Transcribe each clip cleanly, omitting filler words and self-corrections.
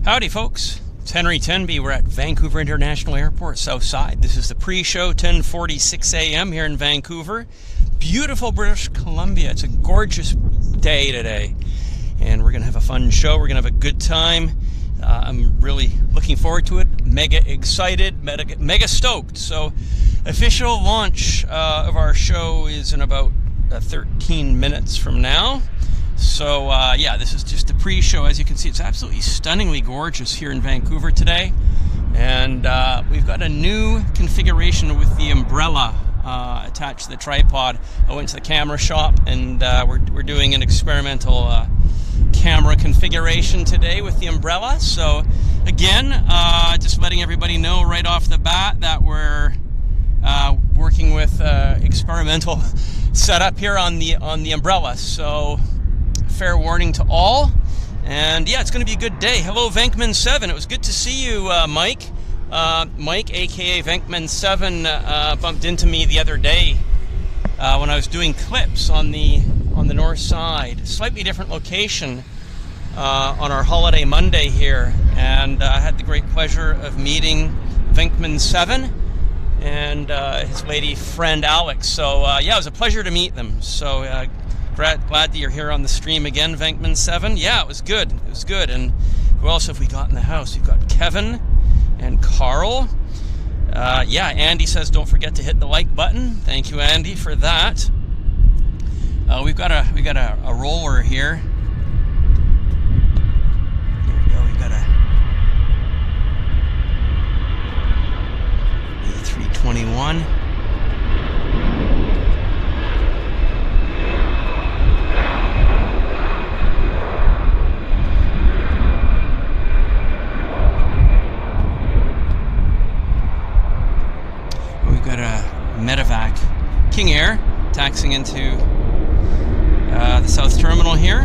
Howdy folks, it's Henry Tenby. We're at Vancouver International Airport, Southside. This is the pre-show, 10:46 a.m. here in Vancouver. Beautiful British Columbia. It's a gorgeous day today, and we're going to have a fun show. We're going to have a good time. I'm really looking forward to it. Mega excited, mega stoked. So, official launch of our show is in about 13 minutes from now. So, yeah, this is just the pre-show. As you can see, it's absolutely stunningly gorgeous here in Vancouver today. And we've got a new configuration with the umbrella attached to the tripod. I went to the camera shop, and we're doing an experimental camera configuration today with the umbrella. So, again, just letting everybody know right off the bat that we're working with experimental setup here on the umbrella. So, fair warning to all, and yeah, it's going to be a good day. Hello, Venkman7. It was good to see you, Mike. Mike, aka Venkman7, bumped into me the other day when I was doing clips on the north side, slightly different location on our holiday Monday here, and I had the great pleasure of meeting Venkman7 and his lady friend Alex. So yeah, it was a pleasure to meet them. So glad that you're here on the stream again, Venkman7. Yeah, it was good. It was good. And who else have we got in the house? We've got Kevin and Carl. Yeah, Andy says don't forget to hit the like button. Thank you, Andy, for that. We got a roller here. Here we go. We've got a A321. Medevac King Air taxiing into the South Terminal here.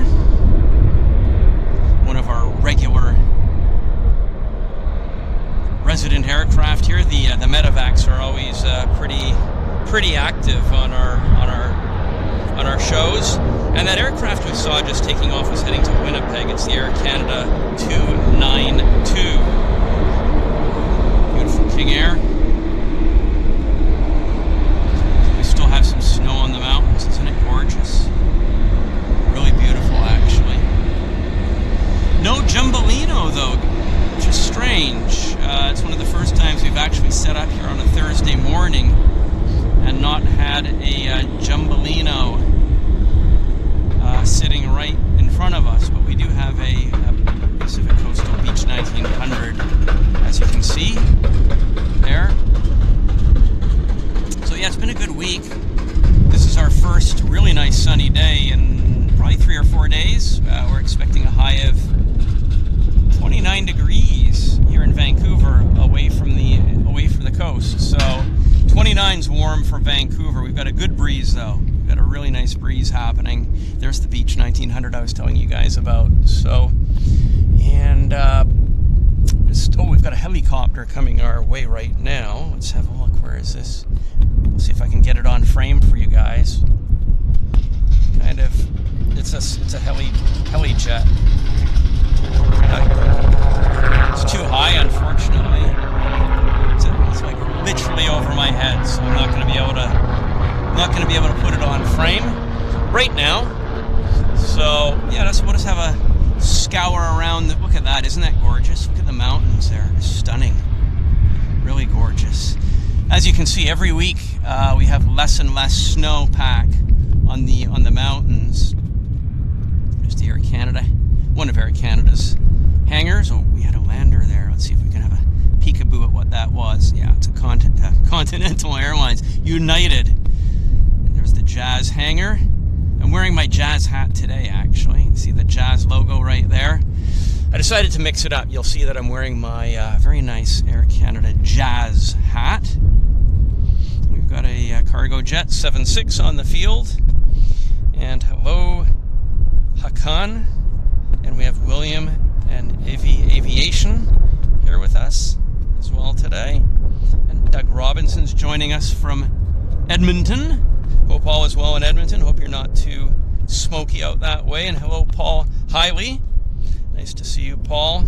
One of our regular resident aircraft here. The Medevacs are always pretty active on our shows. And that aircraft we saw just taking off was heading to Winnipeg. It's the Air Canada 292. Beautiful King Air. Have some snow on the mountains. Isn't it gorgeous? Really beautiful, actually. No Jumbolino, though, which is strange. It's one of the first times we've actually set up here on a Thursday morning and not had a Jumbolino sitting right in front of us. But we do have a Pacific Coastal Beech 1900, as you can see there. So yeah, it's been a good week. This is our first really nice sunny day in probably 3 or 4 days. We're expecting a high of 29 degrees here in Vancouver, away from the coast. So 29's warm for Vancouver. We've got a good breeze though. We've got a really nice breeze happening. There's the Beech 1900 I was telling you guys about. So, and we've got a helicopter coming our way right now. Let's have a look. Where is this? See if I can get it on frame for you guys. Kind of, it's a heli jet. It's too high, unfortunately. It's like literally over my head, so I'm not going to be able to put it on frame right now. So yeah, we'll just have a scour around. Look at that, isn't that gorgeous? Look at the mountains there, it's stunning, really gorgeous. As you can see, every week we have less and less snowpack on the mountains. There's the Air Canada, one of Air Canada's hangars. Oh, we had a lander there. Let's see if we can have a peekaboo at what that was. Yeah, it's a Continental Airlines United. And there's the Jazz hangar. I'm wearing my Jazz hat today, actually. You see the Jazz logo right there. I decided to mix it up. You'll see that I'm wearing my very nice Air Canada Jazz hat. We've got a Cargojet 76 on the field. And hello, Hakan. And we have William and Aviation here with us as well today. And Doug Robinson's joining us from Edmonton. Hope all is well in Edmonton. Hope you're not too smoky out that way. And hello, Paul Hiley. Nice to see you, Paul.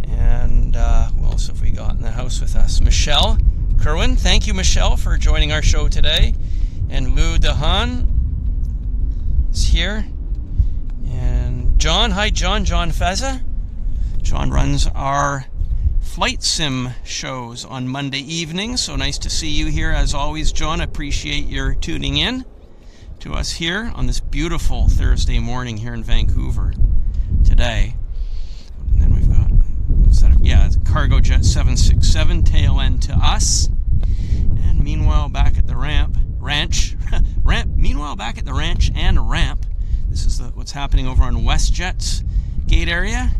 And who else have we got in the house with us? Michelle Kerwin. Thank you, Michelle, for joining our show today. And Lou Dehan is here. And John. Hi, John. John Feza. John runs our flight sim shows on Monday evenings. So nice to see you here as always, John. Appreciate your tuning in to us here on this beautiful Thursday morning here in Vancouver today. And then we've got, it's Cargojet 767 tail end to us. And meanwhile, back at the meanwhile, back at the ranch and ramp. This is what's happening over on Westjet's gate area.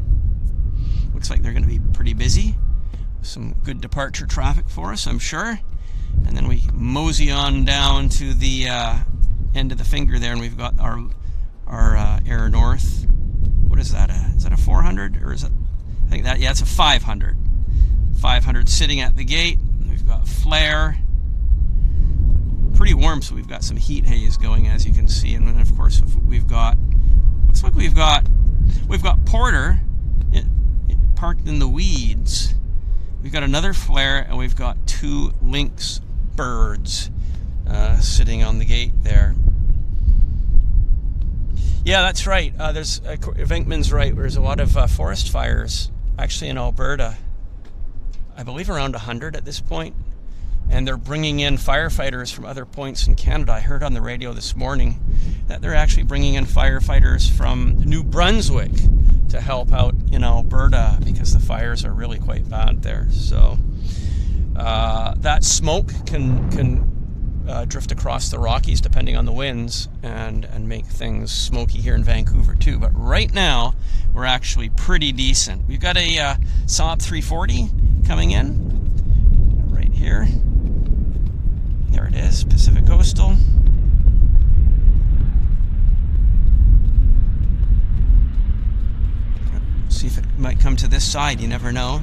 Looks like they're going to be pretty busy. Some good departure traffic for us, I'm sure. And then we mosey on down to the end of the finger there, and we've got our Air North. What is that? Is that a 400 or is it? I think that, yeah, it's a 500. 500 sitting at the gate. We've got flare. Pretty warm, so we've got some heat haze going, as you can see. And then, of course, we've got, looks like we've got Porter parked in the weeds. We've got another flare, and we've got two lynx birds sitting on the gate there. Yeah, that's right. Venkman's right. There's a lot of forest fires actually in Alberta. I believe around 100 at this point. And they're bringing in firefighters from other points in Canada. I heard on the radio this morning that they're actually bringing in firefighters from New Brunswick to help out in Alberta because the fires are really quite bad there. So that smoke can drift across the Rockies depending on the winds and make things smoky here in Vancouver too. But right now we're actually pretty decent. We've got a Saab 340 coming in right here. There it is, Pacific Coastal. See if it might come to this side, you never know.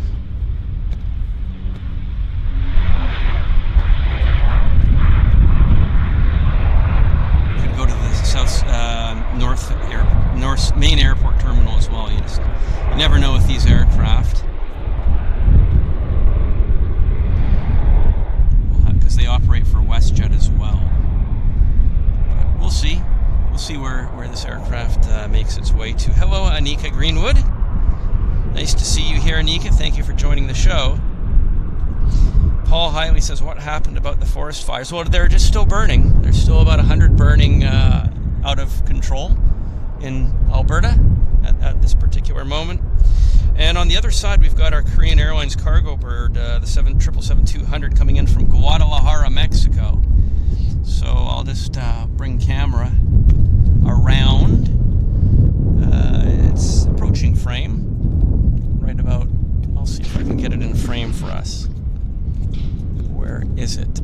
You could go to the south north main airport terminal as well. You never know with these aircraft. Because they operate for Westjet as well. But we'll see. We'll see where this aircraft makes its way to. Hello, Anika Greenwood. Nice to see you here, Anika. Thank you for joining the show. Paul Hiley says, what happened about the forest fires? Well, they're just still burning. There's still about 100 burning out of control in Alberta at this particular moment. And on the other side, we've got our Korean Airlines cargo bird, the 777-200, coming in from Guadalajara, Mexico. So I'll just bring camera around. It's approaching frame. Right about, I'll see if I can get it in frame for us. Where is it?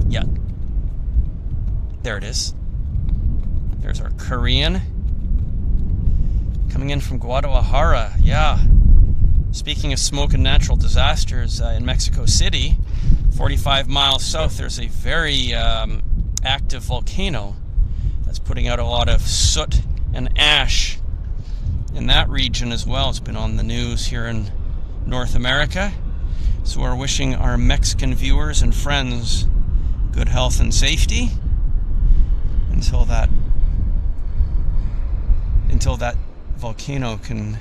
Yeah. There it is. There's our Korean. Coming in from Guadalajara, yeah. Speaking of smoke and natural disasters, in Mexico City, 45 miles south, there's a very active volcano that's putting out a lot of soot and ash in that region as well. It's been on the news here in North America. So we're wishing our Mexican viewers and friends good health and safety until that volcano can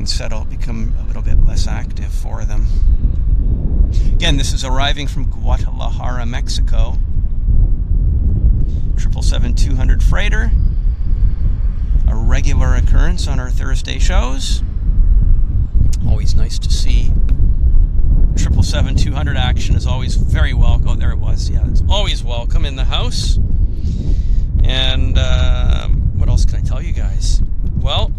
settle, become a little bit less active for them. Again, this is arriving from Guadalajara, Mexico. 777-200 freighter. A regular occurrence on our Thursday shows. Always nice to see. 777-200 action is always very welcome. Oh, there it was. Yeah, it's always welcome in the house. And what else can I tell you guys? Well,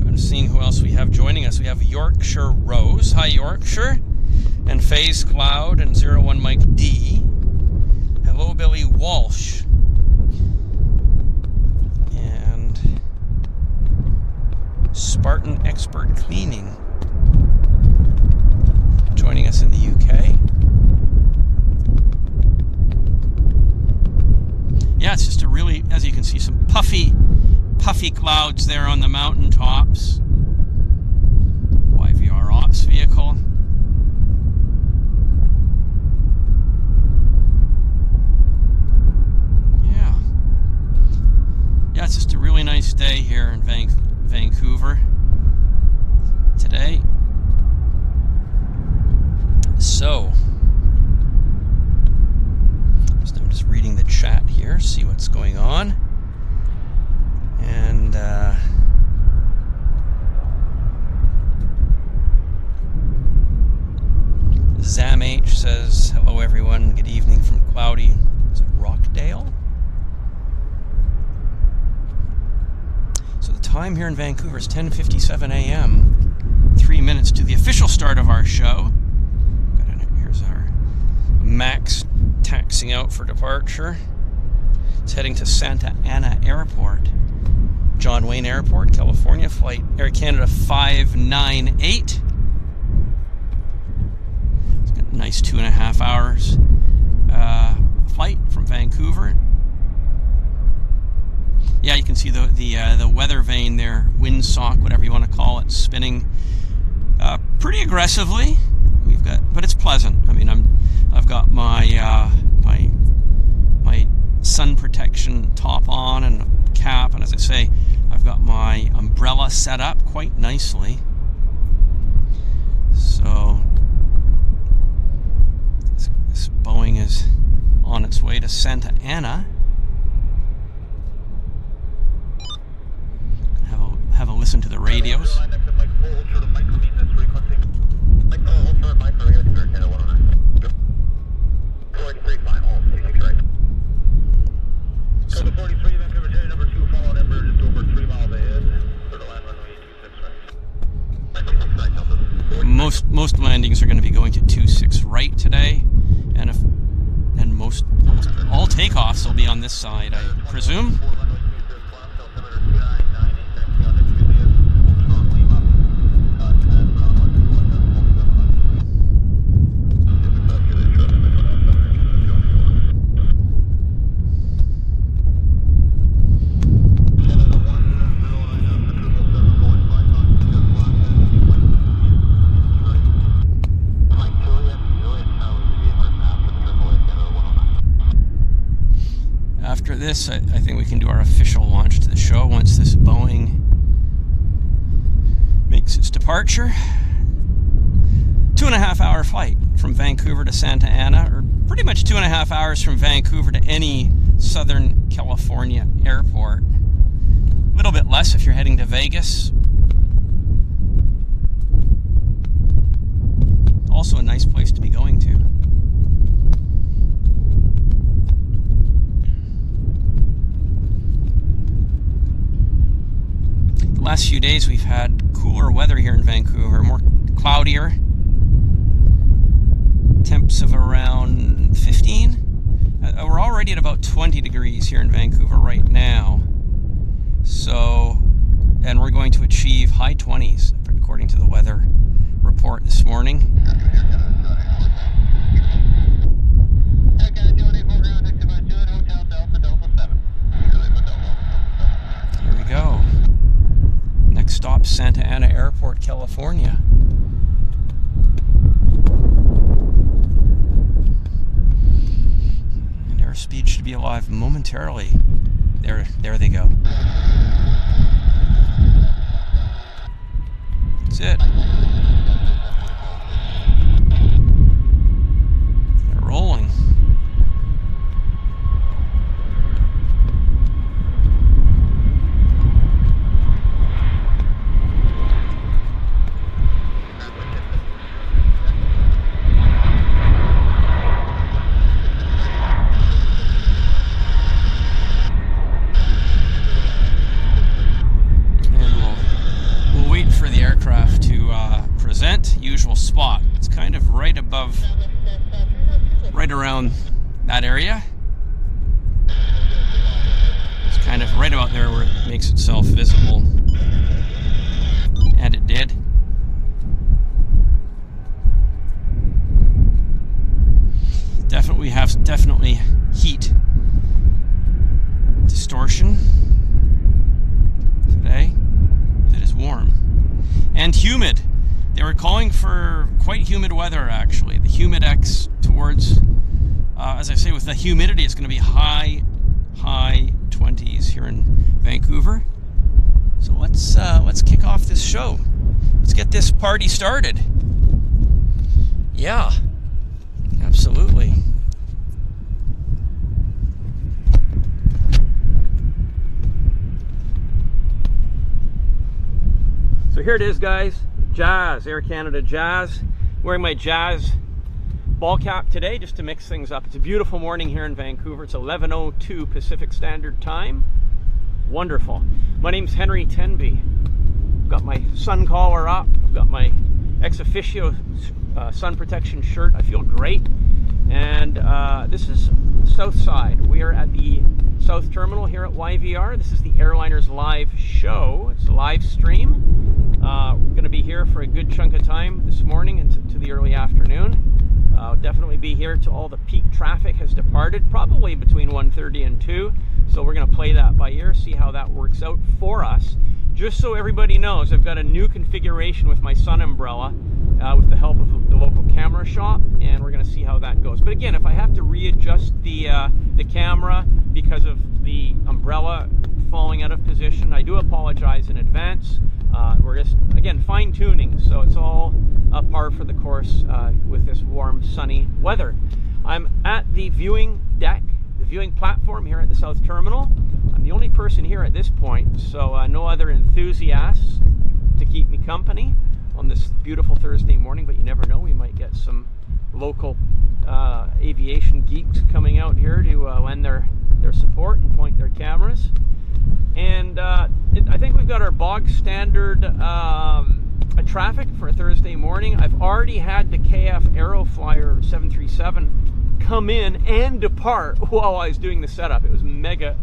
I'm seeing who else we have joining us. We have Yorkshire Rose. Hi, Yorkshire. And Phase Cloud and 01 Mike D. Hello, Billy Walsh. And Spartan Expert Cleaning joining us in the UK. Yeah, it's just a really, as you can see, some puffy puffy clouds there on the mountain tops. YVR ops vehicle. Yeah, it's just a really nice day here in Vancouver today. So, I'm just reading the chat here, see what's going on. And ZamH says, hello everyone, good evening from cloudy, is it Rockdale? So the time here in Vancouver is 10:57 a.m. 3 minutes to the official start of our show. Here's our Max taxiing out for departure. It's heading to Santa Ana Airport. John Wayne Airport, California, flight Air Canada 598. It's got a nice 2.5 hours flight from Vancouver. Yeah, you can see the weather vane there, windsock, whatever you want to call it, spinning pretty aggressively. But it's pleasant. I mean, I've got my my sun protection top on and cap, and as I say, I've got my umbrella set up quite nicely. So this Boeing is on its way to Santa Ana. Have a listen to the radios. Most landings are going to be going to 26 right today, and all takeoffs will be on this side, I presume. After this, I think we can do our official launch to the show once this Boeing makes its departure. 2.5 hour flight from Vancouver to Santa Ana, or pretty much 2.5 hours from Vancouver to any Southern California airport. A little bit less if you're heading to Vegas. Also a nice place to be going to. The last few days we've had cooler weather here in Vancouver, more cloudier. Temps of around 15. We're already at about 20 degrees here in Vancouver right now. So, and we're going to achieve high 20s according to the weather report this morning. Here we go. Next stop, Santa Ana Airport, California. And airspeed should be alive momentarily. There they go. That's it. They're rolling. Usual spot. It's kind of right around that area. It's kind of right about there where it makes itself visible. And it did. Definitely heat distortion. calling for quite humid weather, actually. The humidex towards, as I say, with the humidity, it's going to be high 20s here in Vancouver. So let's kick off this show. Let's get this party started. Yeah, absolutely. So here it is, guys. Jazz, Air Canada Jazz. Wearing my Jazz ball cap today just to mix things up. It's a beautiful morning here in Vancouver. It's 11:02 Pacific Standard Time. Wonderful. My name's Henry Tenby. I've got my sun collar up. I've got my ex officio sun protection shirt. I feel great. And this is South Side. We are at the South Terminal here at YVR. This is the Airliners Live show. It's a live stream. We're going to be here for a good chunk of time this morning and to the early afternoon. Definitely be here till all the peak traffic has departed, probably between 1:30 and 2. So we're going to play that by ear, see how that works out for us. Just so everybody knows, I've got a new configuration with my sun umbrella with the help of the local camera shop, and we're going to see how that goes. But again, if I have to readjust the camera because of the umbrella falling out of position, I do apologize in advance. We're just, again, fine-tuning, so it's all par for the course with this warm, sunny weather. I'm at the viewing deck, the viewing platform here at the South Terminal. I'm the only person here at this point, so no other enthusiasts to keep me company on this beautiful Thursday morning, but you never know, we might get some local aviation geeks coming out here to lend their support and point their cameras. And I think we've got our bog standard traffic for a Thursday morning. I've already had the KF Aeroflyer 737 come in and depart while I was doing the setup. It was mega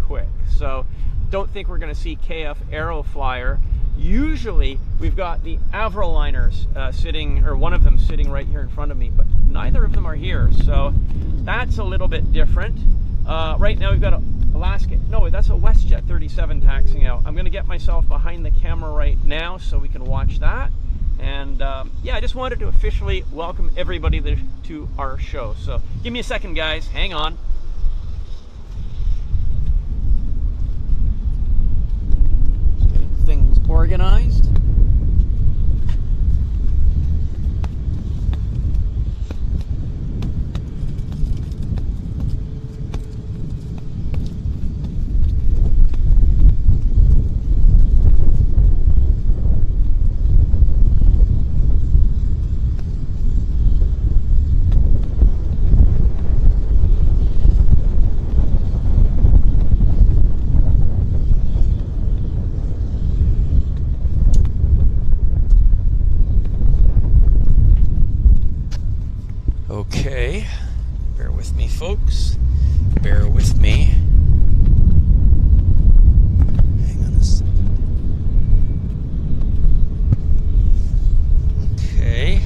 quick. So don't think we're going to see KF Aeroflyer. Usually we've got the Airliners sitting, or one of them sitting right here in front of me, but neither of them are here. So that's a little bit different. Right now we've got Alaska. No, that's a Westjet 37 taxiing out. I'm going to get myself behind the camera right now so we can watch that. And yeah, I just wanted to officially welcome everybody to our show. So give me a second, guys. Hang on. Just getting things organized. Okay, bear with me, folks. Bear with me. Hang on a second. Okay.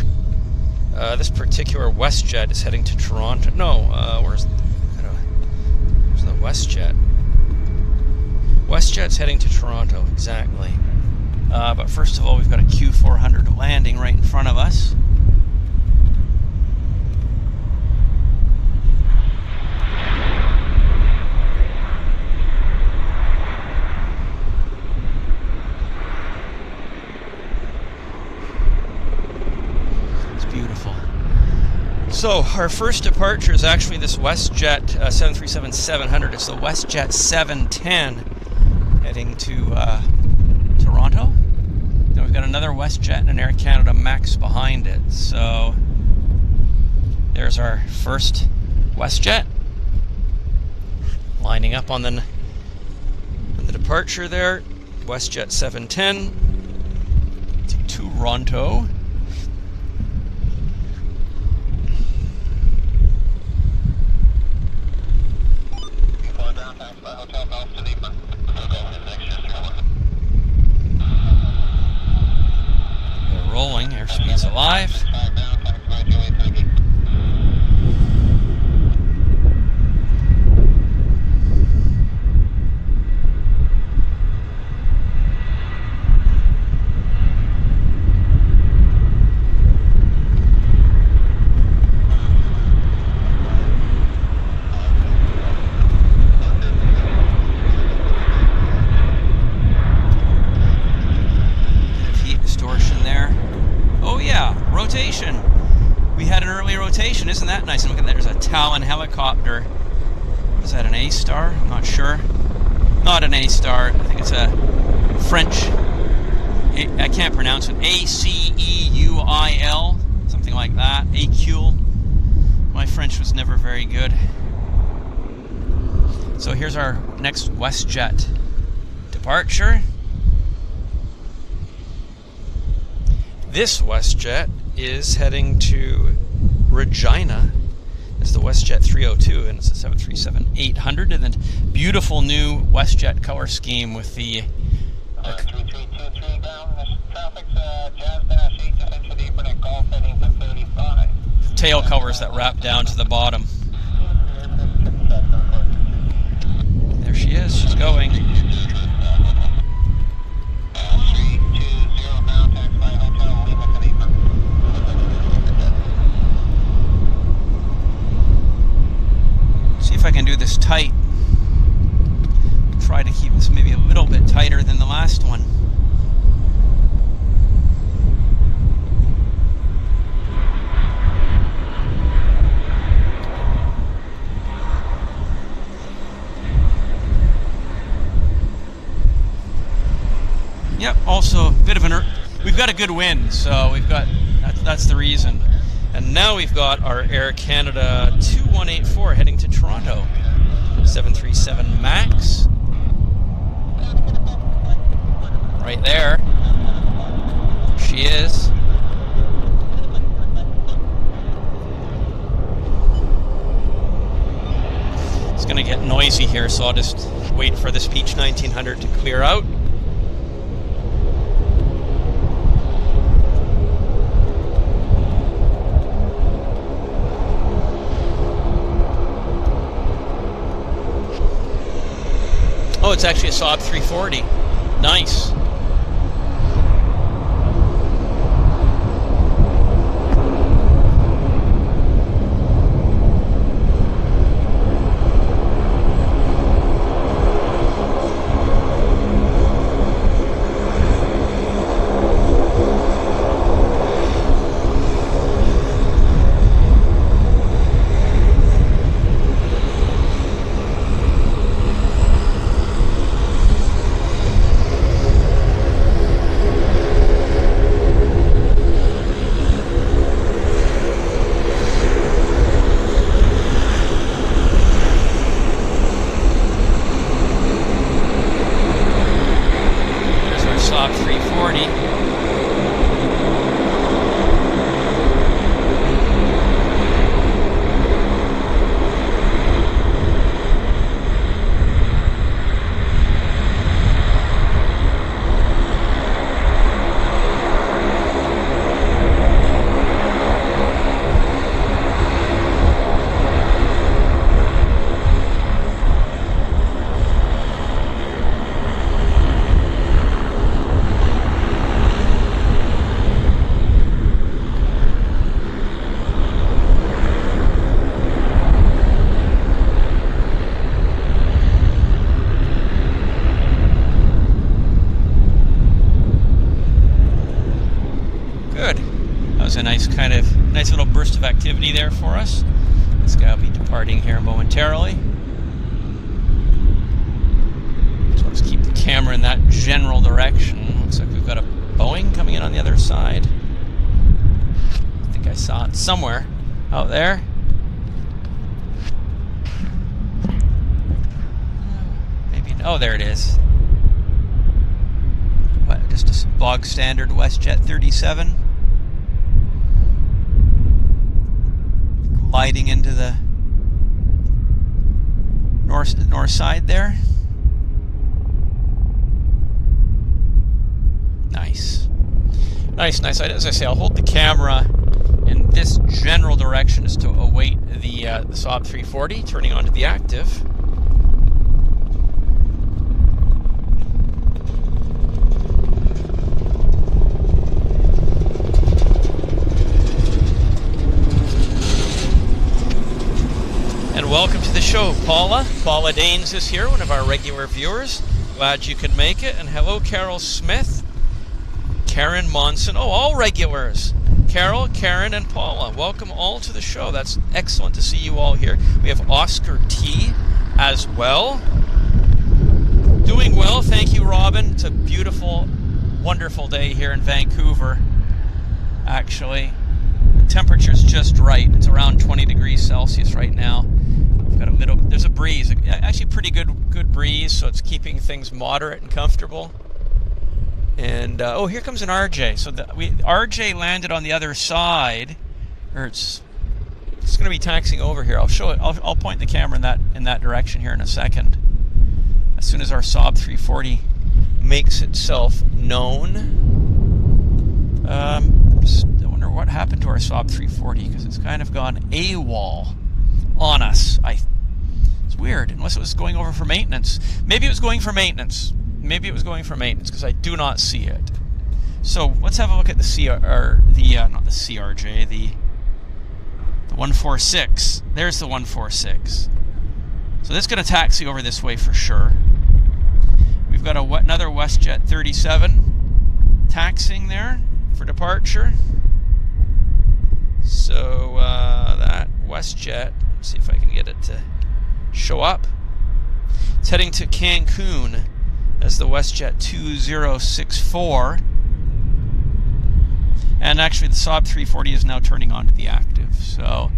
This particular Westjet is heading to Toronto. No, where's the Westjet? Westjet's heading to Toronto, exactly. But first of all, we've got a Q400 landing right in front of us. So our first departure is actually this Westjet 737-700. It's the Westjet 710 heading to Toronto. Then we've got another Westjet and an Air Canada Max behind it. So there's our first Westjet lining up on the departure there. Westjet 710 to Toronto. We're rolling, airspeed's alive. Talon helicopter. Is that an A-Star? I'm not sure. Not an A-Star. I think it's a French. I can't pronounce it. A-C-E-U-I-L. Something like that. Acule. My French was never very good. So here's our next Westjet departure. This Westjet is heading to Regina. It's the Westjet 302, and it's a 737-800, and then beautiful new Westjet color scheme with the 3323 ground. This traffic's Jazz Dash 8 descent apron at Golf heading to 35. tail covers that wrap down to the bottom. There she is. She's going. 320 ground taxi by Hotel Lima Califa. See if I can do this tight. Try to keep this maybe a little bit tighter than the last one. Yep, also a bit of we've got a good wind, so we've got, that's the reason. And now we've got our Air Canada 2184 heading to Toronto. 737 MAX. Right there. She is. It's going to get noisy here, so I'll just wait for this Peach 1900 to clear out. Oh, it's actually a Saab 340. Nice. Nice little burst of activity there for us. This guy will be departing here momentarily. So let's keep the camera in that general direction. Looks like we've got a Boeing coming in on the other side. I think I saw it somewhere out there. Maybe, oh, there it is. What, just a bog standard Westjet 37. Gliding into the north side there. Nice. Nice. As I say, I'll hold the camera in this general direction just to await the Saab 340 turning onto the active. Welcome to the show, Paula. Paula Danes is here, one of our regular viewers. Glad you could make it. And hello, Carol Smith, Karen Monson. Oh, all regulars. Carol, Karen, and Paula. Welcome all to the show. That's excellent to see you all here. We have Oscar T as well. Doing well, thank you, Robin. It's a beautiful, wonderful day here in Vancouver, actually. The temperature's just right. It's around 20 degrees Celsius right now. We've got a little, there's a breeze, actually pretty good breeze, so it's keeping things moderate and comfortable. And oh, here comes an RJ. So RJ landed on the other side, or it's going to be taxiing over here. I'll show it. I'll point the camera in that direction here in a second. As soon as our Saab 340 makes itself known. I wonder what happened to our Saab 340, because it's kind of gone AWOL on us. It's weird, unless it was going over for maintenance. Maybe it was going for maintenance. Maybe it was going for maintenance, because I do not see it. So let's have a look at the not the CRJ, the 146. There's the 146. So this is going to taxi over this way for sure. We've got another Westjet 37 taxiing there for departure. So that Westjet, let's see if I can get it to show up. It's heading to Cancun as the Westjet 2064. And actually the Saab 340 is now turning on to the active. So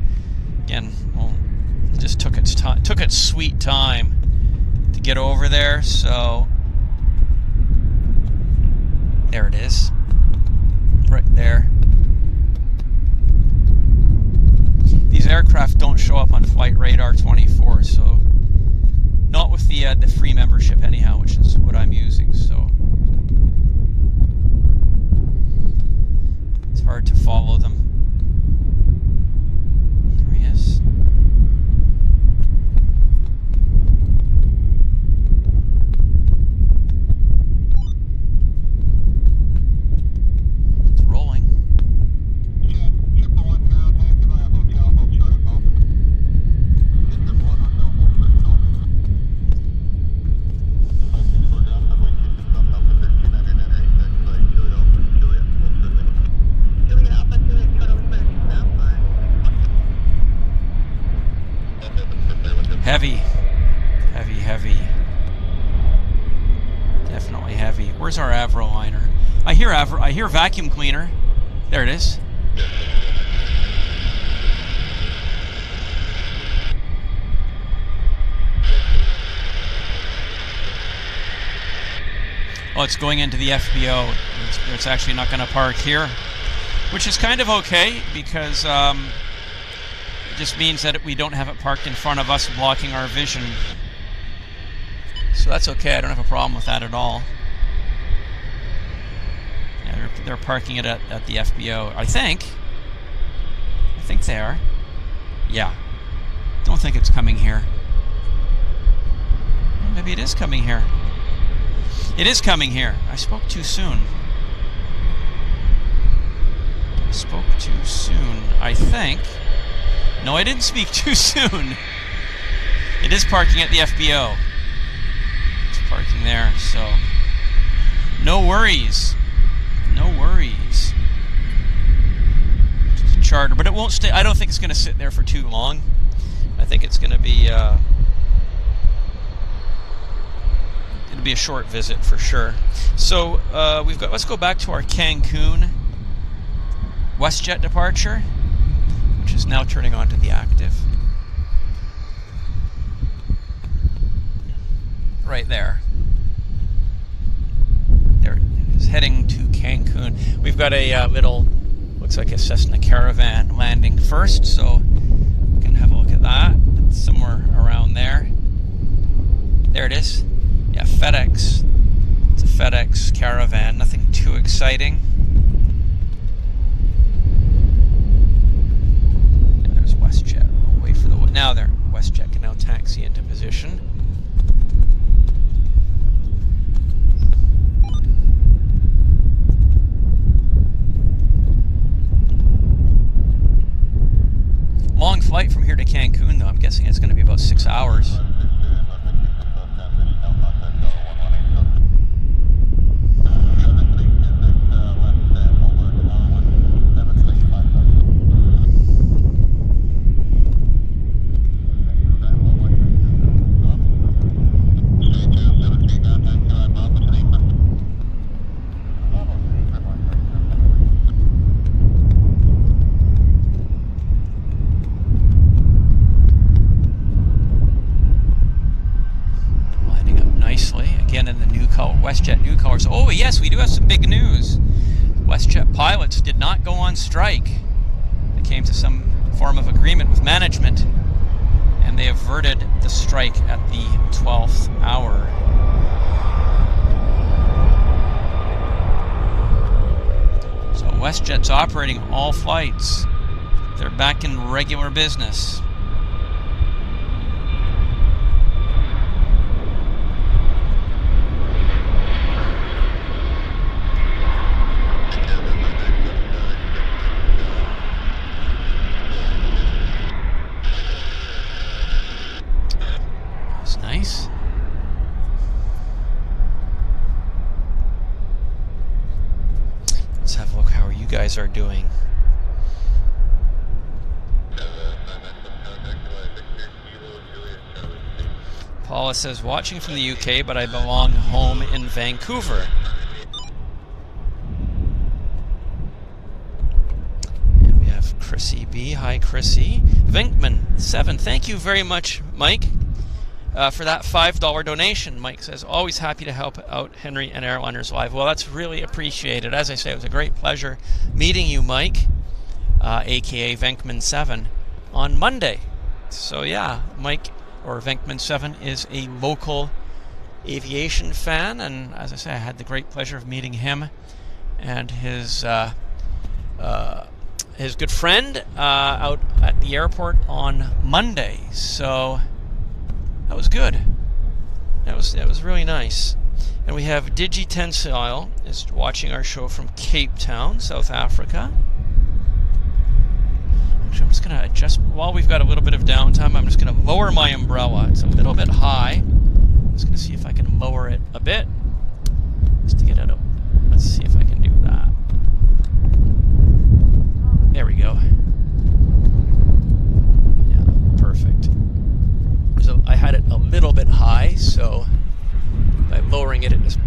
again, well, it just took its sweet time to get over there. So there it is, right there. These aircraft don't show up on Flight Radar 24, so not with the free membership anyhow, which is what I'm using. So it's hard to follow them. There he is. It's rolling. Heavy. Definitely heavy. Where's our Avroliner? I hear vacuum cleaner. There it is. Oh, it's going into the FBO. It's actually not going to park here, which is kind of okay, because just means that we don't have it parked in front of us, blocking our vision. So that's okay. I don't have a problem with that at all. Yeah, they're parking it at the FBO. I think they are. Yeah. Don't think it's coming here. Well, maybe it is coming here. It is coming here. I spoke too soon. I think. No, I didn't speak too soon. It is parking at the FBO. It's parking there, so no worries. It's a charter, but it won't stay. I don't think it's going to sit there for too long. I think it's going to be it'll be a short visit for sure. So let's go back to our Cancun Westjet departure, which is now turning on to the active. Right there. There it is, heading to Cancun. We've got a little, looks like a Cessna Caravan landing first, so we can have a look at that. It's somewhere around there. There it is. Yeah, FedEx. It's a FedEx Caravan, nothing too exciting. Westjet. We'll wait for the now. There, Westjet can now taxi into position. Long flight from here to Cancun, though. I'm guessing it's going to be about 6 hours. in the Westjet new colors. Oh yes, we do have some big news. Westjet pilots did not go on strike. They came to some form of agreement with management, and they averted the strike at the 12th hour. So Westjet's operating all flights. They're back in regular business. That's nice. Let's have a look how you guys are doing. Paula says, watching from the UK, but I belong home in Vancouver. And we have Chrissy B. Hi, Chrissy. Vinkman 7. Thank you very much, Mike, for that $5 donation. Mike says, always happy to help out Henry and Airliners Live. Well, that's really appreciated. As I say, it was a great pleasure meeting you, Mike, aka Vinkman 7, on Monday. So yeah, Mike, or Venkman 7, is a local aviation fan, and as I say, I had the great pleasure of meeting him and his good friend out at the airport on Monday. So that was good. That was really nice. And we have Digitensile is watching our show from Cape Town, South Africa. Actually, I'm just going to adjust, while we've got a little bit of downtime, I'm just going to lower my umbrella. It's a little bit high. I'm just going to see if I can lower it a bit, just to get it up. Let's see if I can do that. There we go. Yeah, perfect. So I had it a little bit high, so by lowering it, it just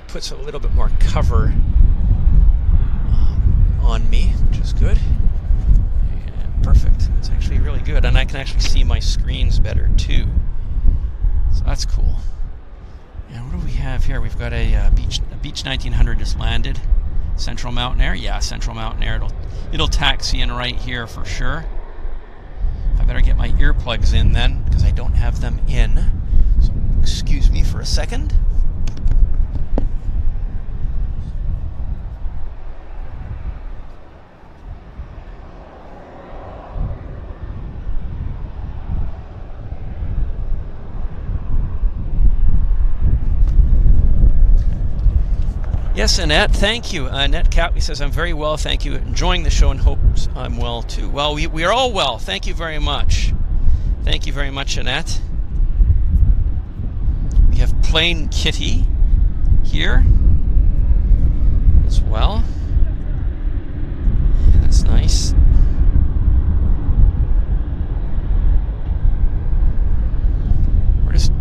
puts a little bit more cover on me, which is good. Yeah, perfect. It's actually really good, and I can actually see my screens better too. So that's cool. And what do we have here? We've got a Beach 1900 just landed. Central Mountain Air. Yeah, Central Mountain Air. It'll taxi in right here for sure. I better get my earplugs in then, because I don't have them in. So excuse me for a second. Yes, Annette, thank you. Annette Catley says, I'm very well, thank you. Enjoying the show and hopes I'm well too. Well, we are all well. Thank you very much. Thank you very much, Annette. We have Plain Kitty here as well. Yeah, that's nice. We're just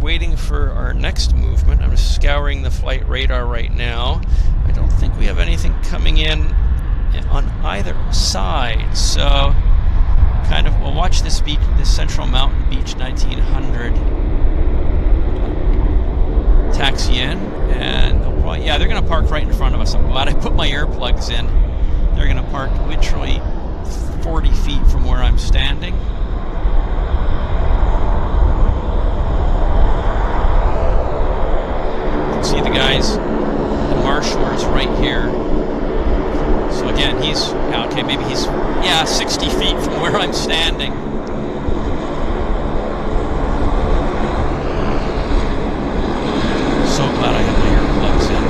waiting for our next movement. I'm just scouring the flight radar right now. I don't think we have anything coming in on either side, so kind of we'll watch this Central Mountain Beach 1900 taxi in, and yeah, they're going to park right in front of us. I'm glad I put my earplugs in. They're going to park literally 40 feet from where I'm standing. See the guys, the marshaller is right here. So again, he's, okay, maybe he's, 60 feet from where I'm standing. So glad I have my earplugs in.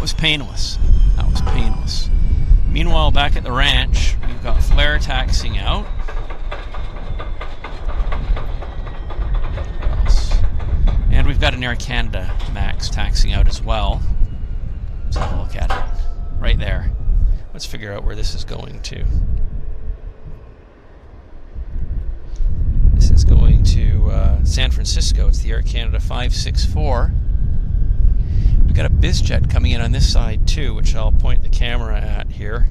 was painless. That was painless. Meanwhile, back at the ranch, we've got Flair taxiing out. What else? And we've got an Air Canada Max taxiing out as well. Let's have a look at it. Right there. Let's figure out where this is going to. This is going to San Francisco. It's the Air Canada 564. We've got a BizJet coming in on this side too, which I'll point the camera at here.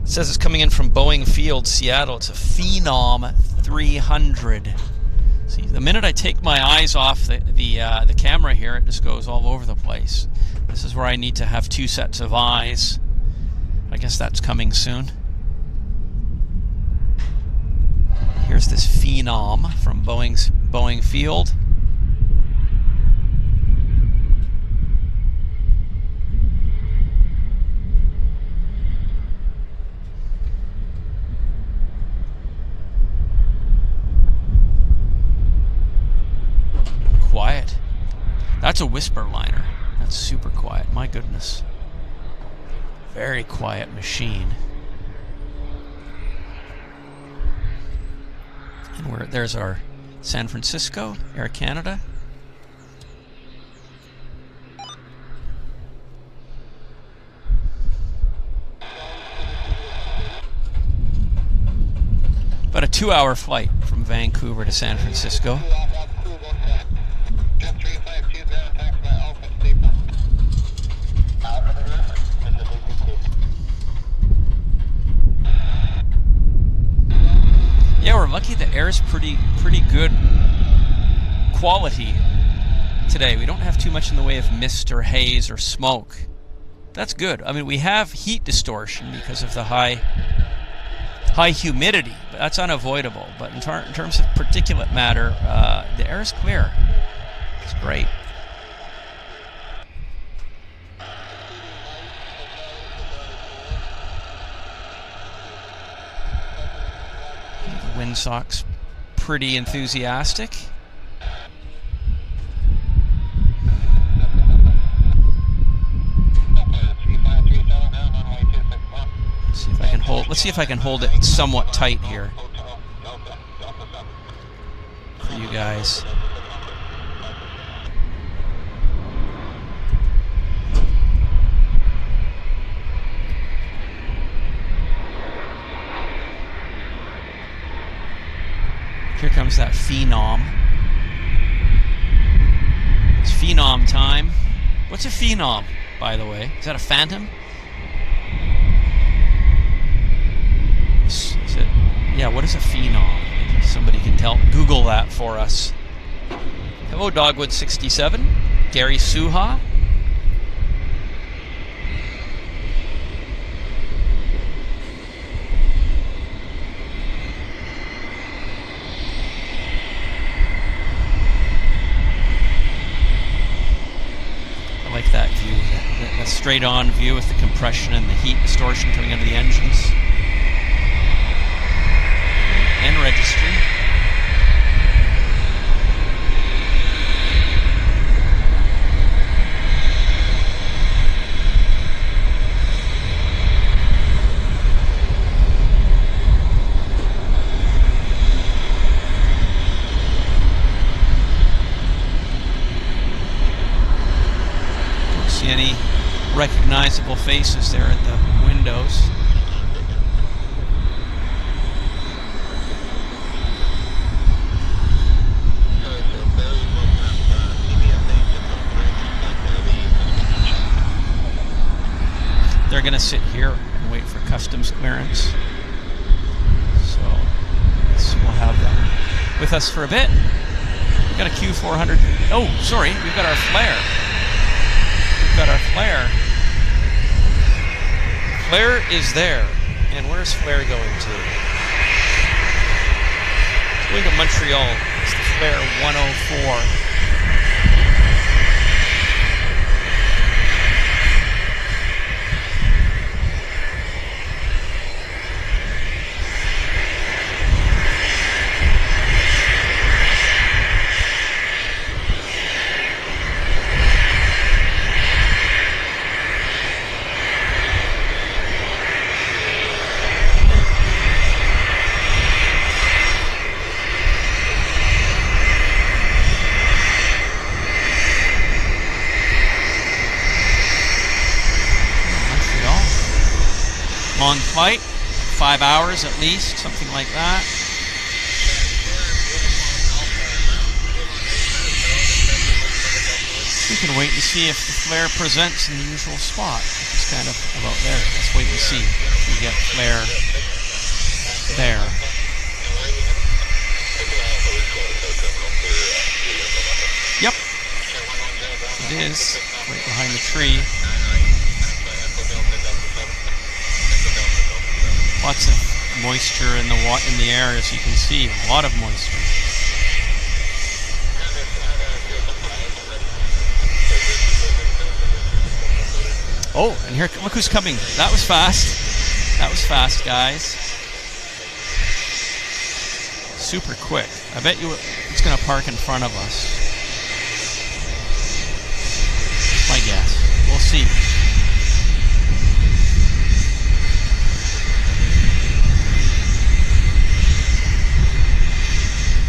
It says it's coming in from Boeing Field, Seattle. It's a Phenom 300. See, the minute I take my eyes off the camera here, it just goes all over the place. This is where I need to have two sets of eyes. I guess that's coming soon. Here's this Phenom from Boeing Field. Quiet. That's a whisper liner. That's super quiet. My goodness. Very quiet machine. And there's our San Francisco, Air Canada. About a 2-hour flight from Vancouver to San Francisco. Yeah, we're lucky the air's pretty good quality today. We don't have too much in the way of mist or haze or smoke. That's good. I mean, we have heat distortion because of the high humidity, but that's unavoidable. But in terms of particulate matter, the air is clear. It's great. The windsock's pretty enthusiastic. Let's see if I can hold it somewhat tight here for you guys. Here comes that Phenom. It's Phenom time. What's a Phenom, by the way? Is that a Phantom? Is it? Yeah, what is a Phenom? Maybe somebody can Google that for us. Hello, Dogwood67. Gary Suha. I like that view, that straight-on view with the compression and the heat distortion coming out of the engines. And registry. Don't see any recognizable faces there at the windows. They're going to sit here and wait for customs clearance. So we'll have them with us for a bit. We've got a Q400. Oh, sorry, we've got our flare. We've got our flare. Flare is there. And where's flare going to? It's going to Montreal. It's the flare 104. long flight, 5 hours at least, something like that. We can wait and see if the flare presents in the usual spot. It's kind of about there. Let's wait and see if we get flare there. Yep, it is right behind the tree. Lots of moisture in the air, as you can see. A lot of moisture. Oh, and here, look who's coming. That was fast. That was fast, guys. Super quick. I bet you it's going to park in front of us. That's my guess. We'll see.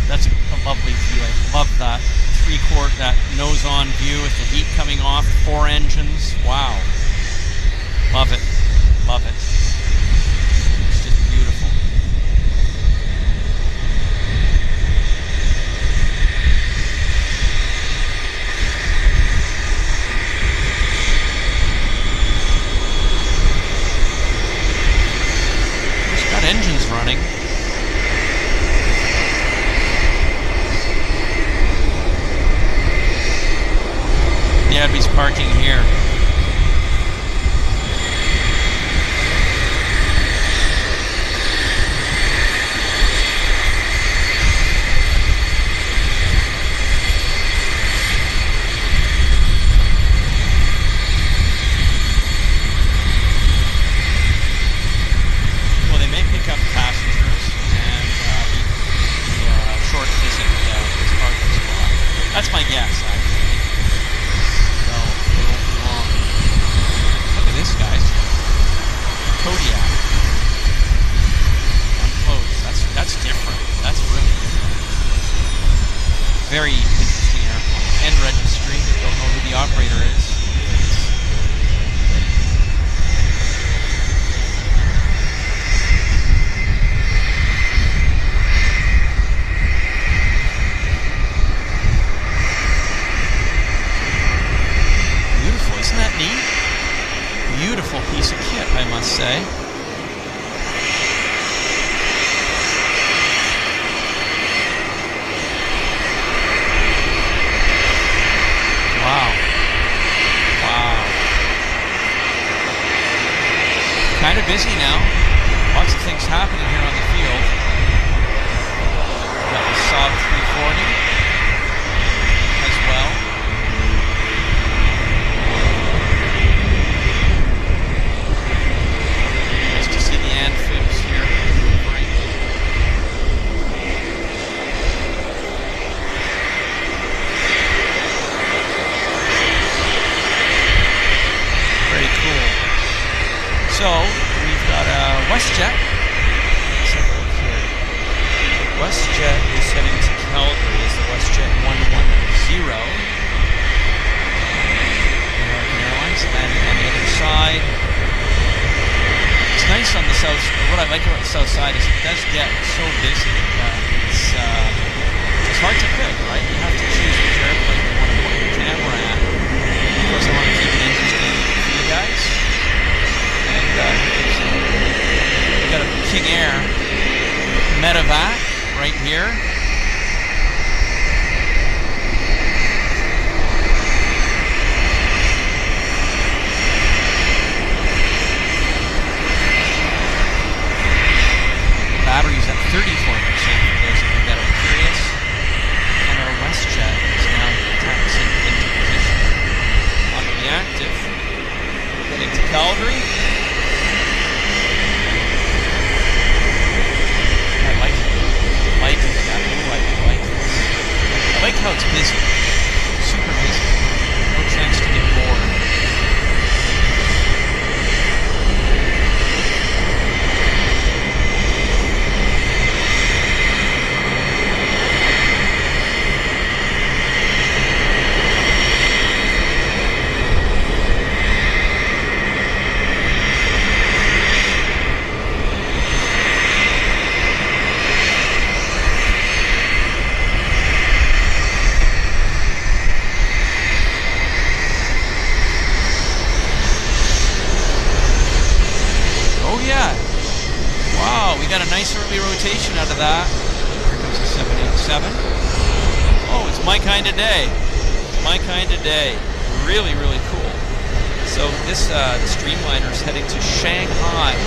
That's a lovely view. I love that that nose-on view with the heat coming off. 4 engines. Wow. Love it. Love it. It's just beautiful. It's got engines running. The Abbey's parking here. Well, they may pick up passengers and the short visit this parking spot. That's my guess, actually. This guy's Kodiak. Unclosed. That's different. That's really different. Very interesting airplane. And registry. Don't know who the operator is. Beautiful. Isn't that neat? Beautiful piece of kit, I must say. Wow. Wow. Kind of busy now. Lots of things happening here on the field. Got the Saab 340 as well. Amphibs here. Very cool. So we've got a Westjet. Let's have a look here. Westjet is heading to Calgary. Is the Westjet 110. American Airlines. And on the other side. It's nice on the south. What I like about the south side is it does get so busy. It's hard to pick, right? You have to choose which airplane you want to put your camera at. Of course, I want to keep it interesting for you guys. And we got a King Air Medevac right here. Batteries at 34% for those of you that are curious. And our Westjet is now taxiing into position. On the active, heading to Calgary. I like it. I like that. Oh, I like this. I like how it's busy. Super busy. No chance to get bored. nice early rotation out of that. Here comes the 787. Oh, it's my kind of day. My kind of day. Really, really cool. So this Dreamliner is heading to Shanghai,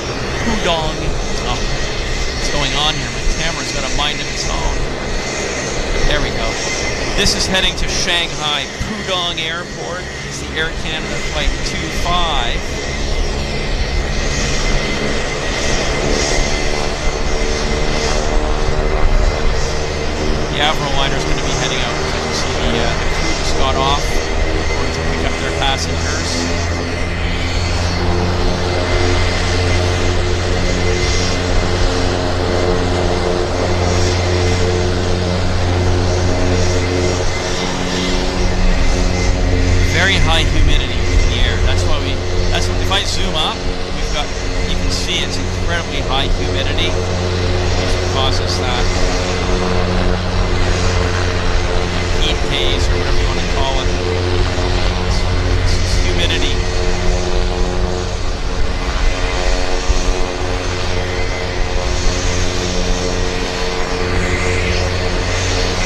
Pudong. Oh, what's going on here? My camera's got a mind of its own. There we go. This is heading to Shanghai, Pudong Airport. It's the Air Canada Flight 25. The Airliners is going to be heading out. As you can see, the crew just got off to pick up their passengers. Very high humidity in the air. That's what if I zoom up, you can see it's incredibly high humidity. That's what causes that heat haze or whatever you want to call it. It's humidity.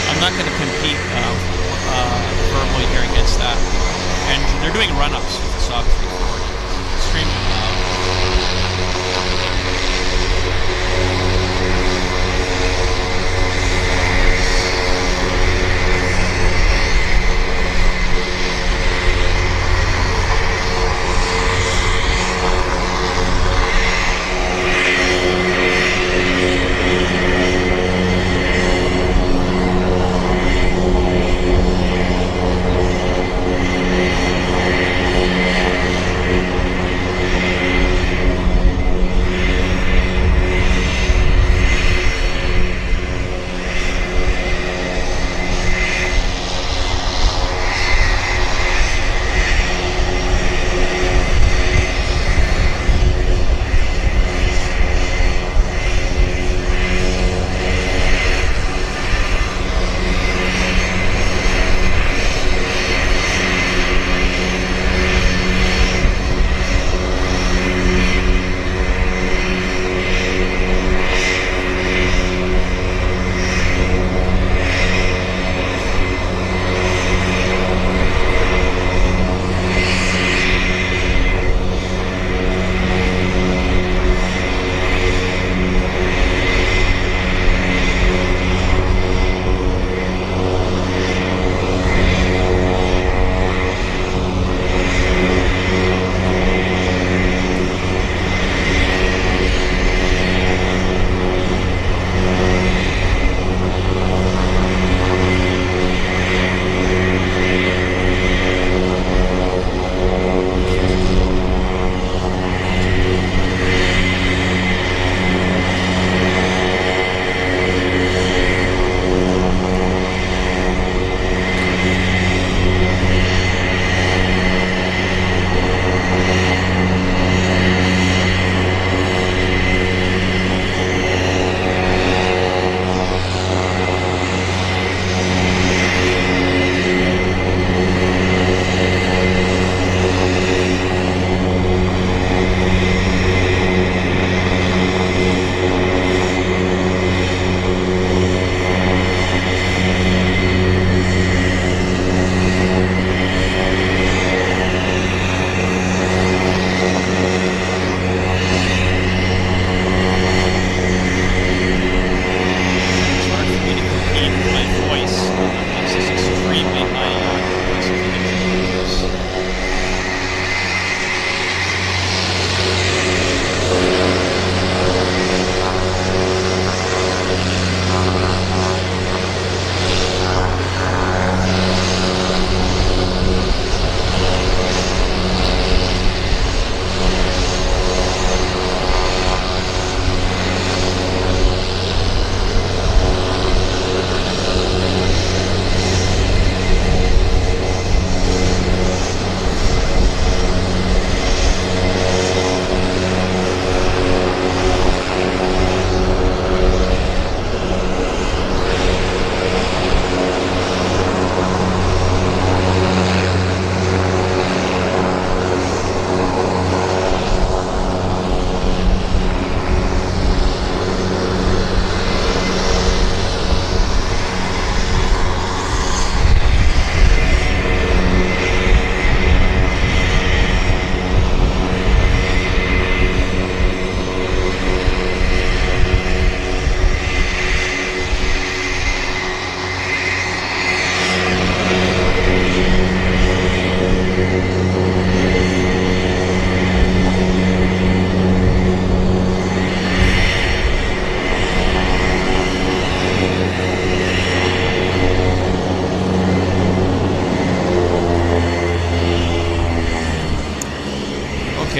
I'm not going to compete verbally here against that. And they're doing run-ups with the A340. Extremely loud.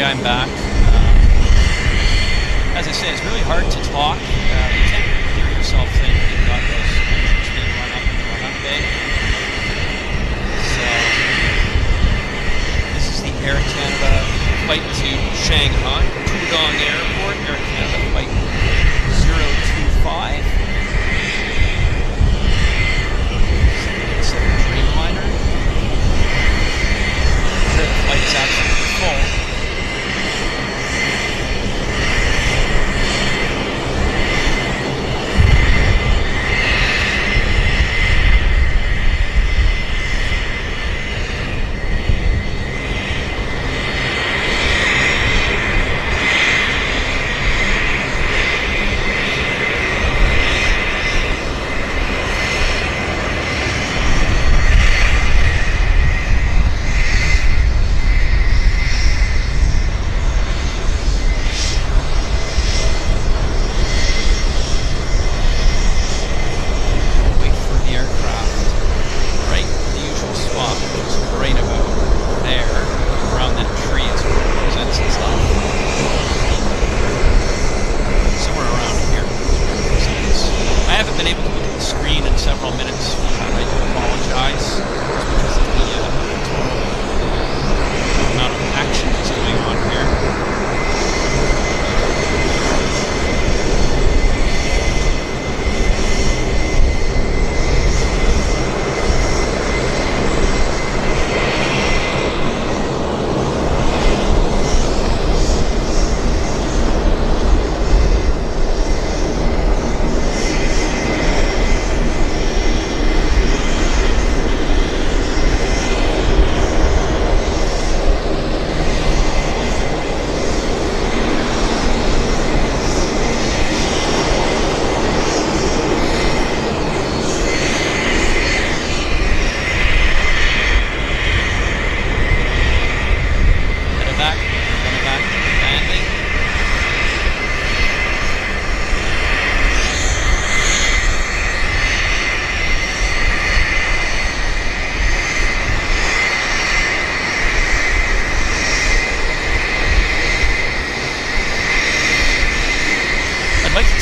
I'm back. As I say, it's really hard to talk. You can't really hear yourself think you've got those engines being run up into a hub bay. So, this is the Air Canada flight to Shanghai, Pudong Airport, Air Canada flight 025. It's a Dreamliner. The flight is absolutely full.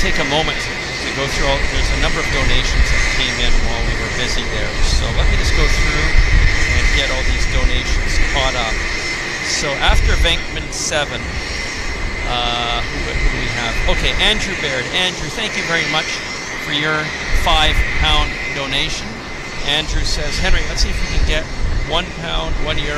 Take a moment to go through there's a number of donations that came in while we were busy there. So let me just go through and get all these donations caught up. So after Bankman 7, who do we have? Okay, Andrew Baird. Andrew, thank you very much for your £5 donation. Andrew says, Henry, let's see if we can get £1, €1, $1, or 1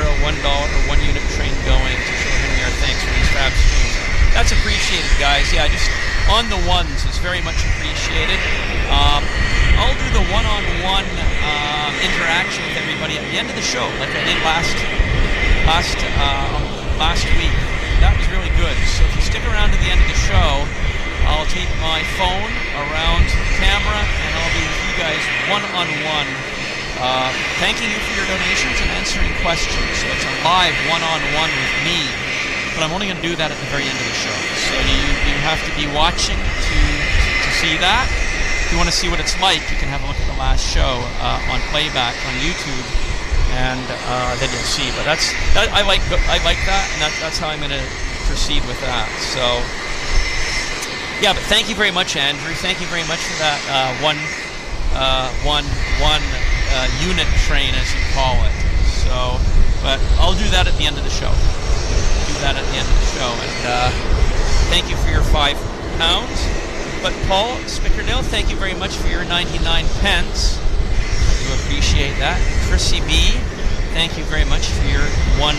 unit train going to show Henry our thanks for these fab streams. That's appreciated, guys. Yeah, just on the ones is very much appreciated. I'll do the one-on-one interaction with everybody at the end of the show, like I did last week. That was really good. So if you stick around to the end of the show, I'll take my phone around the camera and I'll be with you guys one-on-one, thanking you for your donations and answering questions. So it's a live one-on-one with me. But I'm only going to do that at the very end of the show. So you have to be watching to see that. If you want to see what it's like, you can have a look at the last show on playback on YouTube, and then you'll see. But I like that, and that's how I'm going to proceed with that. So yeah, but thank you very much, Andrew. Thank you very much for that one unit train, as you call it. So, but I'll do that at the end of the show. That at the end of the show, and thank you for your £5. But Paul Spickerdale, thank you very much for your 99 pence. I do appreciate that. Chrissy B, thank you very much for your £1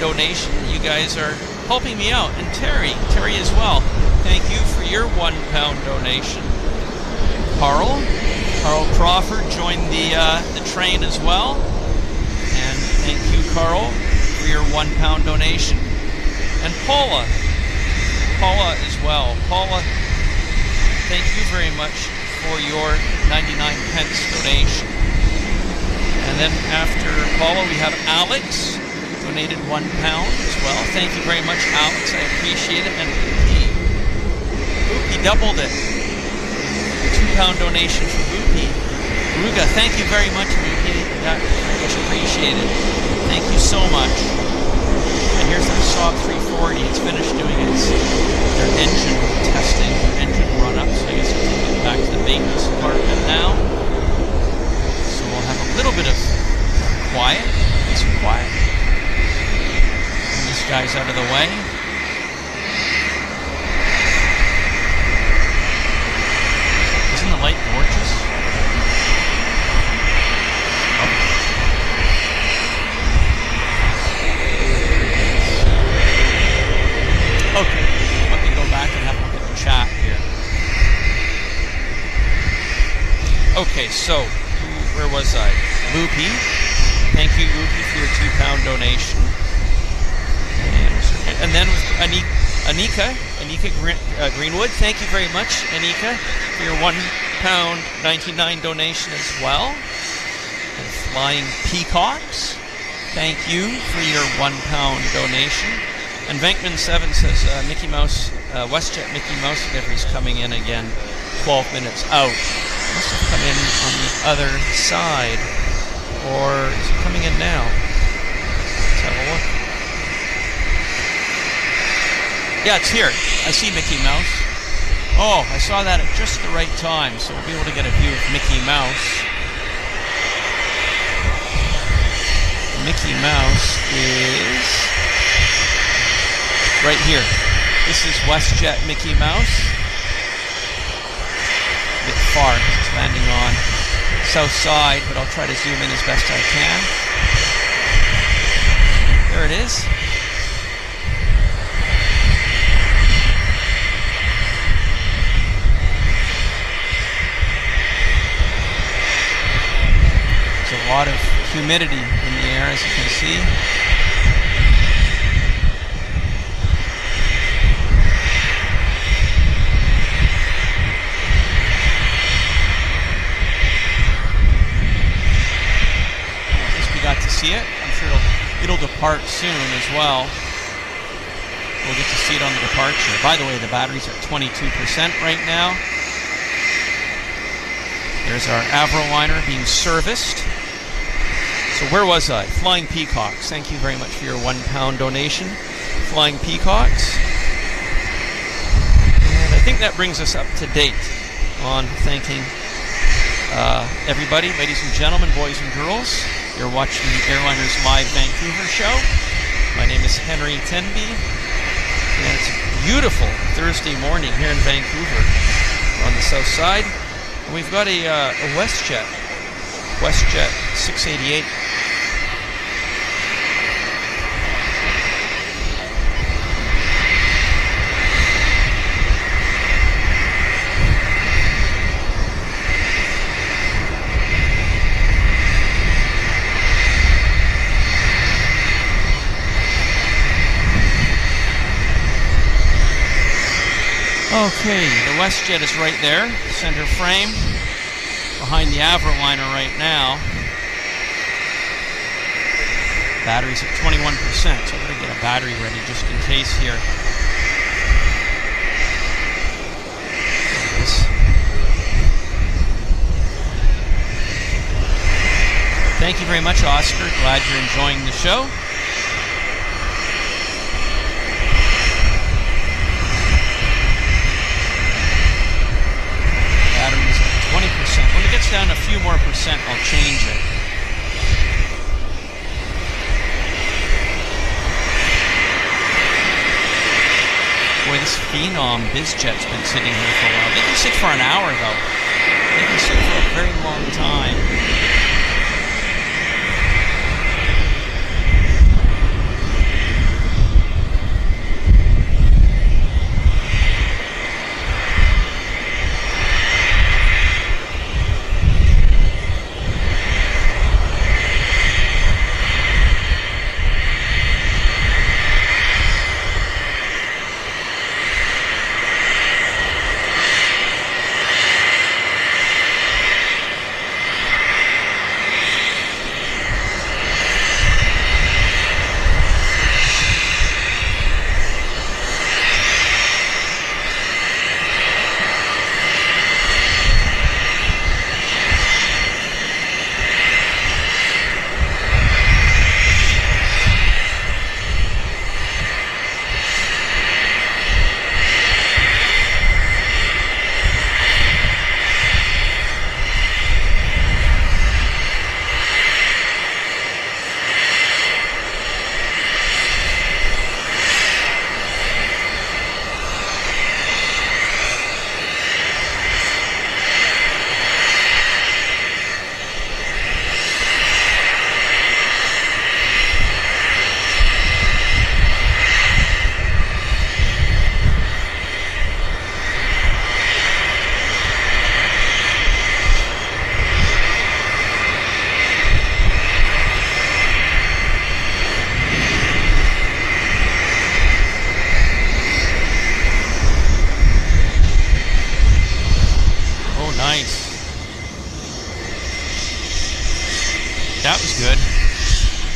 donation. You guys are helping me out, and Terry as well. Thank you for your £1 donation. Carl Crawford joined the train as well, and thank you, Carl, for your £1 donation. And Paula as well. Paula, thank you very much for your 99 pence donation. And then after Paula, we have Alex, donated £1 as well. Thank you very much, Alex. I appreciate it. And Buki doubled it. £2 donation from Buki. Ruga, thank you very much, Buki. That very much appreciated. Thank you so much. And here's the A340, it's finished doing their engine testing, their engine run-up, so I guess we'll take it back to the maintenance department now. So we'll have a little bit of quiet, some quiet. And this guy's out of the way. Isn't the light gorgeous? Okay, let me go back and have a look at the chat here. Okay, so, where was I? Loopy. Thank you, Loopy, for your £2 donation. And then with Anika Greenwood. Thank you very much, Anika, for your £1.99 donation as well. And Flying Peacocks, thank you for your £1 donation. And Venkman7 says Mickey Mouse, Westjet Mickey Mouse delivery's coming in again, 12 minutes out. Must have come in on the other side. Or is it coming in now? Let's have a look. Yeah, it's here. I see Mickey Mouse. Oh, I saw that at just the right time, so we'll be able to get a view of Mickey Mouse. Mickey Mouse is right here. This is Westjet Mickey Mouse. A bit far because it's landing on south side, but I'll try to zoom in as best I can. There it is. There's a lot of humidity in the air, as you can see. Got to see it. I'm sure it'll depart soon as well. We'll get to see it on the departure. By the way, the batteries are 22% right now. There's our Airliner being serviced. So where was I? Flying Peacocks. Thank you very much for your £1 donation. Flying Peacocks. And I think that brings us up to date on thanking everybody, ladies and gentlemen, boys and girls. You're watching the Airliners Live Vancouver show. My name is Henry Tenby, and it's a beautiful Thursday morning here in Vancouver on the south side. And we've got a Westjet A380. Okay, the Westjet is right there, center frame, behind the Airliner right now. Battery's at 21%, so I'm going to get a battery ready just in case here. There it is. Thank you very much, Oscar. Glad you're enjoying the show. When it gets down a few more percent, I'll change it. Boy, this Phenom BizJet's been sitting here for a while. They can sit for an hour, though. They can sit for a very long time.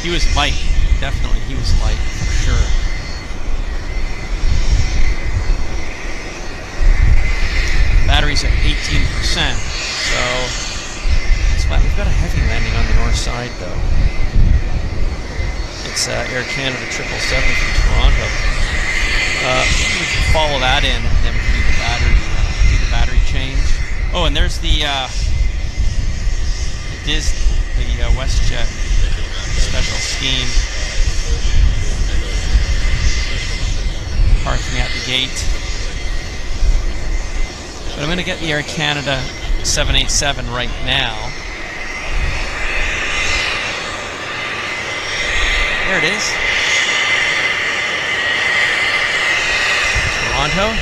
He was light. Definitely, he was light for sure. Battery's at 18%, so it's flat. We've got a heavy landing on the north side, though. It's Air Canada 777 from Toronto. We can follow that in, and then we can do the battery change. Oh, and there's the Westjet special scheme parking at the gate. But I'm going to get the Air Canada 787 right now. There it is. Toronto.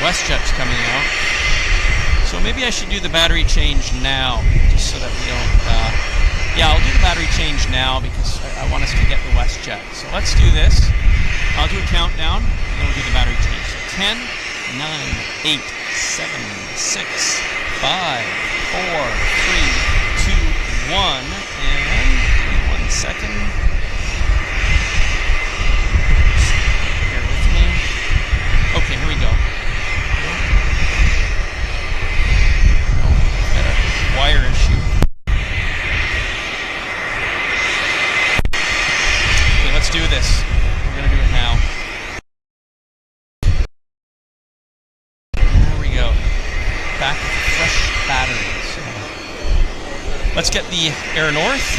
Westjet's coming out. So maybe I should do the battery change now, just so that we don't... yeah, I'll do the battery change now because I want us to get the Westjet. So let's do this. I'll do a countdown, and then we'll do the battery change. So 10, 9, 8, 7, 6, 5, 4, 3, 2, 1, and 1 second. Bear with me. Okay, here we go. Wire issue. Okay, let's do this. We're going to do it now. There we go. Back with fresh batteries. Let's get the Air North.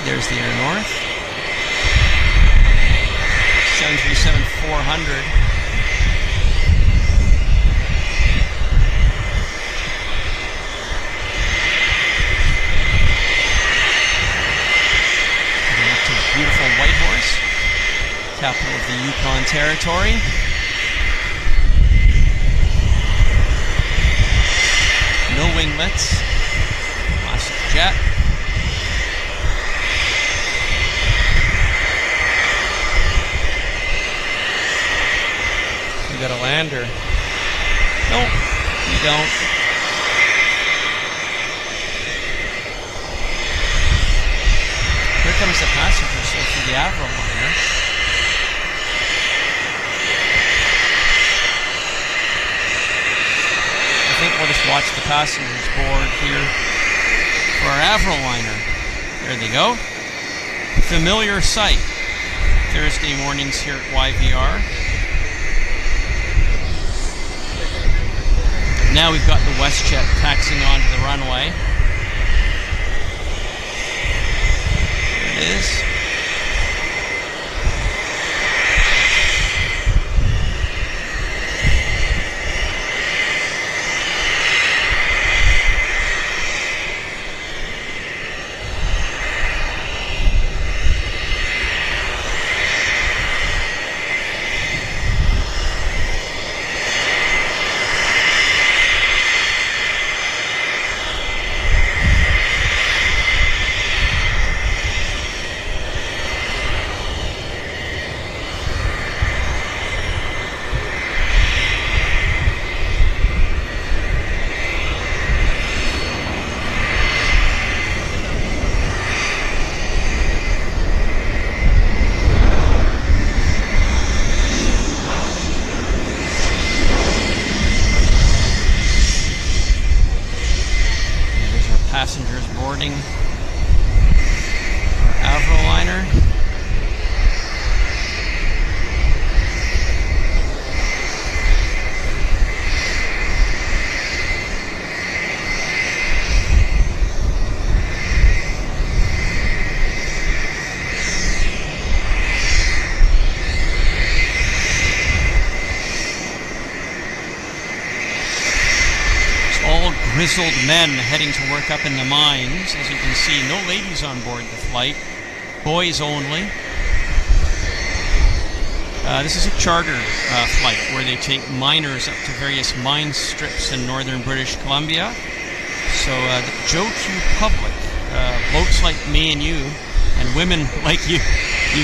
There's the Air North. 737-400. Heading up to beautiful Whitehorse, capital of the Yukon Territory. No winglets. Classic jet. We got a lander. No, we don't. Here comes the passenger, so for the Airliner. I think we'll just watch the passengers board here for our Airliner. There they go. Familiar sight. Thursday mornings here at YVR. Now we've got the Westjet taxiing onto the runway. There it is. Passengers boarding our Airliner. grizzled men heading to work up in the mines. As you can see, no ladies on board the flight. Boys only. This is a charter flight where they take miners up to various mine strips in northern British Columbia. So the Joe Q public, blokes like me and you, and women like you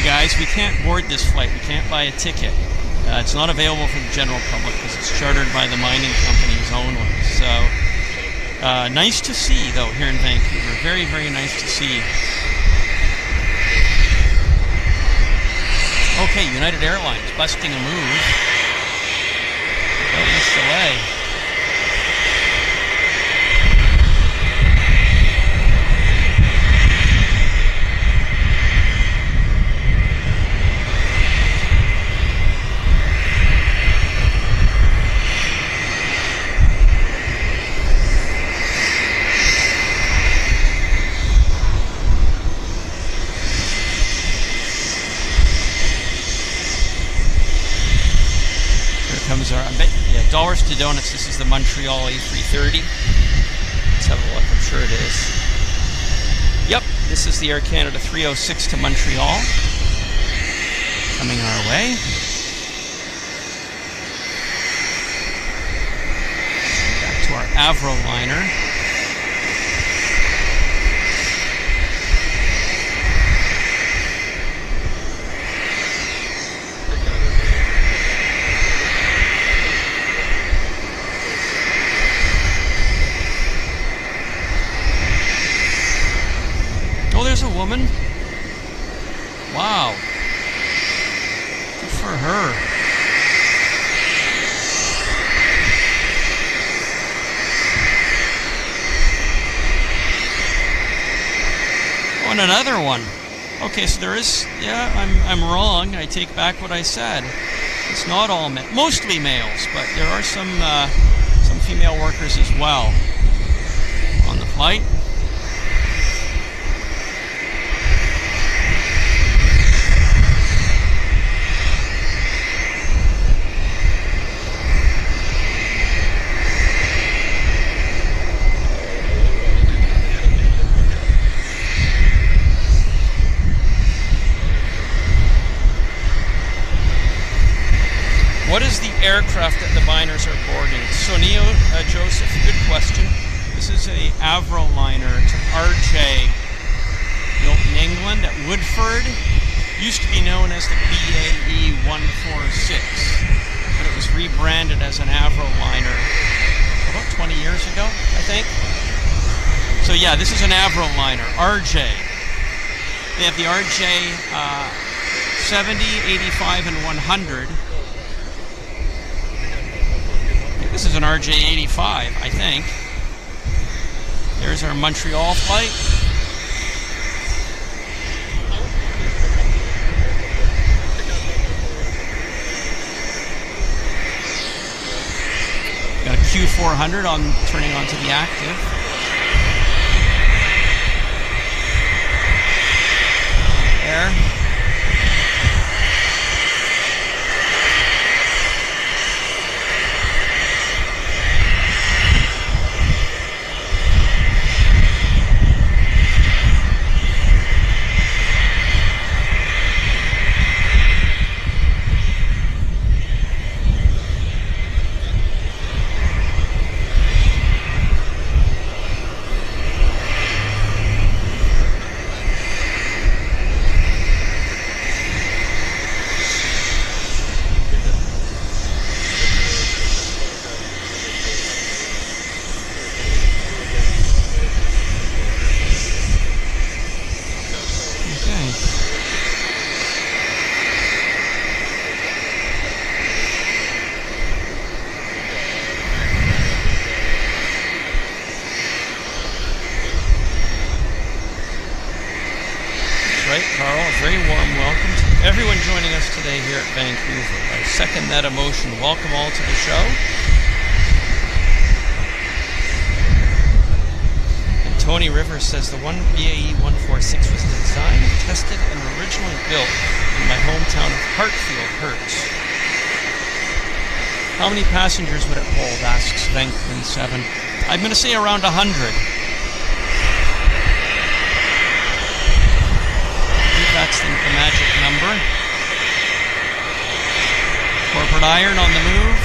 guys, we can't board this flight. We can't buy a ticket. It's not available for the general public because it's chartered by the mining companies only. So nice to see, though, here in Vancouver. Very, very nice to see. Okay, United Airlines busting a move. Without much delay. Comes our dollars to donuts. This is the Montreal A330. Let's have a look. I'm sure it is. Yep, this is the Air Canada 306 to Montreal. Coming our way. Back to our Avroliner. There's a woman. Wow. Good for her. Oh, and another one. Okay, so there is, yeah, I'm wrong. I take back what I said. It's not all men, mostly males, but there are some female workers as well on the flight. What is the aircraft that the miners are boarding? So Neo, Joseph, good question. This is a Avroliner. It's an RJ built in England at Woodford. Used to be known as the BAE 146, but it was rebranded as an Avroliner about 20 years ago, I think. So yeah, this is an Avroliner, RJ. They have the RJ 70, 85, and 100. This is an RJ85, I think. There's our Montreal flight. Got a Q400 on turning onto the active. There. Very warm welcome to everyone joining us today here at Vancouver. I second that emotion. Welcome all to the show. And Tony Rivers says the one BAE 146 was designed, tested, and originally built in my hometown of Hartfield, Hertz. How many passengers would it hold? Asks Venkman7. I'm going to say around 100. I think that's the magic number. Corporate iron on the move.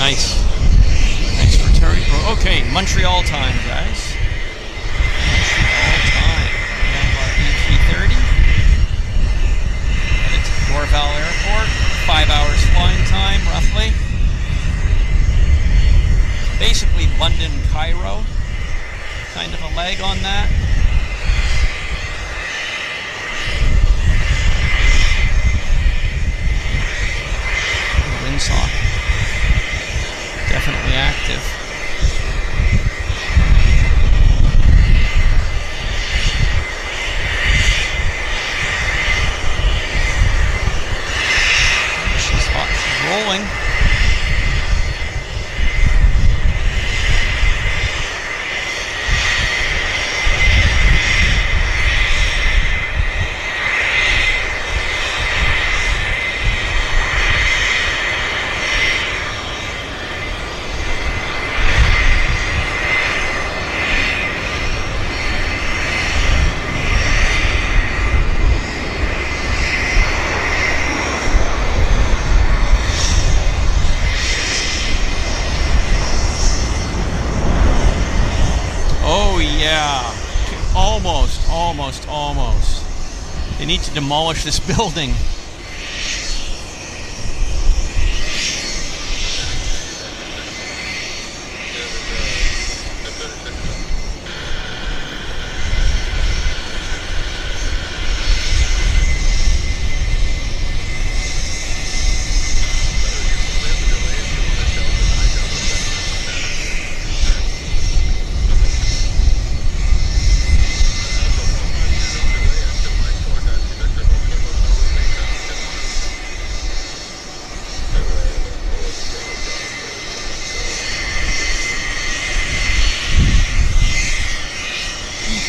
Nice. Thanks for Terry. Okay, Montreal time, guys. Montreal time. We have our A330. Headed to Dorval Airport. 5 hours flying time, roughly. Basically London, Cairo. Kind of a leg on that. Windsock. Definitely active. She's hot. She's rolling. Almost. They need to demolish this building.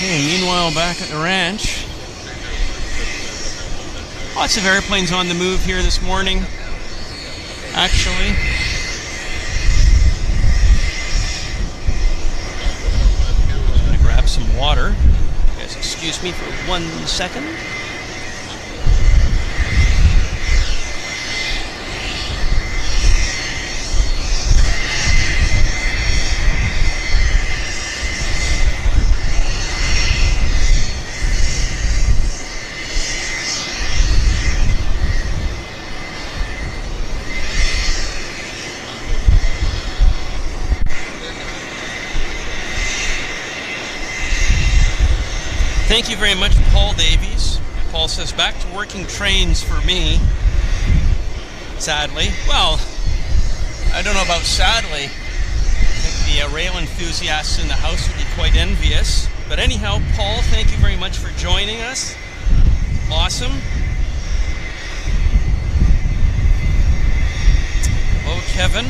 Meanwhile, back at the ranch, lots of airplanes on the move here this morning, actually. I'm going to grab some water. You guys excuse me for 1 second. Thank you very much, Paul Davies. Paul says, back to working trains for me. Sadly. Well, I don't know about sadly. I think the rail enthusiasts in the house would be quite envious. But anyhow, Paul, thank you very much for joining us. Awesome. Hello, Kevin.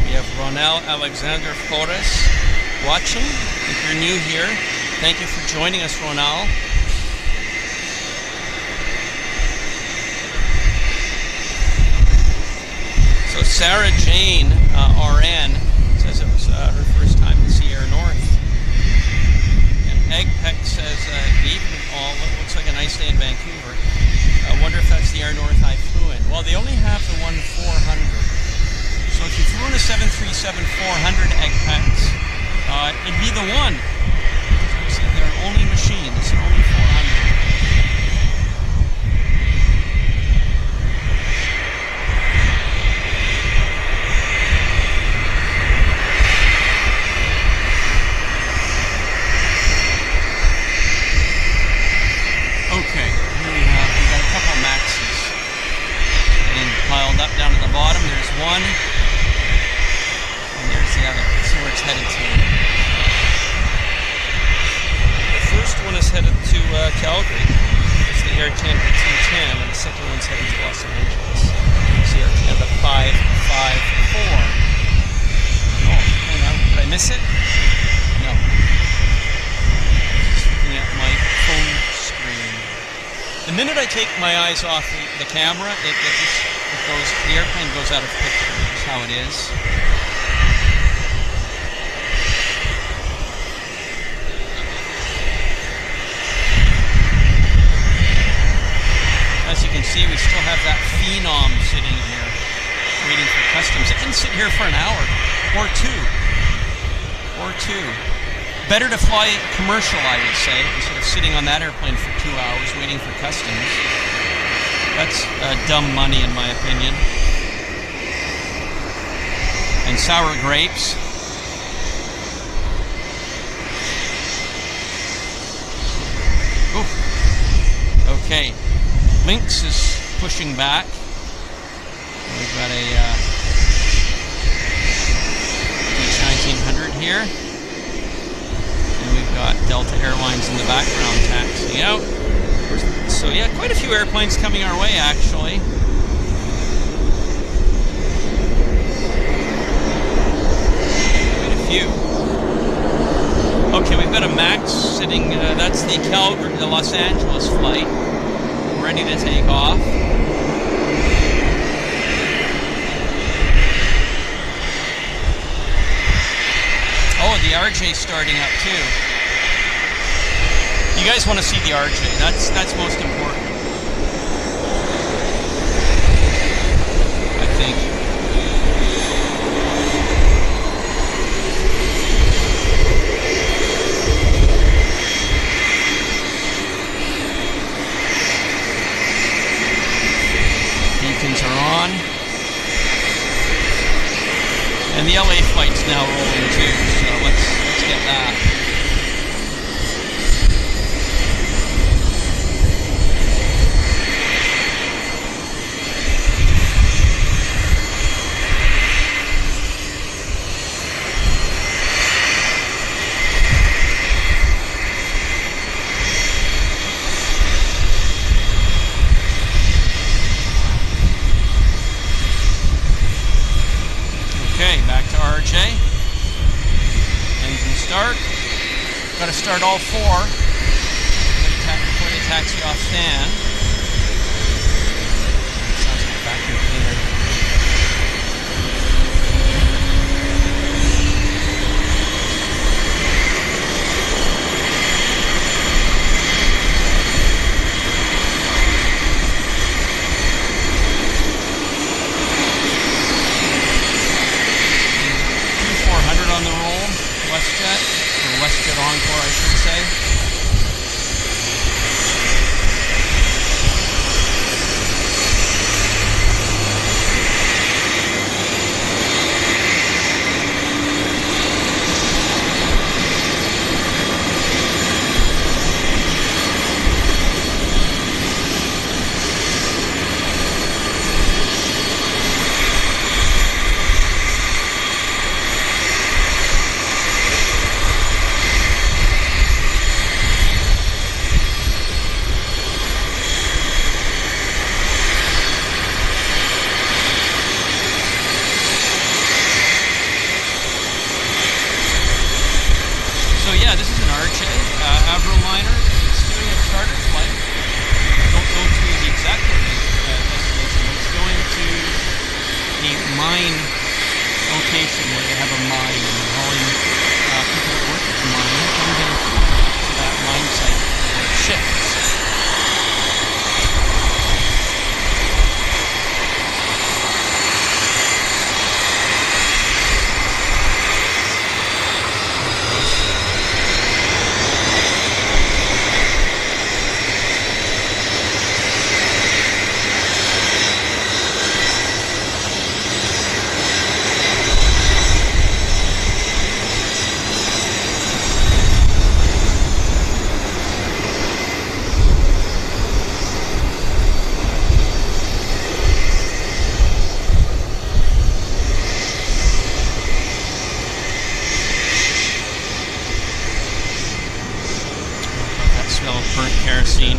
We have Ronald Alexander Flores watching. If you're new here, thank you for joining us, Ronald. So Sarah Jane, RN, says it was her first time to see Air North. And Eggpeck says, good evening all, looks like a nice day in Vancouver. I wonder if that's the Air North I flew in. Well, they only have the one 400. So if you flew in a 737-400 Eggpacks, it'd be the one. So they're only machines, only 400. Okay, here we got a couple Maxis getting piled up down at the bottom. There's one, and there's the Calgary. It's the Air Canada 210, and the second one's heading to Los Angeles. It's the Air Canada 554. Oh, hang on. Did I miss it? No. Just looking at my phone screen. The minute I take my eyes off the camera, it goes. The airplane goes out of picture. That's how it is. As you can see, we still have that phenom sitting here, waiting for customs. It can sit here for an hour, or two. Better to fly commercial, I would say, instead of sitting on that airplane for 2 hours waiting for customs. That's dumb money, in my opinion. And sour grapes. Oof. Okay. Lynx is pushing back. We've got a H1900 here. And we've got Delta Airlines in the background taxiing out. So yeah, quite a few airplanes coming our way actually. Quite a few. Okay, we've got a MAX sitting, that's the Calgary, the Los Angeles flight. Ready to take off. Oh, the RJ starting up too. You guys want to see the RJ? That's most important. I think. Beacons are on. And the LA flight's now rolling too, so let's get that. Got to start all four before they taxi off stand. Sounds like a vacuum cleaner. Q400 on the roll, Westjet. Westjet Encore, I should say. Airliner. It's doing a charter flight. Don't go to the exact destination. It's going to a mine location where they have a mine and they're hauling people that work at the mine over to that mine site where it shifts. smell of burnt kerosene.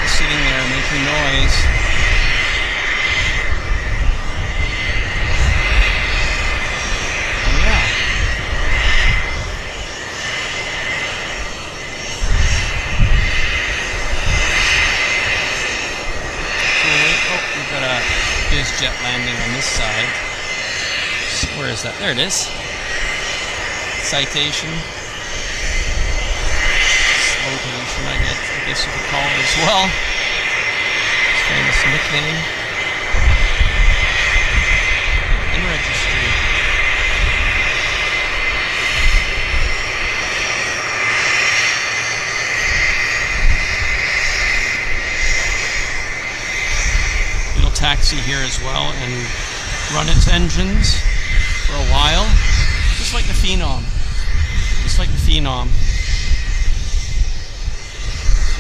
Sitting there making noise. Yeah. So we've got a busiest landing on this side. So where is that? There it is. Citation. Flotation, I guess you could call it as well. His famous nickname. And registry. It'll taxi here as well and run its engines for a while. Just like the Phenom. Just like the Phenom.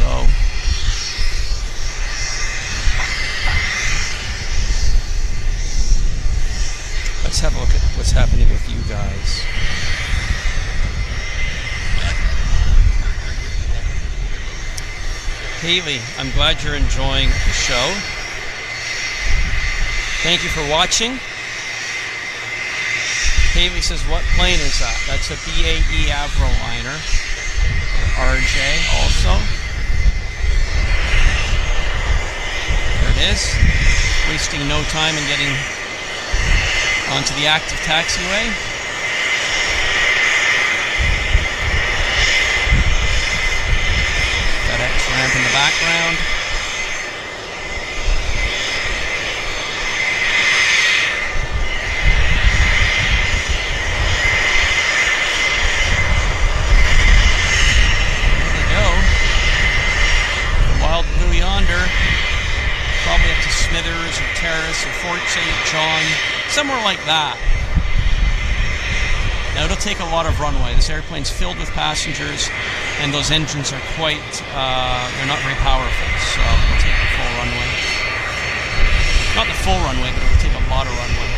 So let's have a look at what's happening with you guys. Haley, I'm glad you're enjoying the show. Thank you for watching. Haley says, what plane is that? That's a BAE Avroliner. RJ also. There it is. Wasting no time in getting onto the active taxiway. FedEx ramp in the background. Yonder, probably up to Smithers or Terrace or Fort St. John, somewhere like that. Now it'll take a lot of runway. This airplane's filled with passengers, and those engines are quite, they're not very powerful, so it'll take the full runway. Not the full runway, but it'll take a lot of runway.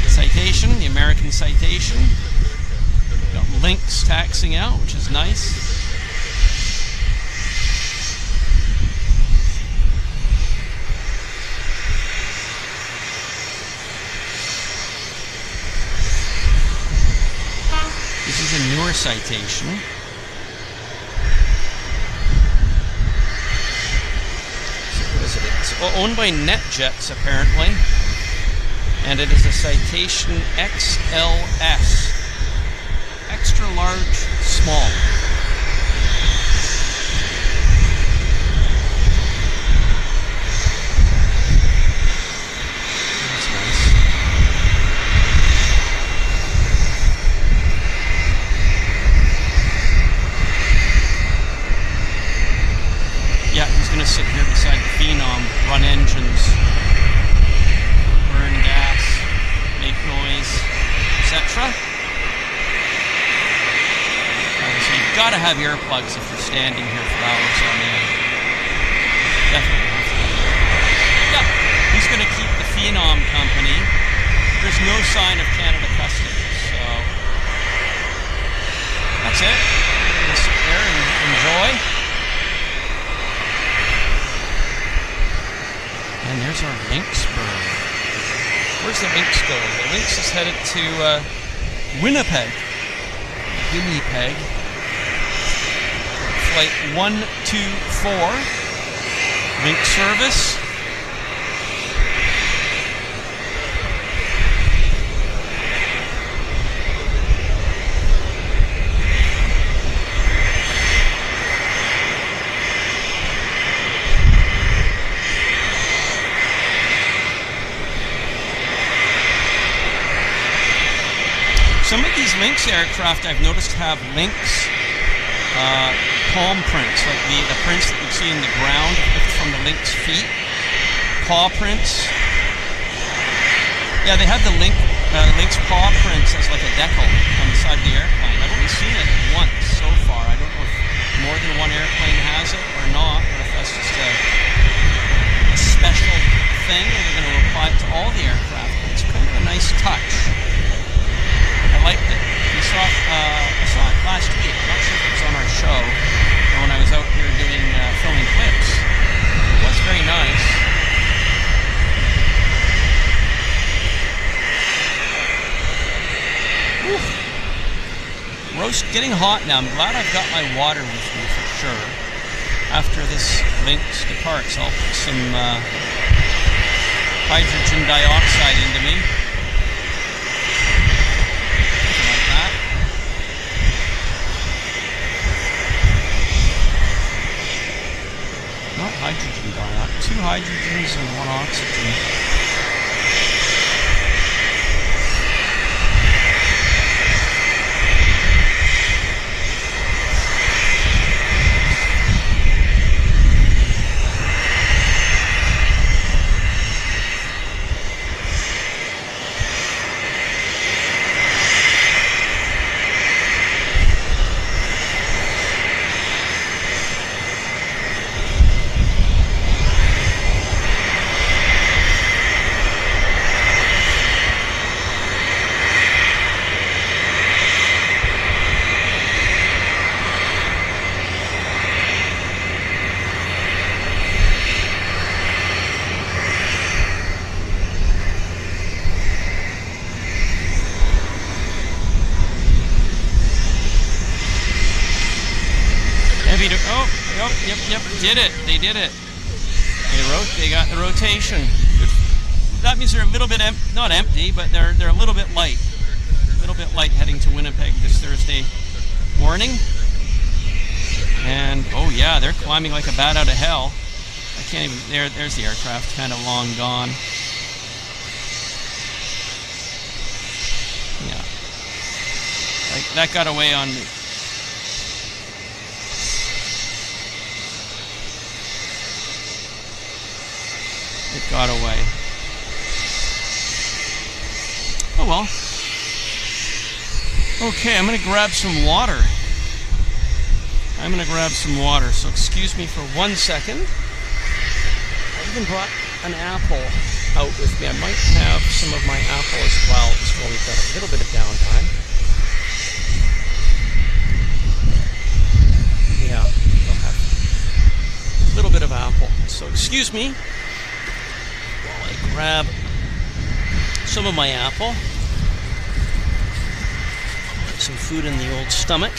Citation, the American Citation. Got Lynx taxiing out, which is nice. This is a newer Citation. So what is it? It's owned by NetJets apparently. And it is a Citation XLS. Extra large, small. That's nice. Yeah, he's going to sit here beside the Phenom, run engines, burn gas, make noise, etc. So you've got to have earplugs if you're standing here for hours on end. Definitely have to. Yeah, he's going to keep the Phenom company. There's no sign of Canada Customs, so that's it. We're going to sit there and enjoy. And there's our Lynx bird. Where's the Lynx going? The Lynx is headed to Winnipeg. Winnipeg. Flight 124. Lynx service. Some of these Lynx aircraft I've noticed have Lynx palm prints, like the prints that you see in the ground from the Lynx feet, paw prints. Yeah, they have the Lynx paw prints as like a decal on the side of the airplane. I've only seen it once so far. I don't know if more than one airplane has it or not, or if that's just a special thing and they're going to apply it to all the aircraft. But it's kind of a nice touch. I liked it. I saw it last week. I'm not sure if it was on our show or when I was out here doing filming clips. It was very nice. Whew. Roast getting hot now. I'm glad I've got my water with me for sure. After this Lynx departs, I'll put some hydrogen dioxide into me. Not hydrogen dioxide, 2 hydrogens and 1 oxygen. Yep, did it. They did it. They got the rotation. That means they're a little bit not empty, but they're a little bit light. A little bit light heading to Winnipeg this Thursday morning. And oh yeah, they're climbing like a bat out of hell. I can't even. There's the aircraft, kind of long gone. Yeah, like that got away on me. It got away. Oh well. Okay, I'm gonna grab some water. So excuse me for 1 second. I even brought an apple out with me. I might have some of my apple as well, just while we've got a little bit of downtime. Yeah, I'll have a little bit of apple. So excuse me while I grab some of my apple. Put some food in the old stomach.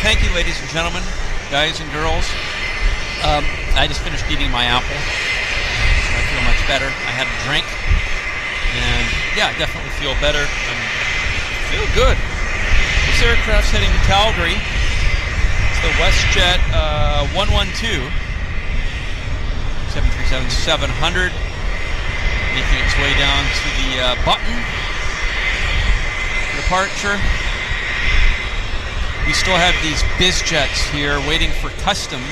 Thank you, ladies and gentlemen, guys and girls. I just finished eating my apple, so I feel much better. I had a drink, and yeah, I definitely feel better. I feel good. This aircraft's heading to Calgary. It's the Westjet 112, 737-700, making its way down to the button departure. We still have these biz jets here waiting for customs.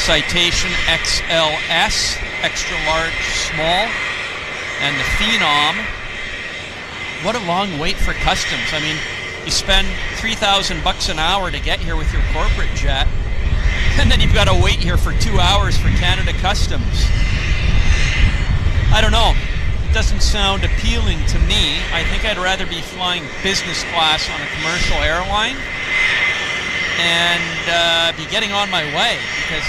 Citation XLS, extra large, small, and the Phenom. What a long wait for customs. I mean, you spend $3,000 an hour to get here with your corporate jet, and then you've got to wait here for 2 hours for Canada Customs. I don't know. Doesn't sound appealing to me. I think I'd rather be flying business class on a commercial airline and be getting on my way, because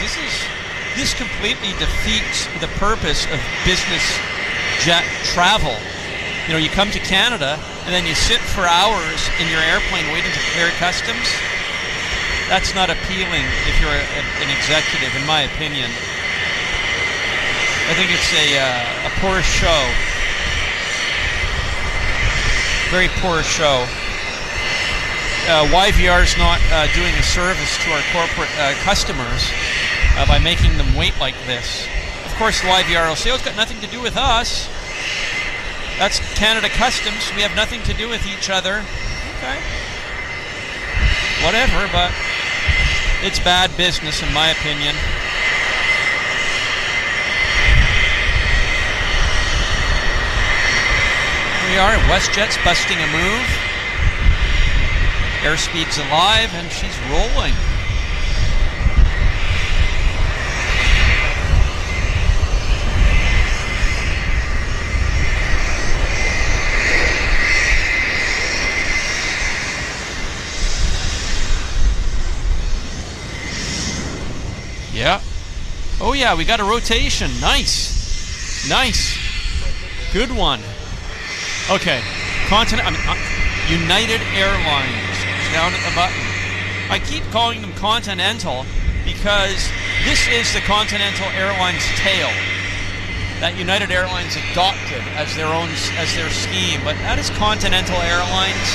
this completely defeats the purpose of business jet travel. You know, you come to Canada and then you sit for hours in your airplane waiting to clear customs. That's not appealing if you're an executive, in my opinion. I think it's a poor show. Very poor show. YVR is not doing a service to our corporate customers by making them wait like this. Of course, YVR will say, oh, it's got nothing to do with us. That's Canada Customs. We have nothing to do with each other. Okay. Whatever, but it's bad business, in my opinion. We are, Westjet's busting a move. Airspeed's alive, and she's rolling. Yeah. Oh yeah, we got a rotation. Nice. Nice. Good one. Okay, United Airlines, down at the button. I keep calling them Continental because this is the Continental Airlines tail that United Airlines adopted as their scheme, but that is Continental Airlines.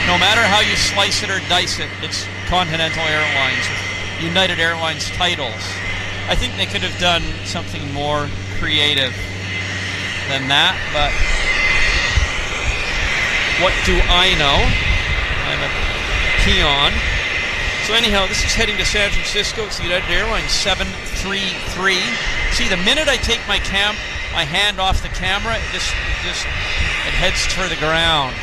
No matter how you slice it or dice it, it's Continental Airlines with United Airlines titles. I think they could have done something more creative than that, but what do I know? I'm a peon. So anyhow, this is heading to San Francisco. It's the United Airlines 733. See, the minute I take my hand off the camera, it heads to the ground.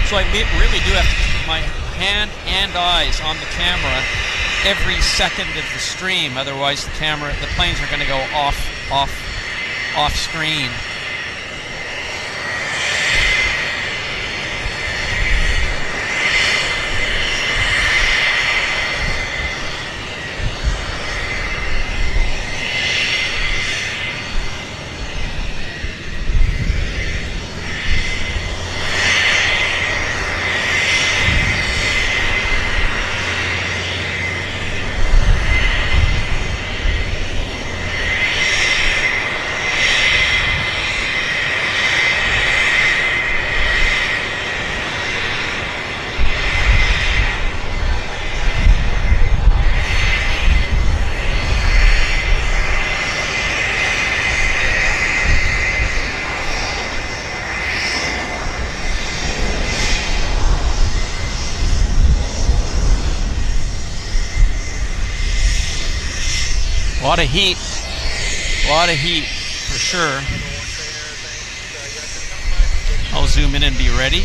So I really do have to keep my hand and eyes on the camera every second of the stream. Otherwise, the planes are going to go off screen. A lot of heat for sure. I'll zoom in and be ready.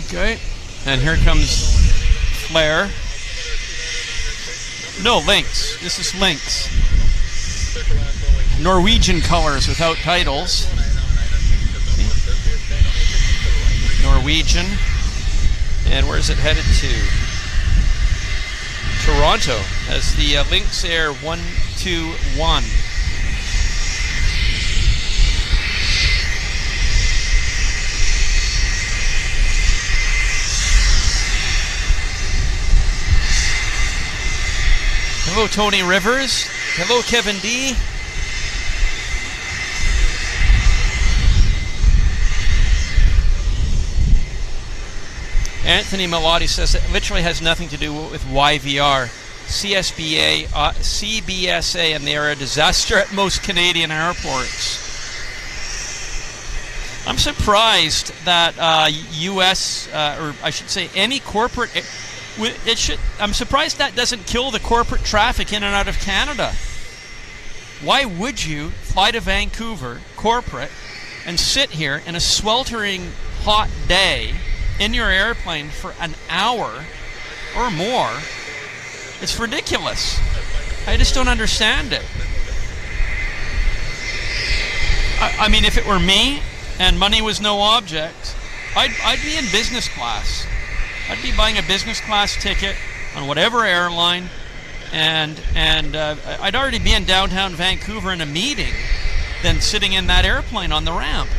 Okay. And here comes Flare. No, Lynx. This is Lynx. Norwegian colors without titles. See? Norwegian. And where's it headed to? Toronto as the Lynx Air 121. Hello, Tony Rivers. Hello, Kevin D. Anthony Melotti says it literally has nothing to do with YVR. CBSA, and they are a disaster at most Canadian airports. I'm surprised that U.S., or I should say any corporate... I'm surprised that doesn't kill the corporate traffic in and out of Canada. Why would you fly to Vancouver, corporate, and sit here in a sweltering hot day in your airplane for an hour or more? It's ridiculous. I just don't understand it. I mean, if it were me and money was no object, I'd be in business class. I'd be buying a business class ticket on whatever airline, and I'd already be in downtown Vancouver in a meeting than sitting in that airplane on the ramp.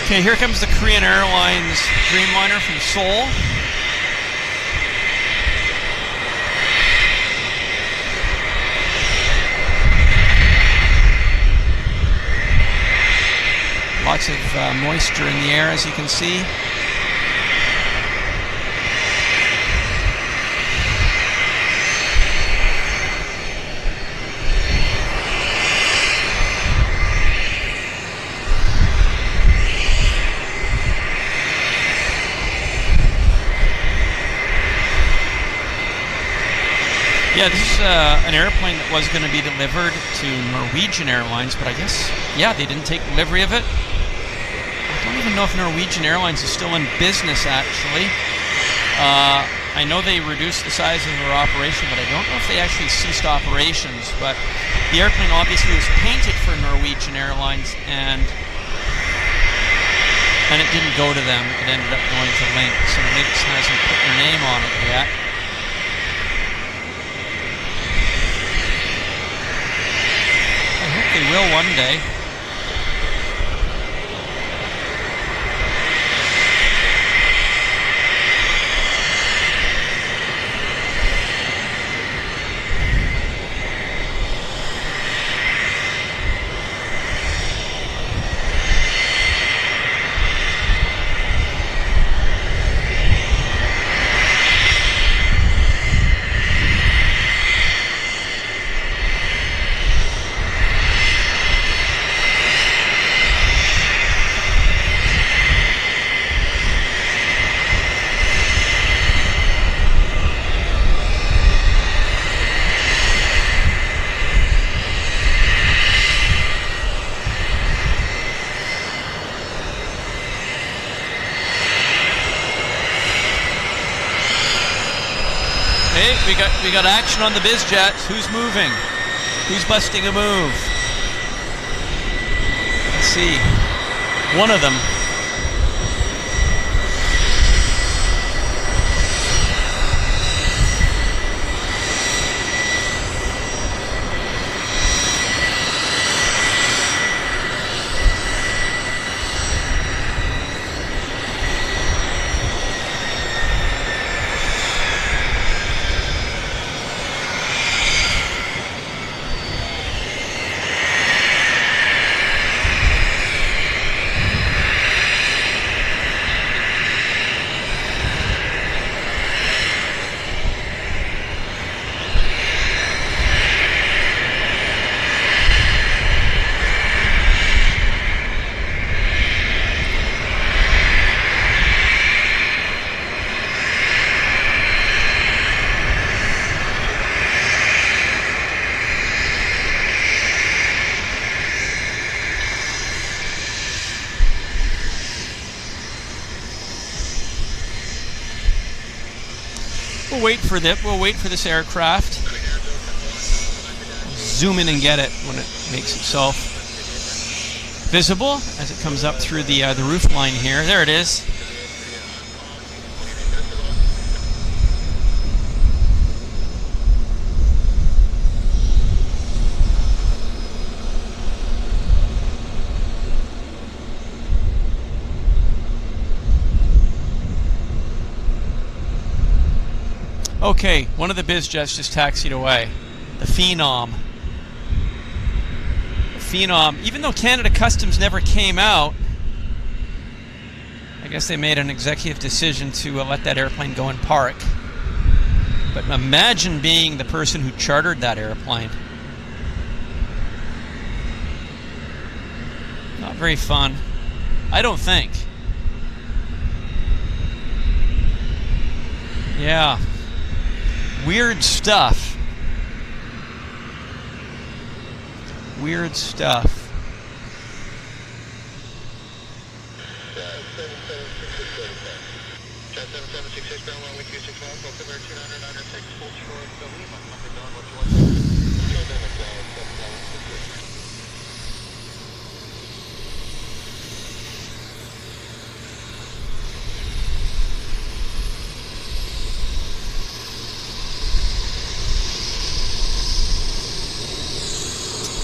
Okay, here comes the Korean Airlines Dreamliner from Seoul. Lots of moisture in the air, as you can see. Yeah, this is an airplane that was going to be delivered to Norwegian Airlines, but I guess, yeah, they didn't take delivery of it. I don't even know if Norwegian Airlines is still in business, actually. I know they reduced the size of their operation, but I don't know if they actually ceased operations. But the airplane obviously was painted for Norwegian Airlines, and and it didn't go to them. It ended up going to Lynx, so Lynx hasn't put their name on it yet. I hope they will one day. We got action on the BizJet. Who's moving? Who's busting a move? Let's see. One of them. We'll wait for this aircraft. Zoom in and get it when it makes itself visible as it comes up through the roof line here. There it is. Okay, one of the BizJets just taxied away. The Phenom. The Phenom, even though Canada Customs never came out, I guess they made an executive decision to let that airplane go in park. But imagine being the person who chartered that airplane. Not very fun. I don't think. Yeah. Weird stuff. Weird stuff.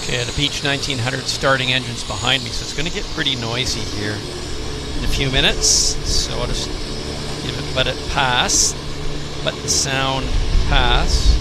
Okay, the Beech 1900 starting engines behind me, so it's going to get pretty noisy here in a few minutes. So I'll just let it pass, let the sound pass.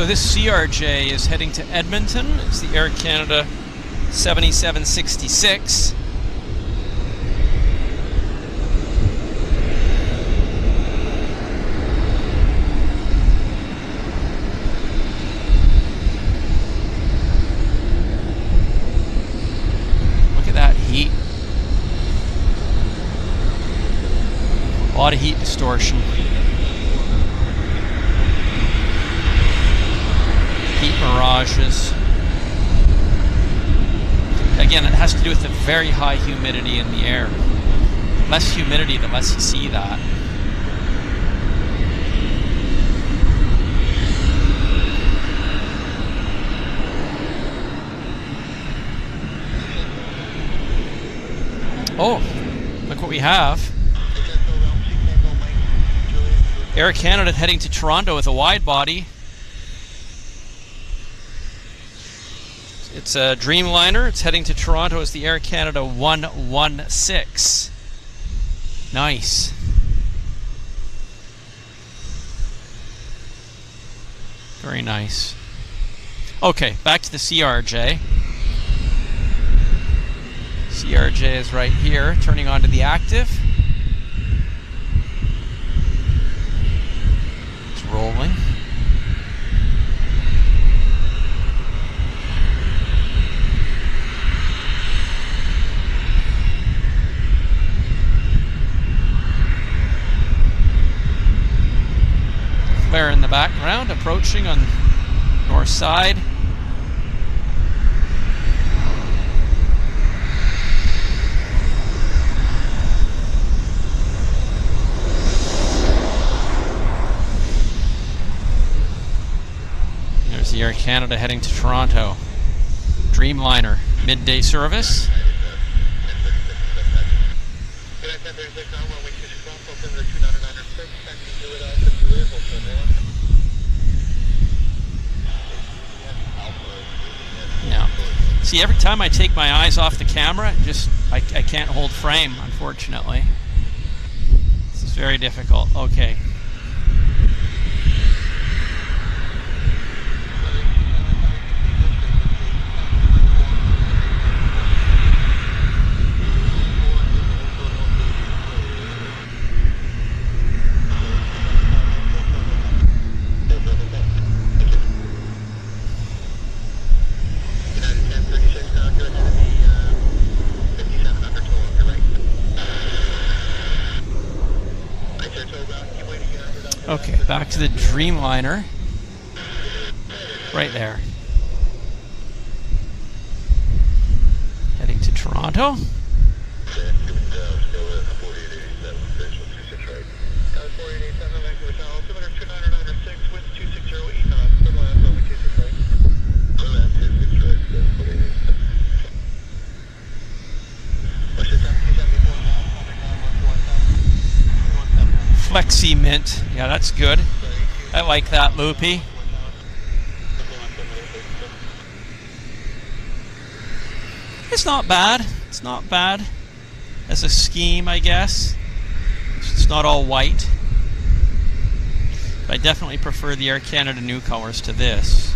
So this CRJ is heading to Edmonton. It's the Air Canada 7766. Look at that heat. A lot of heat distortion. Heat mirages. Again, it has to do with the very high humidity in the air. Less humidity, the less you see that. Oh, look what we have. Air Canada heading to Toronto with a wide body. It's a Dreamliner. It's heading to Toronto as the Air Canada 116. Nice. Very nice. Okay, back to the CRJ. CRJ is right here, turning on to the active. It's rolling. Flare in the background, approaching on north side. There's the Air Canada heading to Toronto. Dreamliner, midday service. Yeah. See, every time I take my eyes off the camera, I can't hold frame, unfortunately. This is very difficult. Okay. Okay, back to the Dreamliner. Right there. Heading to Toronto. Flexi Mint. Yeah, that's good. I like that, Loopy. It's not bad. It's not bad as a scheme, I guess. It's not all white. But I definitely prefer the Air Canada newcomers to this.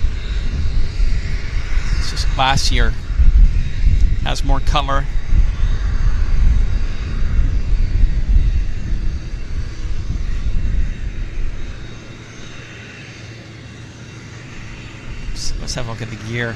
It's just classier. Has more color. Let's have a look at the gear.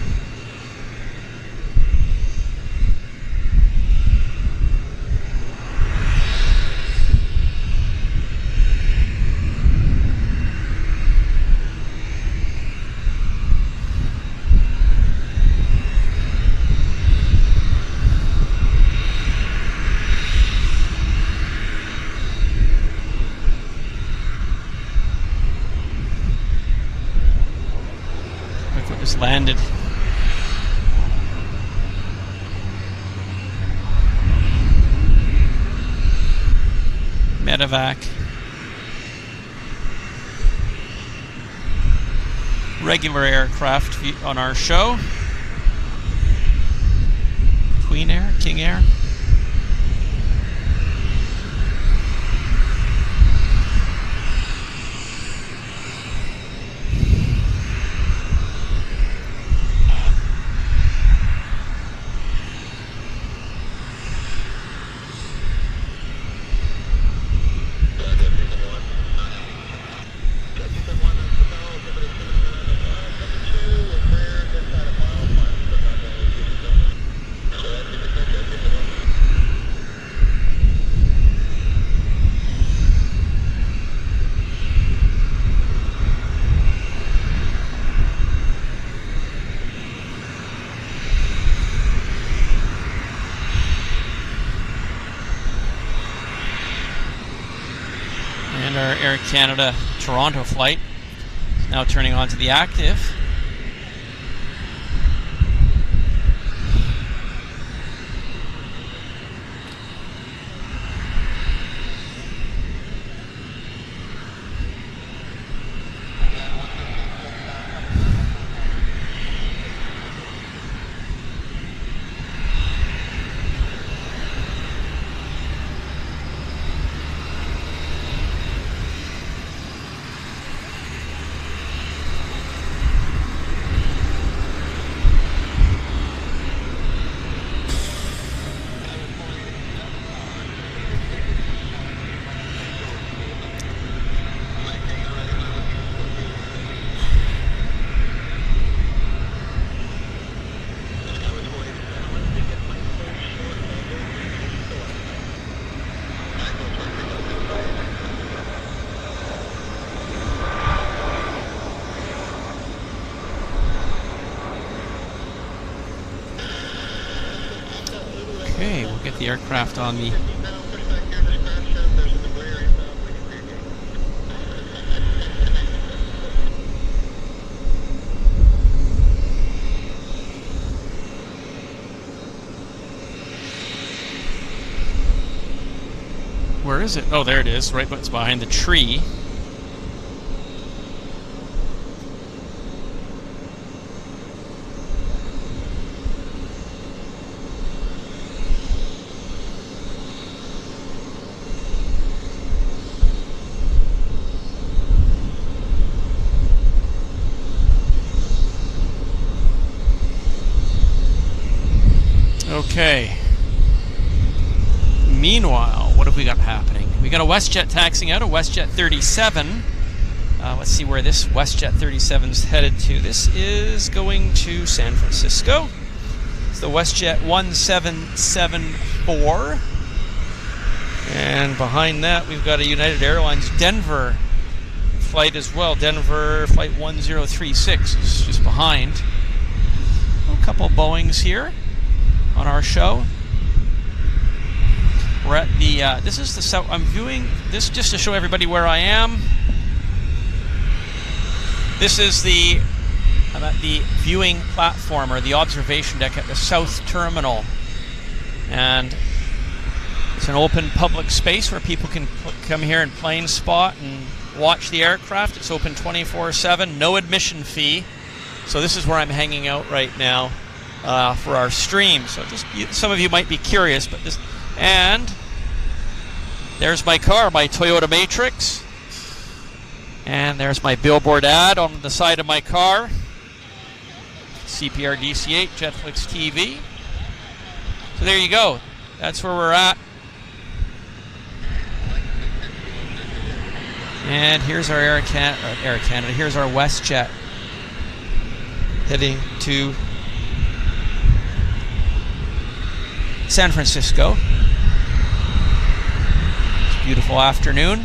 Landed. Medevac. Regular aircraft on our show. Queen Air, King Air. Air Canada Toronto flight. Now turning on to the active. Okay, we'll get the aircraft on the... Where is it? Oh, there it is, right, but it's behind the tree. Okay. Meanwhile, what have we got happening? We got a Westjet taxiing out, a Westjet 37. Let's see where this Westjet 37 is headed to. This is going to San Francisco. It's the Westjet 1774. And behind that, we've got a United Airlines Denver flight as well. Denver flight 1036 is just behind. A couple Boeings here on our show. We're at the, this is the south, I'm viewing this just to show everybody where I am. This is the, I'm at the viewing platform or the observation deck at the South Terminal. And it's an open public space where people can come here and plane spot and watch the aircraft. It's open 24/7, no admission fee. So this is where I'm hanging out right now for our stream. So just some of you might be curious, but this, and there's my car, my Toyota Matrix. And there's my billboard ad on the side of my car. CPR DC-8, Jetflix TV. So there you go. That's where we're at. And here's our Air Canada. Here's our Westjet heading to San Francisco. It's a beautiful afternoon.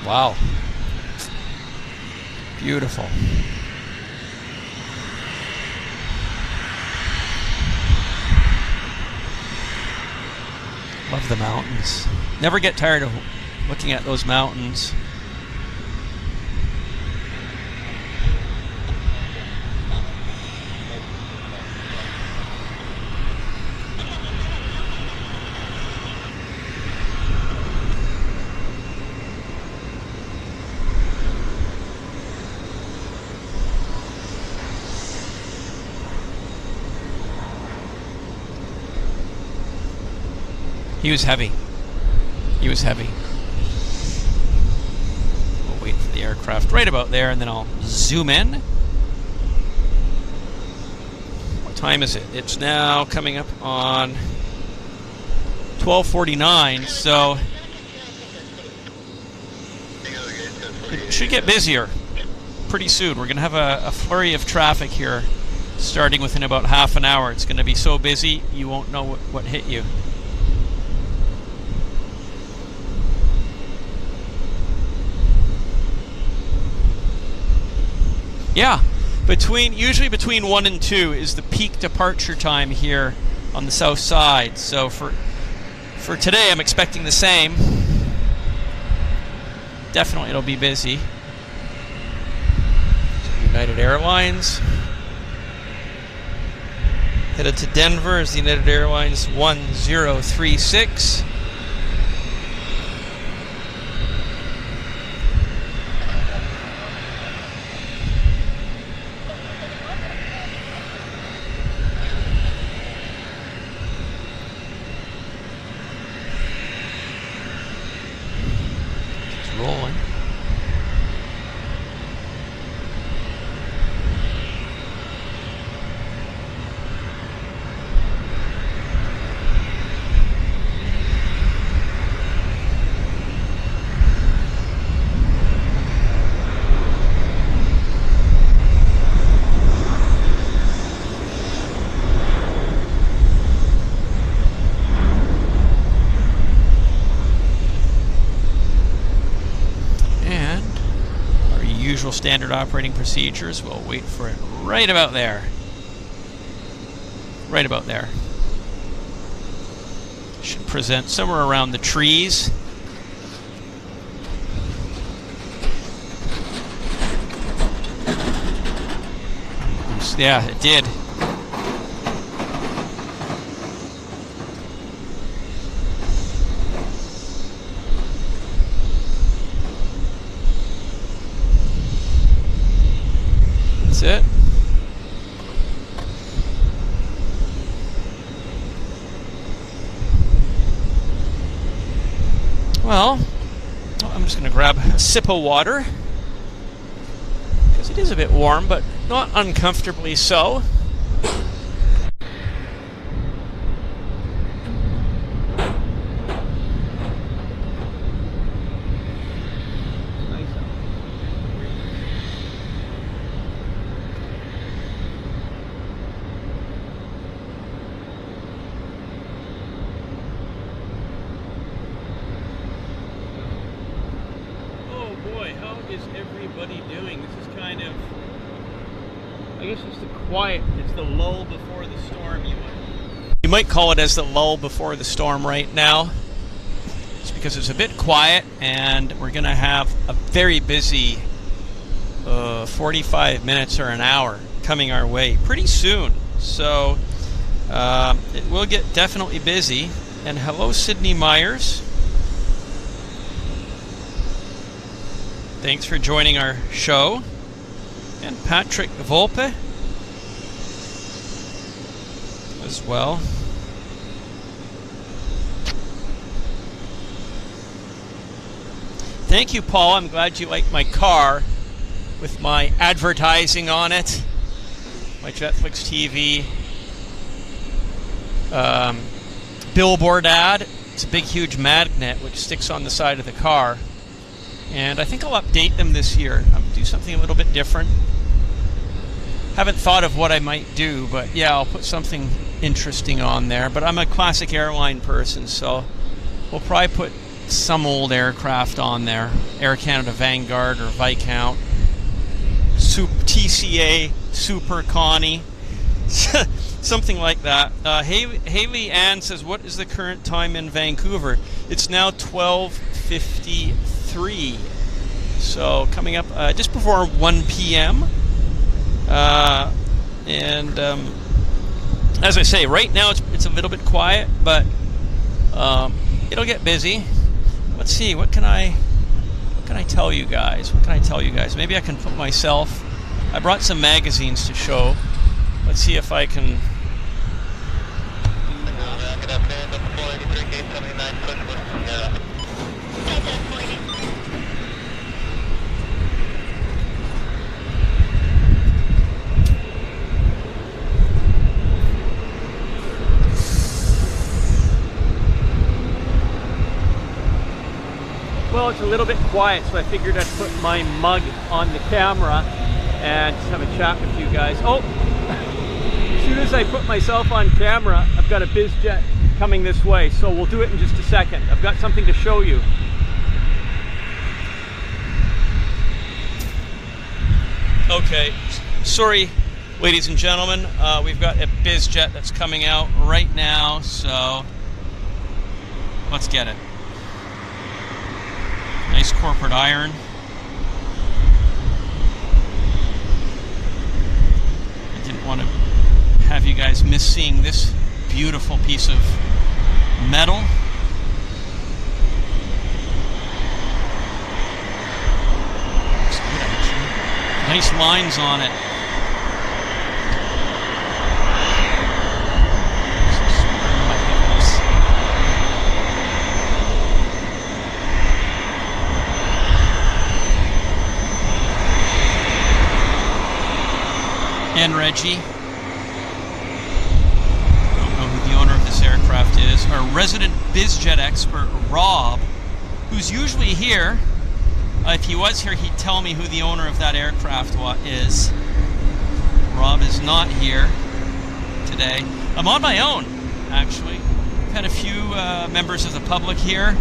Wow. Beautiful. Love the mountains. Never get tired of looking at those mountains. He was heavy. He was heavy. We'll wait for the aircraft right about there, and then I'll zoom in. What time is it? It's now coming up on 12:49, so it should get busier pretty soon. We're going to have a flurry of traffic here starting within about half an hour. It's going to be so busy you won't know what hit you. Yeah, usually between 1 and 2 is the peak departure time here on the south side. So for today, I'm expecting the same. Definitely, it'll be busy. United Airlines headed to Denver is the United Airlines 1036. It's rolling. Usual standard operating procedures. We'll wait for it right about there. Right about there. Should present somewhere around the trees. Yeah, it did. It. Well, I'm just going to grab a sip of water because it is a bit warm, but not uncomfortably so. It's the lull before the storm. You might call it as the lull before the storm right now. It's because it's a bit quiet, and we're going to have a very busy 45 minutes or an hour coming our way pretty soon. So it will get definitely busy. And hello, Sydney Myers. Thanks for joining our show. And Patrick Volpe as well. Thank you, Paul. I'm glad you like my car with my advertising on it. My Jetflix TV billboard ad. It's a big, huge magnet which sticks on the side of the car. And I think I'll update them this year. I'll do something a little bit different. Haven't thought of what I might do, but yeah, I'll put something interesting on there. But I'm a classic airline person, so we'll probably put some old aircraft on there. Air Canada Vanguard or Viscount. TCA Super Connie. Something like that. Haley Ann says, what is the current time in Vancouver? It's now 12:53. So coming up just before 1 p.m. As I say, right now it's a little bit quiet, but it'll get busy. Let's see, what can I tell you guys? Maybe I can put myself. I brought some magazines to show. Let's see if I can. Good afternoon, Delta 483, gate 79, push west. Well, it's a little bit quiet, so I figured I'd put my mug on the camera and just have a chat with you guys. Oh, as soon as I put myself on camera, I've got a BizJet coming this way, so we'll do it in just a second. I've got something to show you. Okay, sorry, ladies and gentlemen. We've got a BizJet that's coming out right now, so let's get it. Nice corporate iron. I didn't want to have you guys miss seeing this beautiful piece of metal. Looks good, actually. Nice lines on it. And Reggie. Don't know who the owner of this aircraft is. Our resident BizJet expert, Rob, who's usually here. If he was here, he'd tell me who the owner of that aircraft is. Rob is not here today. I'm on my own, actually. I've had a few members of the public here,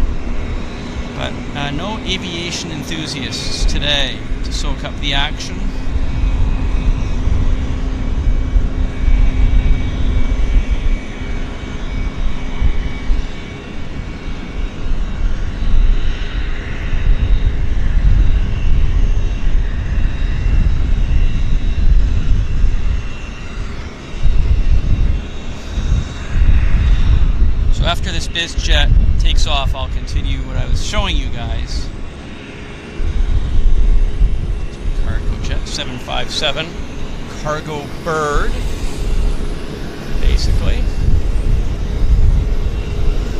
but no aviation enthusiasts today to soak up the action. After this BizJet takes off, I'll continue what I was showing you guys. Cargojet 757, cargo bird, basically.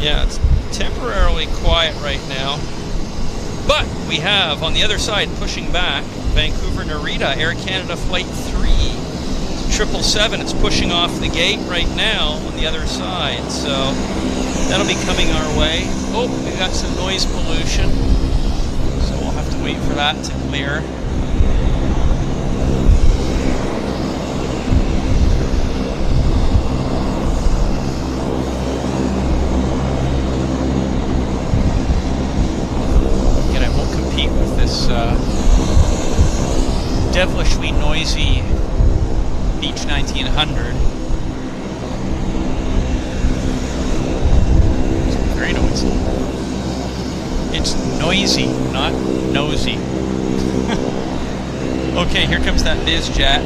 Yeah, it's temporarily quiet right now. But we have, on the other side, pushing back, Vancouver Narita, Air Canada Flight 3. 777, it's pushing off the gate right now on the other side, so that'll be coming our way. Oh, we got some noise pollution, so we'll have to wait for that to clear. Again, I won't compete with this devilishly noisy Beach 1900. It's very noisy. It's noisy, not nosy. Okay, here comes that BizJet.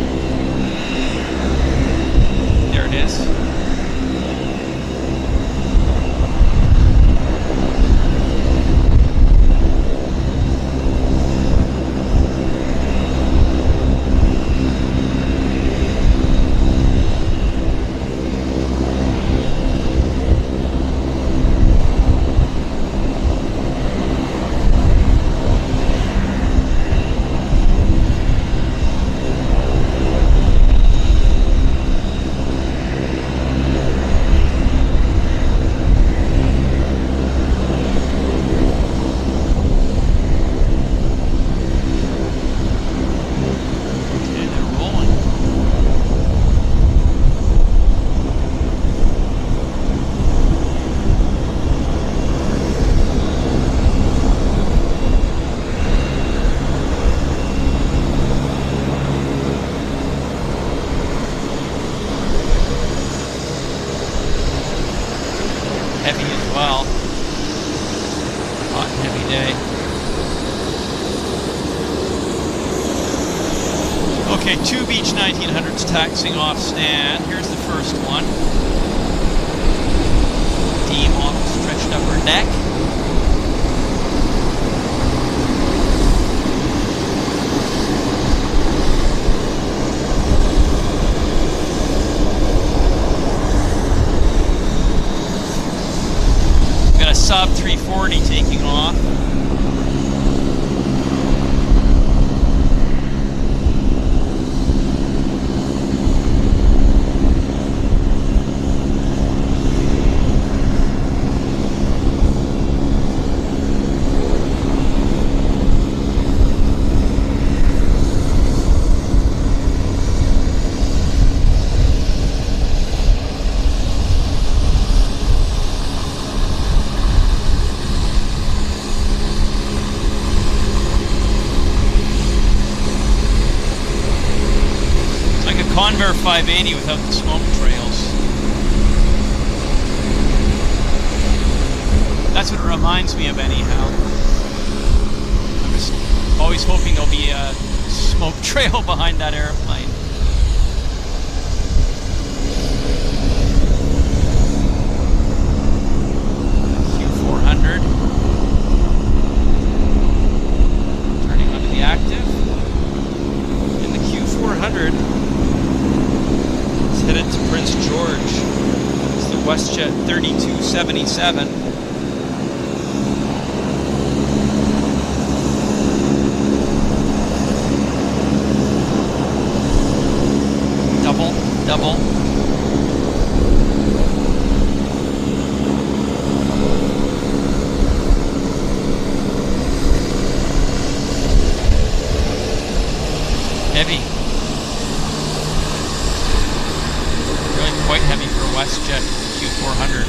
There it is. Okay, two Beach 1900s taxiing off stand. Here's the first one. Deem off stretched upper deck. We've got a sub 340 taking off. Convair 580 without the smoke trails. That's what it reminds me of anyhow. I'm just always hoping there'll be a smoke trail behind that airplane. Q400. Turning onto the active. In the Q400, it's headed to Prince George. It's the Westjet 3277. Double. Heavy. Really quite heavy for a Westjet Q400.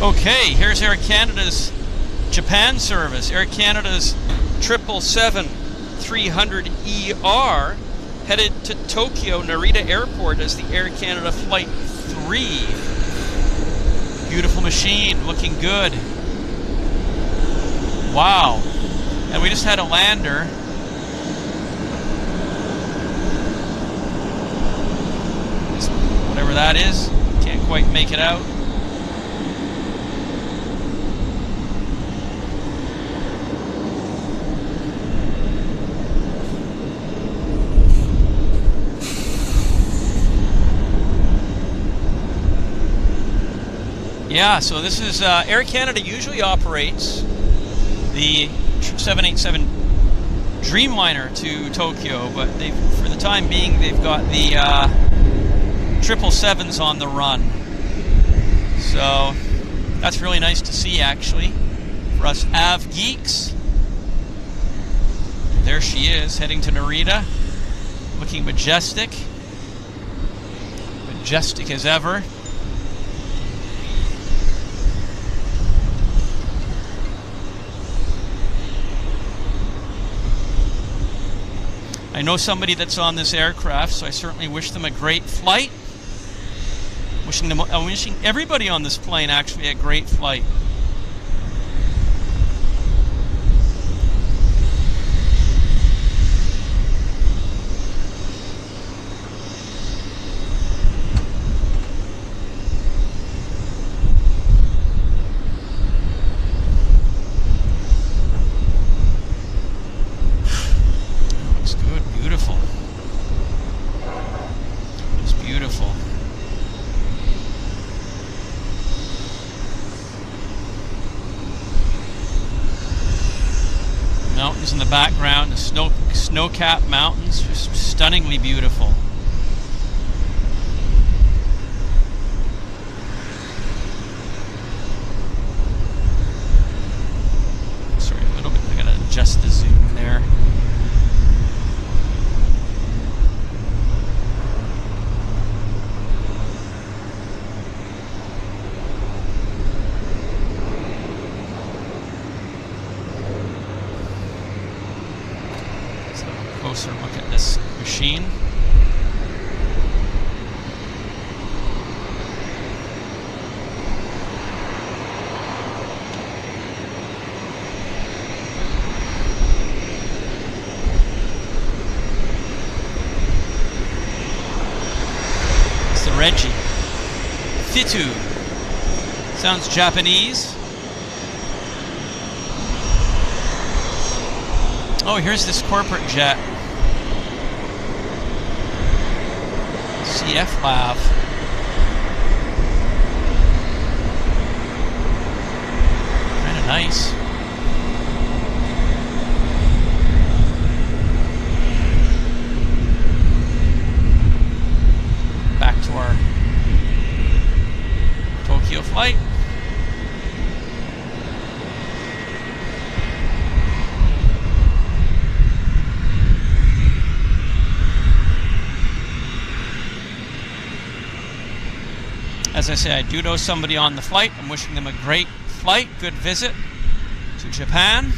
Okay, here's Air Canada's Japan service. Air Canada's 777-300ER headed to Tokyo Narita Airport as the Air Canada Flight 3. Beautiful machine, looking good. Wow. And we just had a lander. Whatever that is, can't quite make it out. Yeah, so this is Air Canada usually operates the 787 Dreamliner to Tokyo, but for the time being they've got the 777s on the run. So that's really nice to see, actually, for us Av geeks. There she is, heading to Narita, looking majestic as ever. I know somebody that's on this aircraft, so I certainly wish them a great flight. I'm wishing everybody on this plane actually a great flight. Mountains in the background, the snow-capped mountains, just stunningly beautiful. Sorry, a little bit, I gotta adjust the zoom there. Closer look at this machine. It's the Reggie. Fitu. Sounds Japanese. Oh, here's this corporate jet. CF Lab. Kind of nice. As I say, I do know somebody on the flight. I'm wishing them a great flight, good visit to Japan.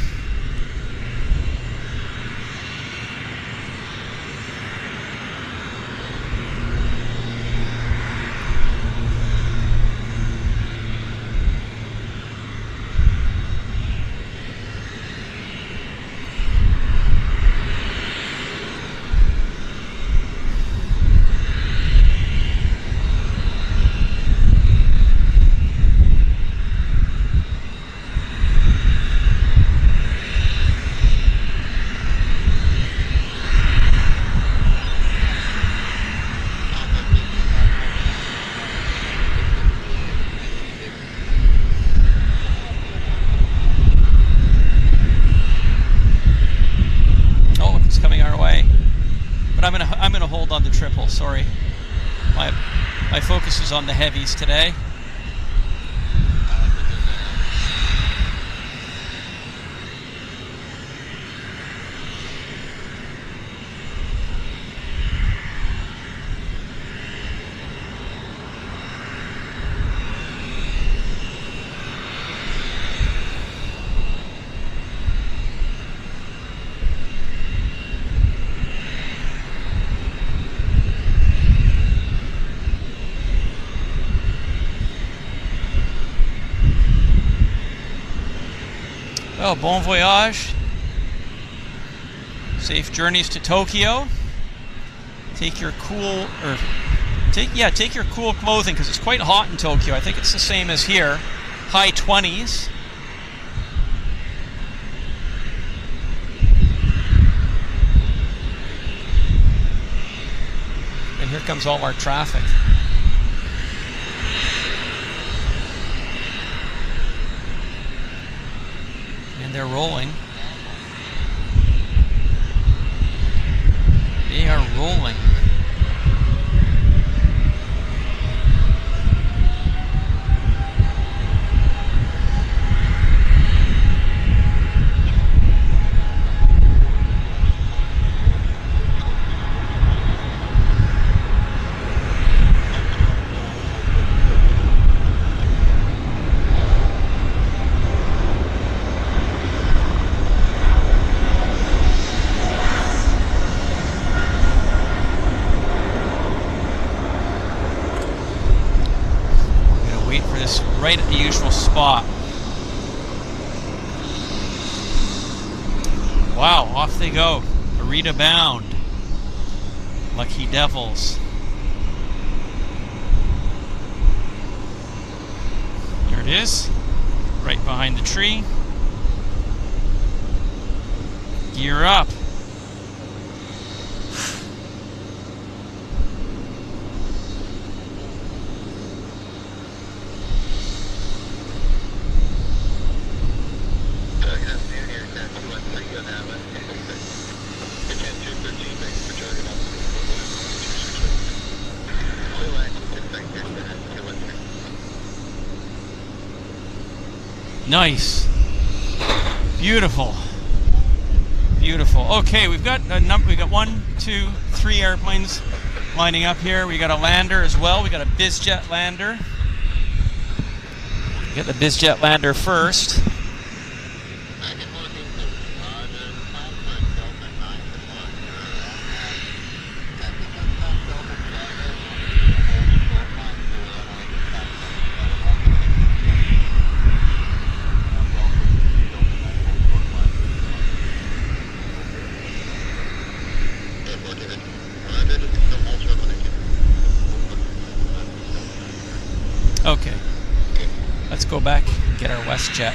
I'm gonna hold on the triple. Sorry, my focus is on the heavies today. Well, bon voyage. Safe journeys to Tokyo. Take your cool, take your cool clothing because it's quite hot in Tokyo. I think it's the same as here, high 20s. And here comes all our traffic. They're rolling. They are rolling. Right at the usual spot. Wow, off they go. Arita bound. Lucky Devils. There it is. Right behind the tree. Gear up. Nice. Beautiful. Beautiful. Okay, we've got a number. We got 1, 2, 3 airplanes lining up here. We got a lander as well. We got a BizJet lander. Get the BizJet lander first. Okay, let's go back and get our Westjet.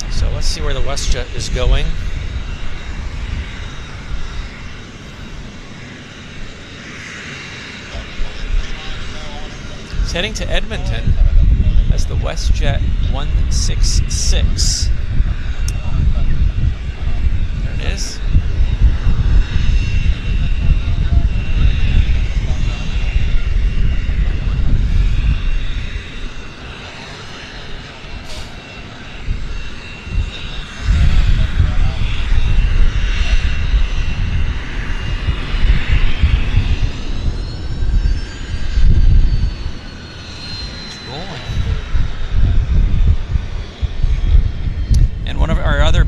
So let's see where the Westjet is going. It's heading to Edmonton as the Westjet 166. There it is.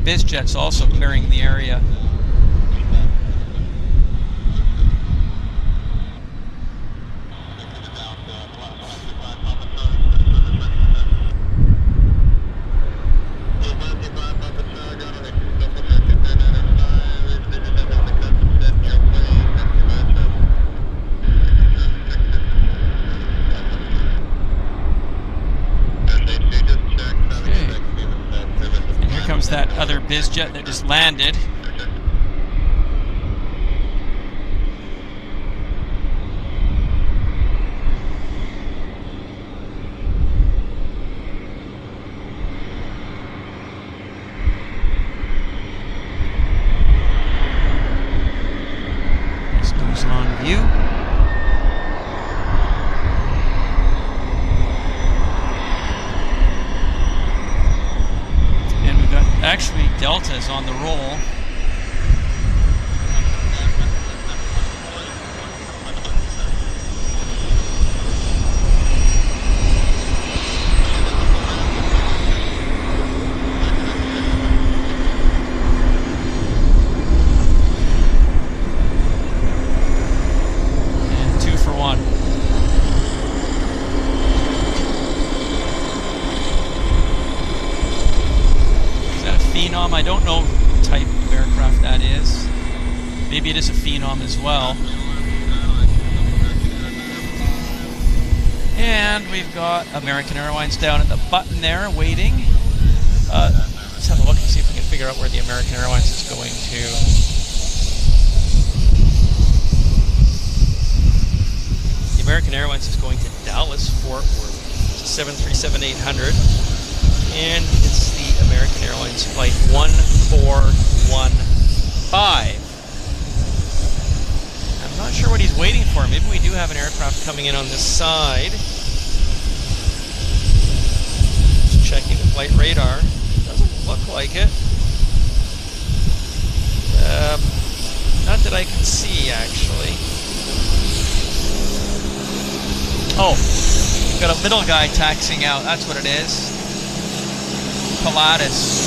BizJet's also clearing the area. That other BizJet that just landed. This goes on view. Actually, Delta's on the roll. And 2 for 1. Phenom, I don't know what type of aircraft that is. Maybe it is a Phenom as well. And we've got American Airlines down at the button there waiting. Let's have a look and see if we can figure out where the American Airlines is going to. The American Airlines is going to Dallas, Fort Worth. It's a 737-800. And it's the American Airlines flight 1415. I'm not sure what he's waiting for. Maybe we do have an aircraft coming in on this side. Just checking the flight radar. Doesn't look like it. Not that I can see, actually. Oh, we've got a little guy taxiing out. That's what it is. Pilatus.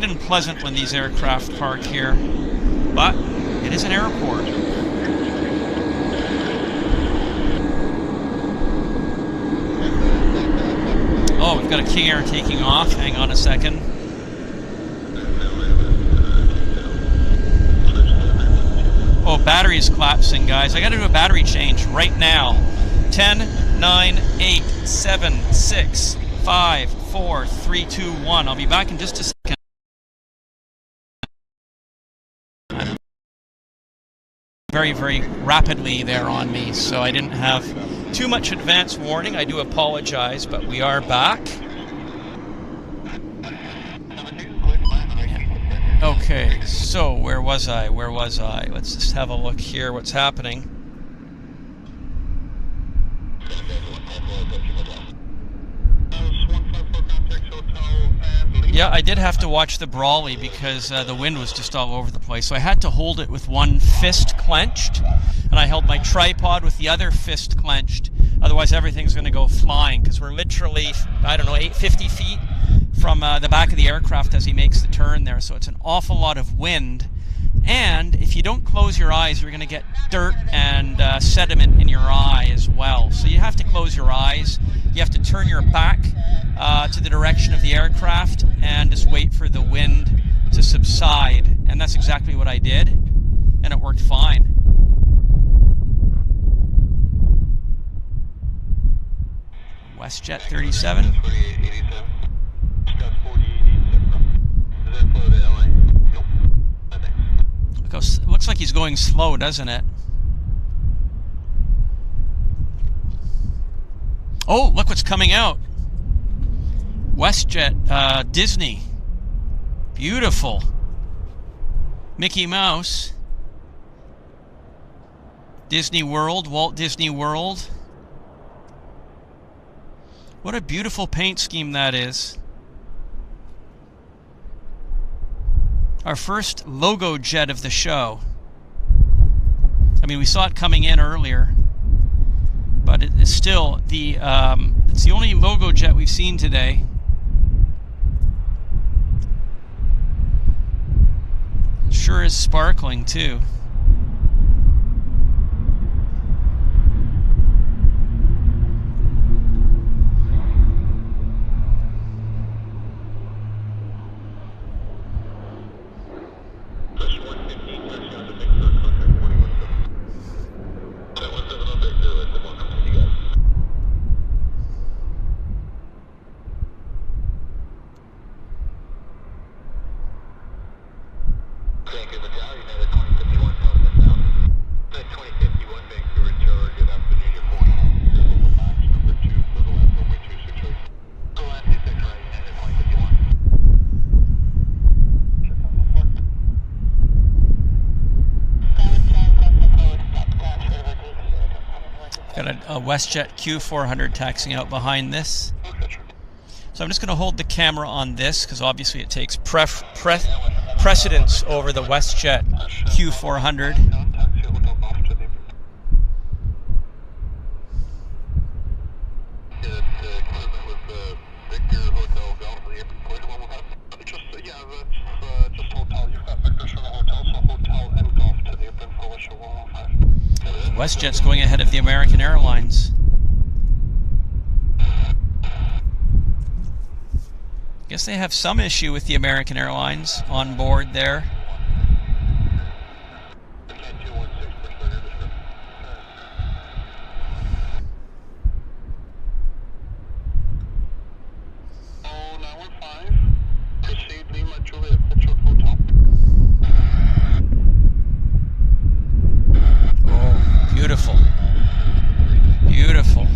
quite unpleasant when these aircraft park here, but it is an airport. Oh, we've got a King Air taking off. Hang on a second. Oh, battery's collapsing, guys. I gotta do a battery change right now. 10, 9, 8, 7, 6, 5, 4, 3, 2, 1. I'll be back in just a second. Very, very rapidly there on me, so I didn't have too much advance warning. I do apologize, but we are back. Okay, so where was I? Let's just have a look here, what's happening. Yeah, I did have to watch the Brawley because the wind was just all over the place. So I had to hold it with one fist clenched, and I held my tripod with the other fist clenched. Otherwise, everything's going to go flying because we're literally, I don't know, 50 feet from the back of the aircraft as he makes the turn there. So it's an awful lot of wind. And if you don't close your eyes, you're going to get dirt and sediment in your eye as well. So you have to close your eyes. You have to turn your back to the direction of the aircraft and just wait for the wind to subside. And that's exactly what I did. And it worked fine. Westjet 37. Looks like he's going slow, doesn't it? Oh, look what's coming out. Westjet, Disney. Beautiful. Mickey Mouse. Disney World, Walt Disney World. What a beautiful paint scheme that is. Our first logo jet of the show. I mean, we saw it coming in earlier, but it is still the it's the only logo jet we've seen today. Sure is sparkling too. Got a Westjet Q400 taxiing out behind this. So I'm just going to hold the camera on this because obviously it takes precedence over the Westjet Q400. Westjet's going ahead of the American Airlines. Guess they have some issue with the American Airlines on board there. Beautiful. Beautiful.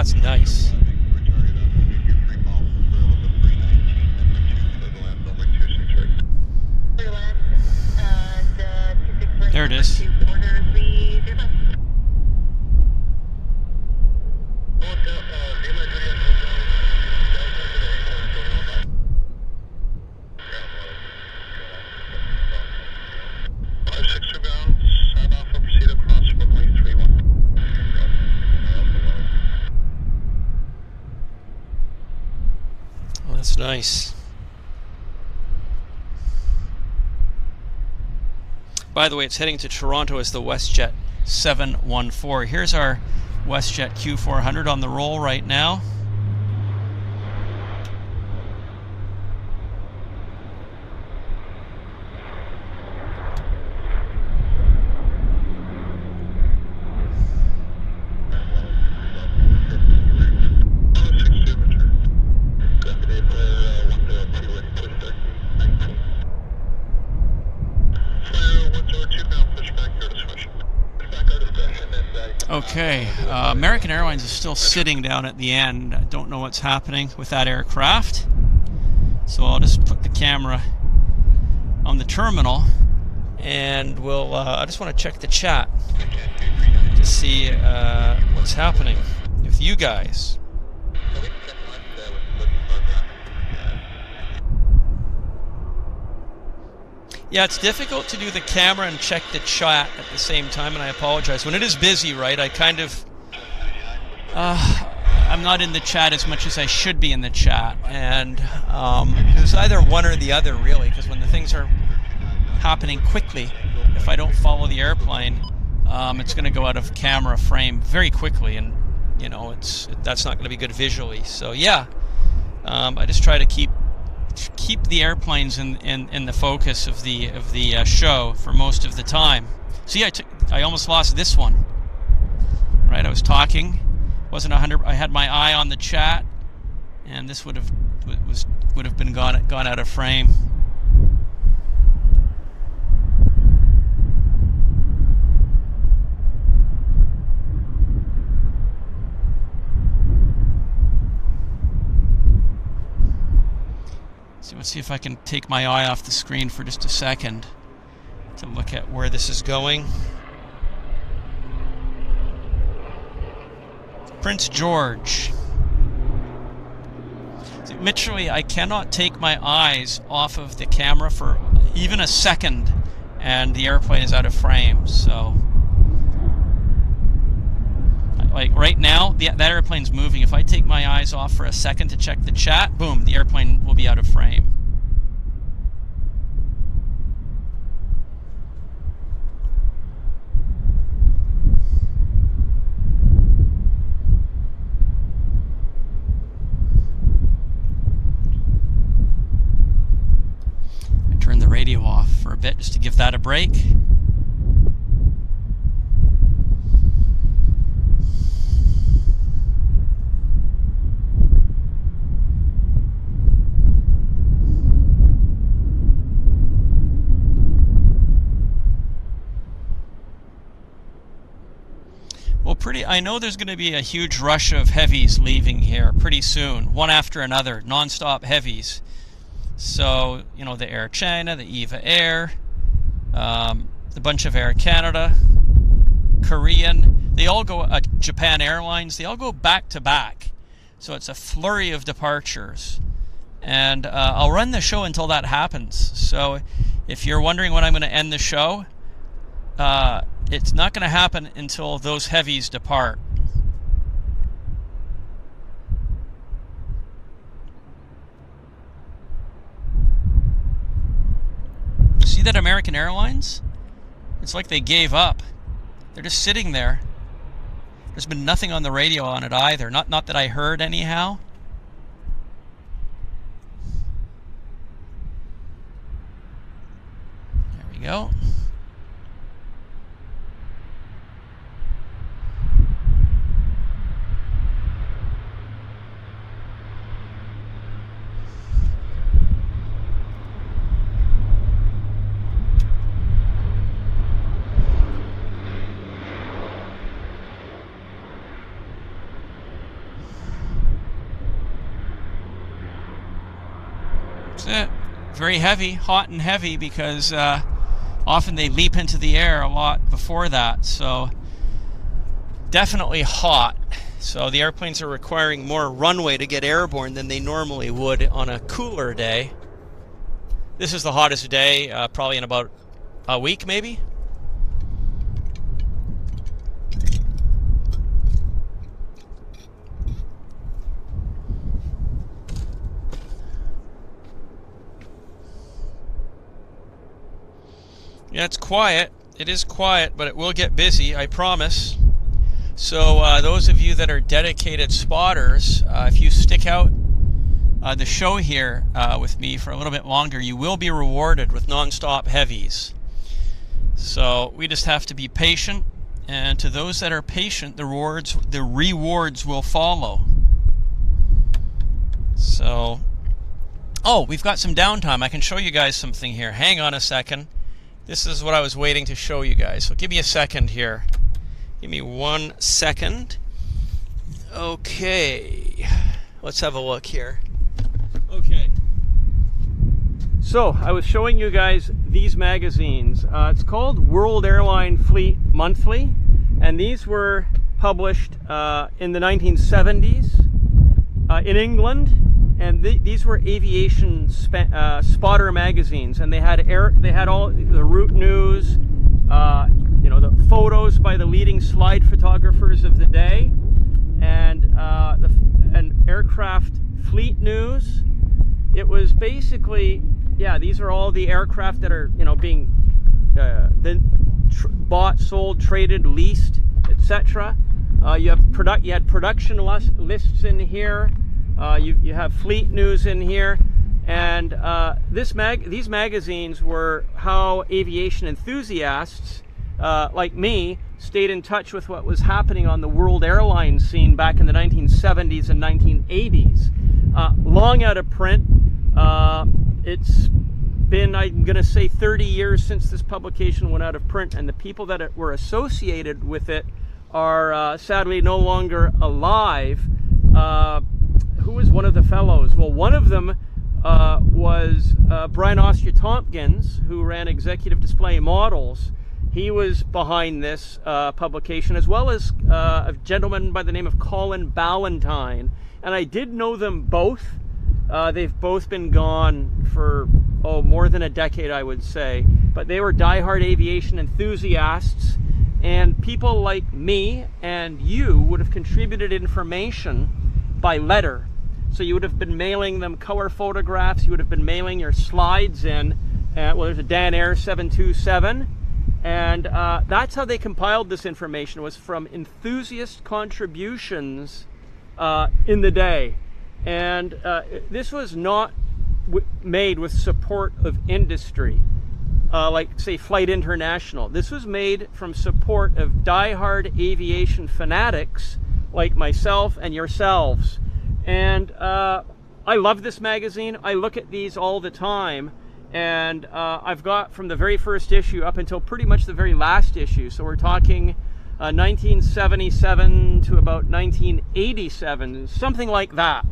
that's nice. There it is. Oh, that's nice. By the way, it's heading to Toronto as the Westjet 714. Here's our Westjet Q400 on the roll right now. Okay, American Airlines is still sitting down at the end. I don't know what's happening with that aircraft. So I'll just put the camera on the terminal and we'll, I just want to check the chat to see what's happening with you guys. Yeah, it's difficult to do the camera and check the chat at the same time, and I apologize. When it is busy, right, I kind of... I'm not in the chat as much as I should be in the chat, and it's either one or the other, really, because when the things are happening quickly, if I don't follow the airplane, it's going to go out of camera frame very quickly, and, you know, that's not going to be good visually. So, yeah, I just try to keep the airplanes in the focus of the show for most of the time. See, I almost lost this one. Right, I was talking, wasn't 100. I had my eye on the chat, and this would have been gone out of frame. Let's see if I can take my eye off the screen for just a second to look at where this is going. Prince George. See, literally, I cannot take my eyes off of the camera for even a second, and the airplane is out of frame. So, like right now, that airplane's moving. If I take my eyes off for a second to check the chat, boom, the airplane will be out of frame. I turned the radio off for a bit just to give that a break. I know there's going to be a huge rush of heavies leaving here pretty soon, one after another, non-stop heavies. So, you know, the Air China, the EVA Air, the bunch of Air Canada, Korean, they all go, Japan Airlines, they all go back to back. So it's a flurry of departures. And I'll run the show until that happens. So if you're wondering when I'm going to end the show, it's not going to happen until those heavies depart. See that American Airlines? It's like they gave up. They're just sitting there. There's been nothing on the radio on it either. Not that I heard anyhow. There we go. That's it. Very heavy, hot and heavy, because often they leap into the air a lot before that. So definitely hot. So the airplanes are requiring more runway to get airborne than they normally would on a cooler day. This is the hottest day, probably in about a week, maybe. Yeah, it's quiet. It is quiet, but it will get busy, I promise. So those of you that are dedicated spotters, if you stick out the show here with me for a little bit longer, you will be rewarded with non-stop heavies. So we just have to be patient, and to those that are patient, the rewards will follow. So, oh, we've got some downtime. I can show you guys something here. Hang on a second. This is what I was waiting to show you guys. So give me a second here. Give me 1 second. Okay. Let's have a look here. Okay. So I was showing you guys these magazines. It's called World Airline Fleet Monthly. And these were published in the 1970s in England. And these were aviation spotter magazines, and they had all the route news, you know, the photos by the leading slide photographers of the day, and aircraft fleet news. It was basically, yeah, these are all the aircraft that are, you know, being bought, sold, traded, leased, etc. You had production lists in here. You have fleet news in here, and these magazines were how aviation enthusiasts like me stayed in touch with what was happening on the world airline scene back in the 1970s and 1980s. Long out of print. It's been, I'm going to say, 30 years since this publication went out of print, and the people that were associated with it are sadly no longer alive. Who was one of the fellows? Well, one of them was Brian Austria-Tompkins, who ran Executive Display Models. He was behind this publication, as well as a gentleman by the name of Colin Ballantyne. And I did know them both. They've both been gone for, more than a decade, I would say. But they were diehard aviation enthusiasts. And people like me and you would have contributed information by letter. So you would have been mailing them color photographs, you would have been mailing your slides in, well, there's a Dan Air 727, and that's how they compiled this information, was from enthusiast contributions in the day. And this was not made with support of industry, like, say, Flight International. This was made from support of diehard aviation fanatics like myself and yourselves. And I love this magazine. I look at these all the time, and I've got from the very first issue up until pretty much the very last issue. So we're talking 1977 to about 1987, something like that.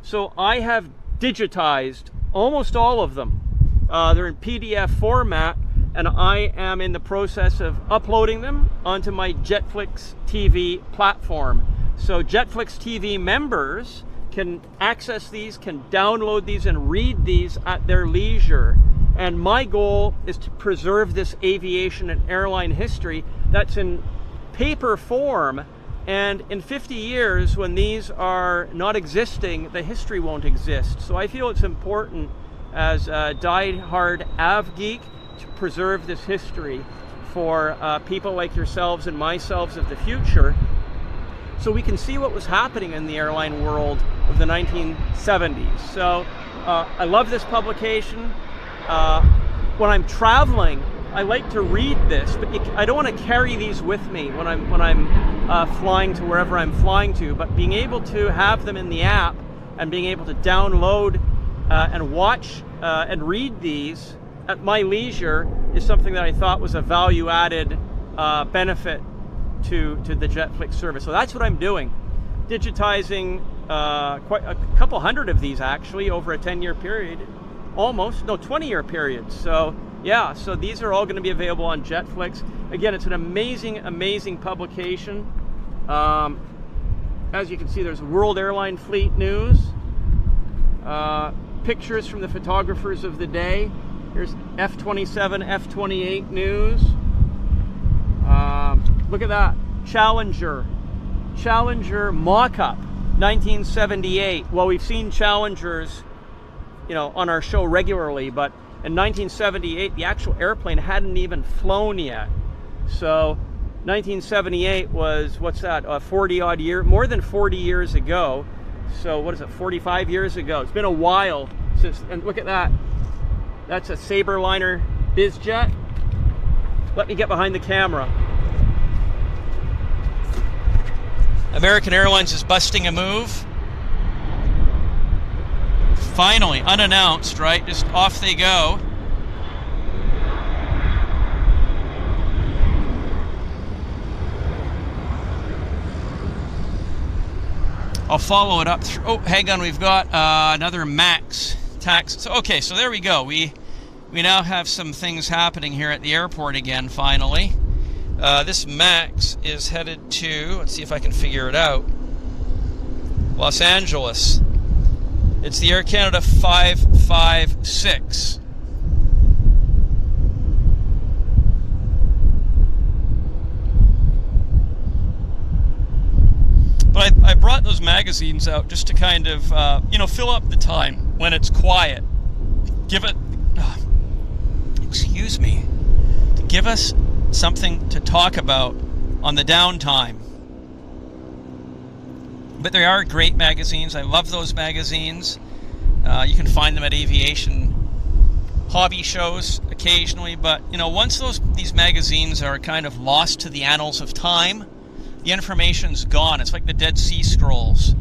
So I have digitized almost all of them. They're in PDF format, and I am in the process of uploading them onto my Jetflix TV platform. So Jetflix TV members can access these, can download these and read these at their leisure. And my goal is to preserve this aviation and airline history that's in paper form. And in 50 years, when these are not existing, the history won't exist. So I feel it's important as a die-hard av geek to preserve this history for people like yourselves and myself of the future, so we can see what was happening in the airline world of the 1970s. So I love this publication. When I'm traveling, I like to read this, but I don't want to carry these with me when I'm flying to wherever I'm flying to. But being able to have them in the app and being able to download and watch and read these at my leisure is something that I thought was a value-added benefit to the Jetflix service. So that's what I'm doing, digitizing quite a couple hundred of these actually over a 10-year period. almost, no, 20-year periods. So yeah, so these are all going to be available on Jetflix. Again, it's an amazing, amazing publication. As you can see, there's World Airline Fleet News, pictures from the photographers of the day. Here's F-27, F-28 news. Look at that, Challenger mock-up, 1978. Well, we've seen Challengers, you know, on our show regularly, but in 1978, the actual airplane hadn't even flown yet. So 1978 was, what's that, 40-odd year, more than 40 years ago. So what is it, 45 years ago? It's been a while since, and look at that. That's a Sabreliner bizjet. Let me get behind the camera. American Airlines is busting a move. Finally, unannounced, right? Just off they go. I'll follow it up. Oh, hang on, we've got another MAX tax. So, okay, so there we go. We now have some things happening here at the airport again, finally. This MAX is headed to, let's see if I can figure it out, Los Angeles. It's the Air Canada 556. But I brought those magazines out just to kind of, you know, fill up the time when it's quiet. Give it, excuse me, to give us something to talk about on the downtime. But they are great magazines. I love those magazines. You can find them at aviation hobby shows occasionally. But, you know, once these magazines are kind of lost to the annals of time, the information's gone. It's like the Dead Sea Scrolls.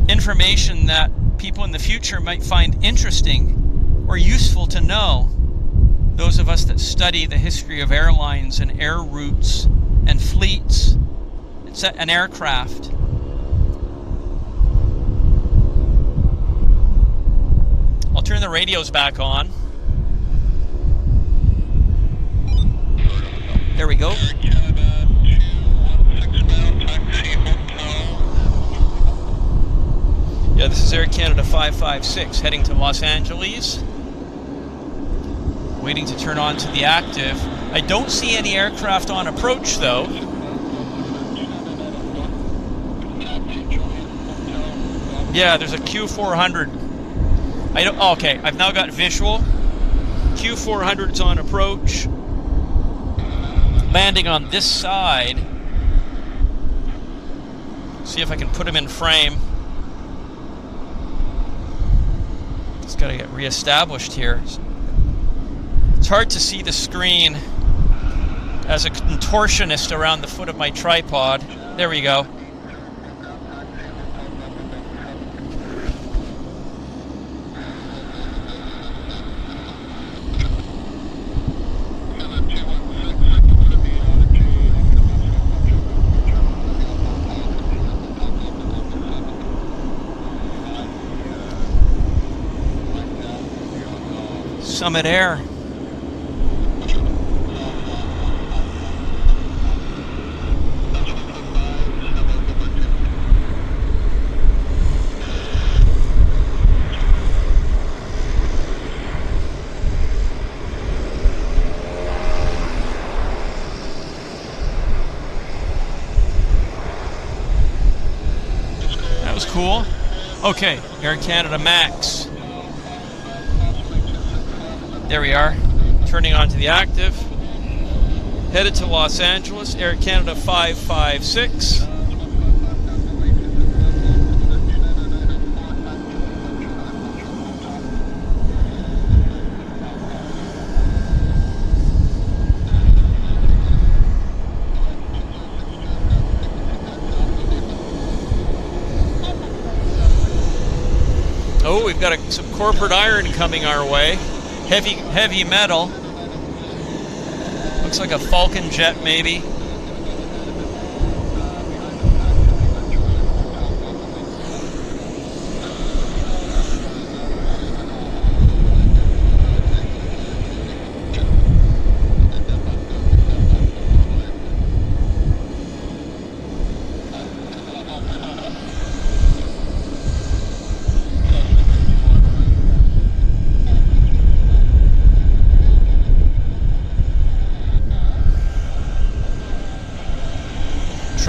Information that people in the future might find interesting or useful to know. Those of us that study the history of airlines and air routes and fleets and aircraft. I'll turn the radios back on. There we go. Yeah, this is Air Canada 556 heading to Los Angeles. Waiting to turn on to the active. I don't see any aircraft on approach though. Yeah, there's a Q400. Okay, I've now got visual. Q400's on approach. Landing on this side. See if I can put him in frame. It's got to get reestablished here. It's hard to see the screen as a contortionist around the foot of my tripod. There we go. Summit Air. That was cool. Okay, Air Canada MAX. There we are, turning on to the active. Headed to Los Angeles, Air Canada 556. Oh, we've got some corporate iron coming our way. Heavy metal. Looks like a Falcon jet, maybe.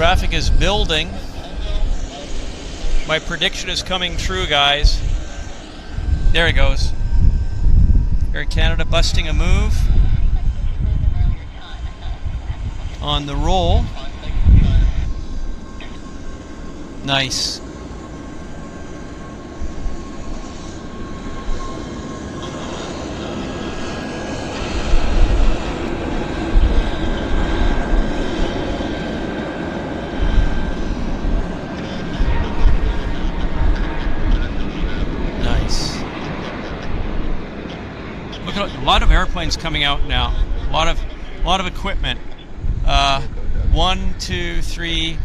Traffic is building. My prediction is coming true, guys. There it goes. Air Canada busting a move. On the roll. Nice. Look at a lot of airplanes coming out now. A lot of equipment. 1, 2, 3,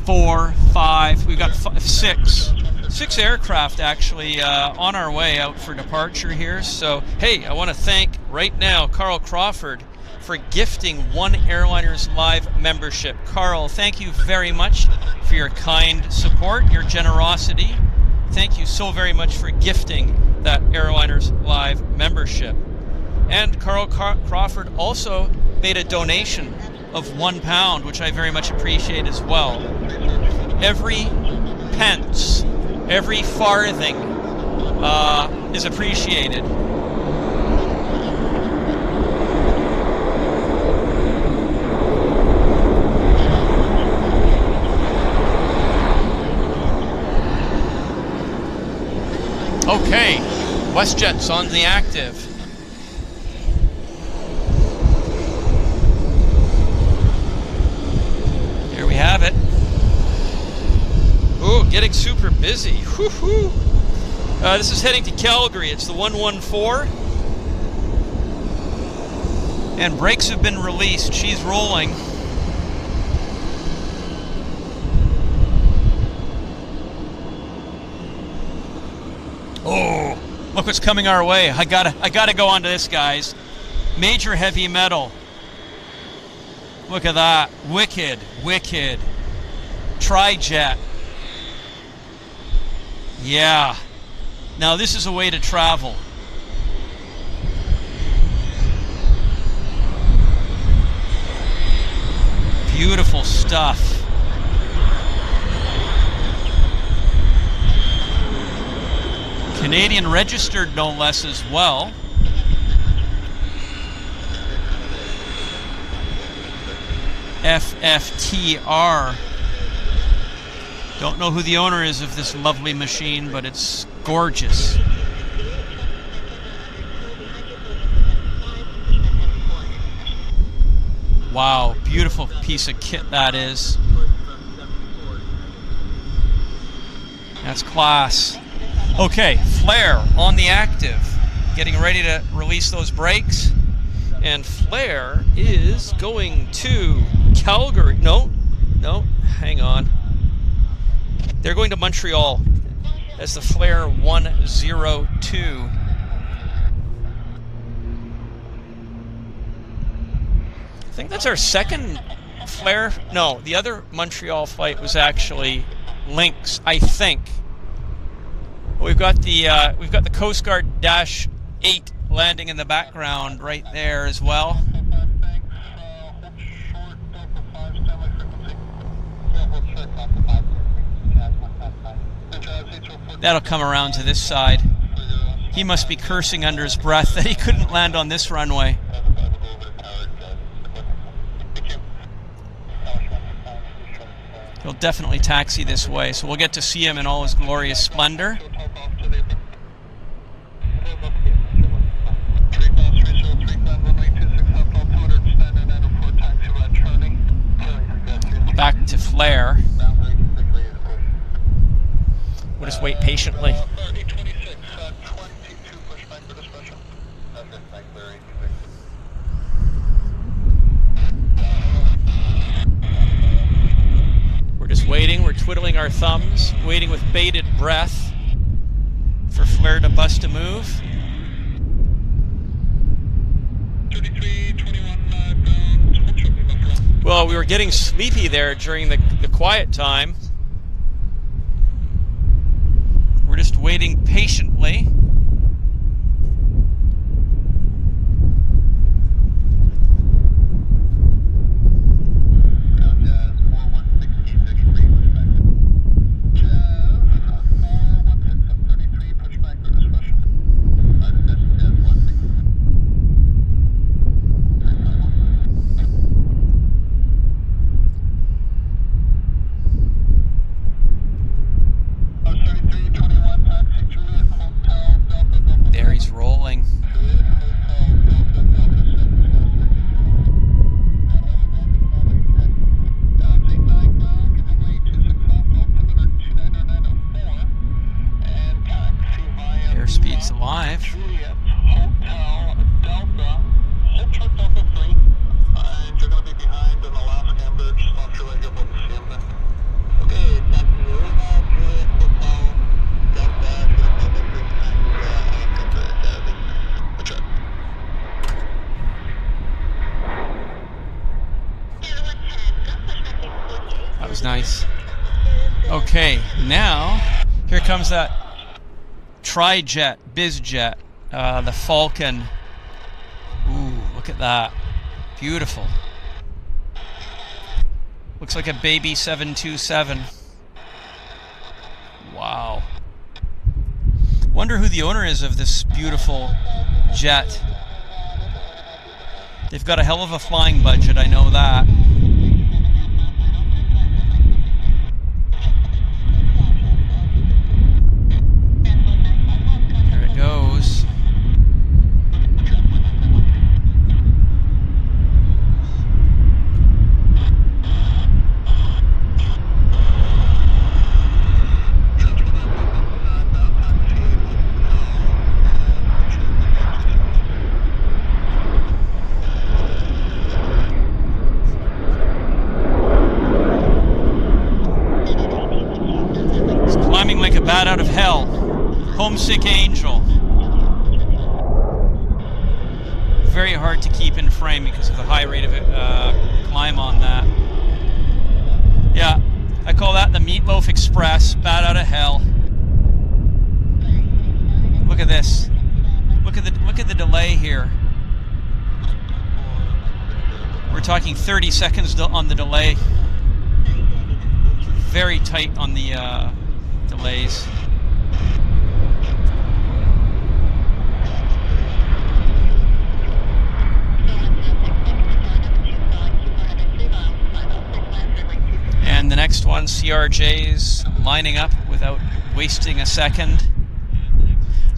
4, 5. We've got 6 aircraft actually on our way out for departure here. So hey, I want to thank right now Carl Crawford for gifting one Airliners Live membership. Carl, thank you very much for your kind support, your generosity. Thank you so very much for gifting that Airliners Live membership. And Carl Crawford also made a donation of £1, which I very much appreciate as well. Every pence, every farthing is appreciated. Okay, Westjet's on the active. There we have it. Oh, getting super busy. Woo-hoo. This is heading to Calgary. It's the 114. And brakes have been released. She's rolling. Oh, look what's coming our way. I gotta go onto this, guys. Major heavy metal. Look at that. Wicked, wicked. Tri-jet. Yeah. Now this is a way to travel. Beautiful stuff. Canadian registered, no less, as well. FFTR. Don't know who the owner is of this lovely machine, but it's gorgeous. Wow, beautiful piece of kit that is. That's class. Okay, Flare on the active, getting ready to release those brakes. And Flare is going to Calgary. No, hang on. They're going to Montreal. That's the Flare 102. I think that's our second Flare. No, the other Montreal flight was actually Lynx, I think. We've got the Coast Guard Dash 8 landing in the background right there as well. That'll come around to this side. He must be cursing under his breath that he couldn't land on this runway. He'll definitely taxi this way, so we'll get to see him in all his glorious splendor. Back to Flare. We'll just wait patiently. We're just waiting, we're twiddling our thumbs, waiting with bated breath for Flare to bust a move. 3321 well, we were getting sleepy there during the quiet time. We're just waiting patiently. Okay, now here comes that tri-jet, bizjet, the Falcon. Ooh, look at that. Beautiful. Looks like a baby 727. Wow. Wonder who the owner is of this beautiful jet. They've got a hell of a flying budget, I know that. There it goes. Bat out of hell. Homesick angel. Very hard to keep in frame because of the high rate of climb on that. Yeah, I call that the Meatloaf Express. Bat out of hell. Look at this. Look at the delay here. We're talking 30 seconds on the delay. Very tight on the delays. And the next one, CRJ's lining up without wasting a second.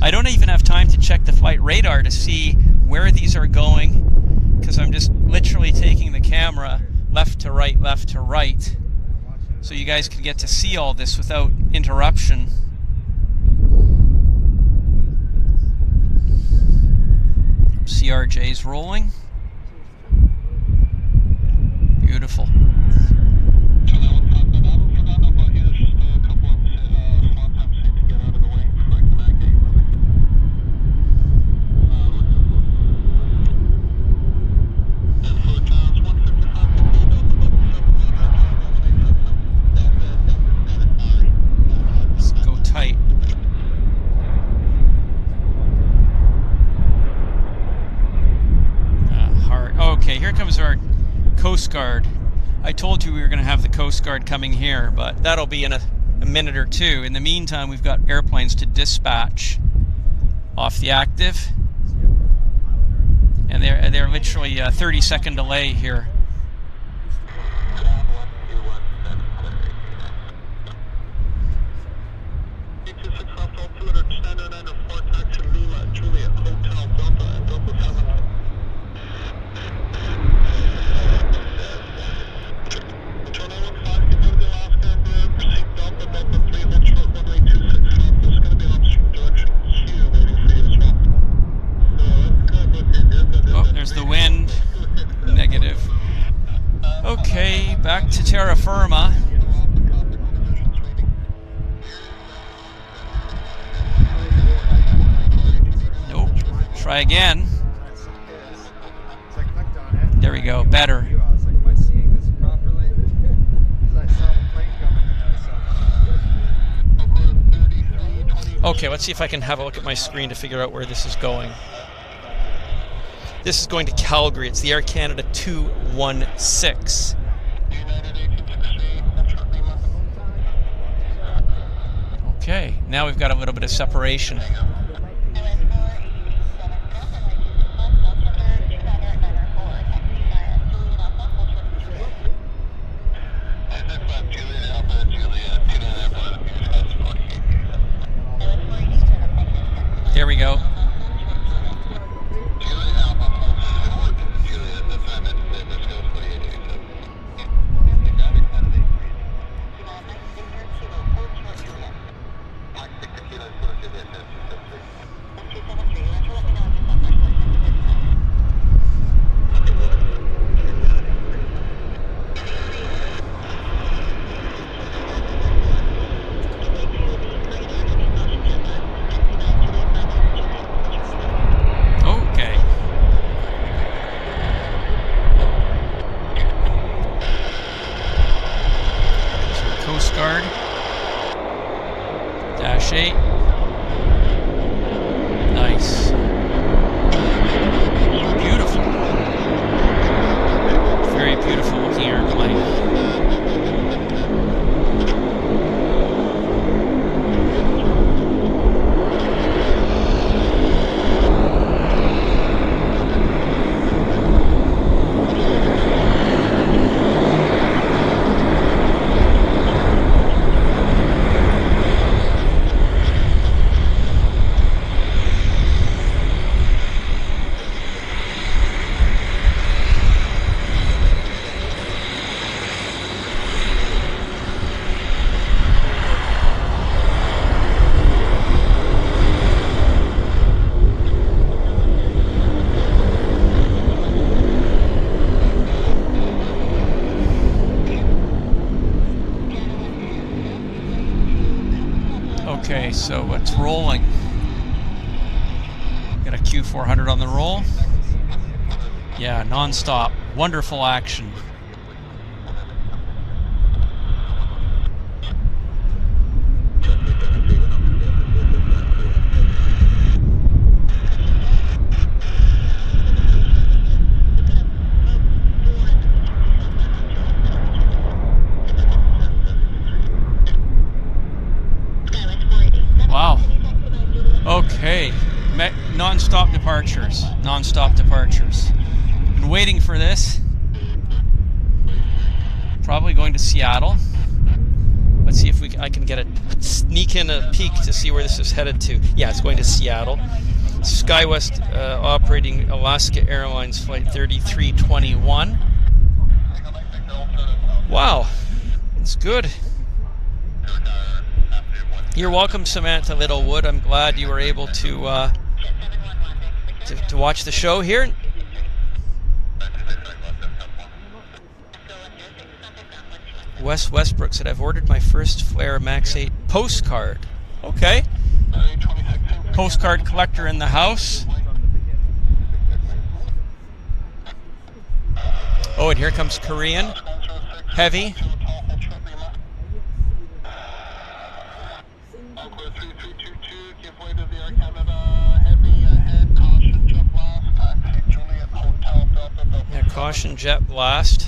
I don't even have time to check the flight radar to see where these are going, because I'm just literally taking the camera left to right, so you guys can get to see all this without interruption. CRJ's rolling. Beautiful. Our Coast Guard. I told you we were going to have the Coast Guard coming here, but that'll be in a minute or two. In the meantime, we've got airplanes to dispatch off the active, and they're literally a 30-second delay here. Okay, back to terra firma. Nope. Try again. There we go. Better. Okay, let's see if I can have a look at my screen to figure out where this is going. This is going to Calgary. It's the Air Canada 216. Okay, now we've got a little bit of separation. There we go. Guard. shape. Nice. Beautiful. Very beautiful looking airplane. Okay, so it's rolling. Got a Q400 on the roll. Yeah, non-stop. Wonderful action. Wow. Okay. Non-stop departures. Non-stop departures. Been waiting for this. Probably going to Seattle. Let's see if I can get a sneak in a peek to see where this is headed to. Yeah, it's going to Seattle. SkyWest operating Alaska Airlines Flight 3321. Wow. It's good. You're welcome, Samantha Littlewood. I'm glad you were able to watch the show here. Wes Westbrook said, I've ordered my first Flair Max 8 postcard. Okay. Postcard collector in the house. Oh, and here comes Korean. Heavy. Yeah, caution jet blast.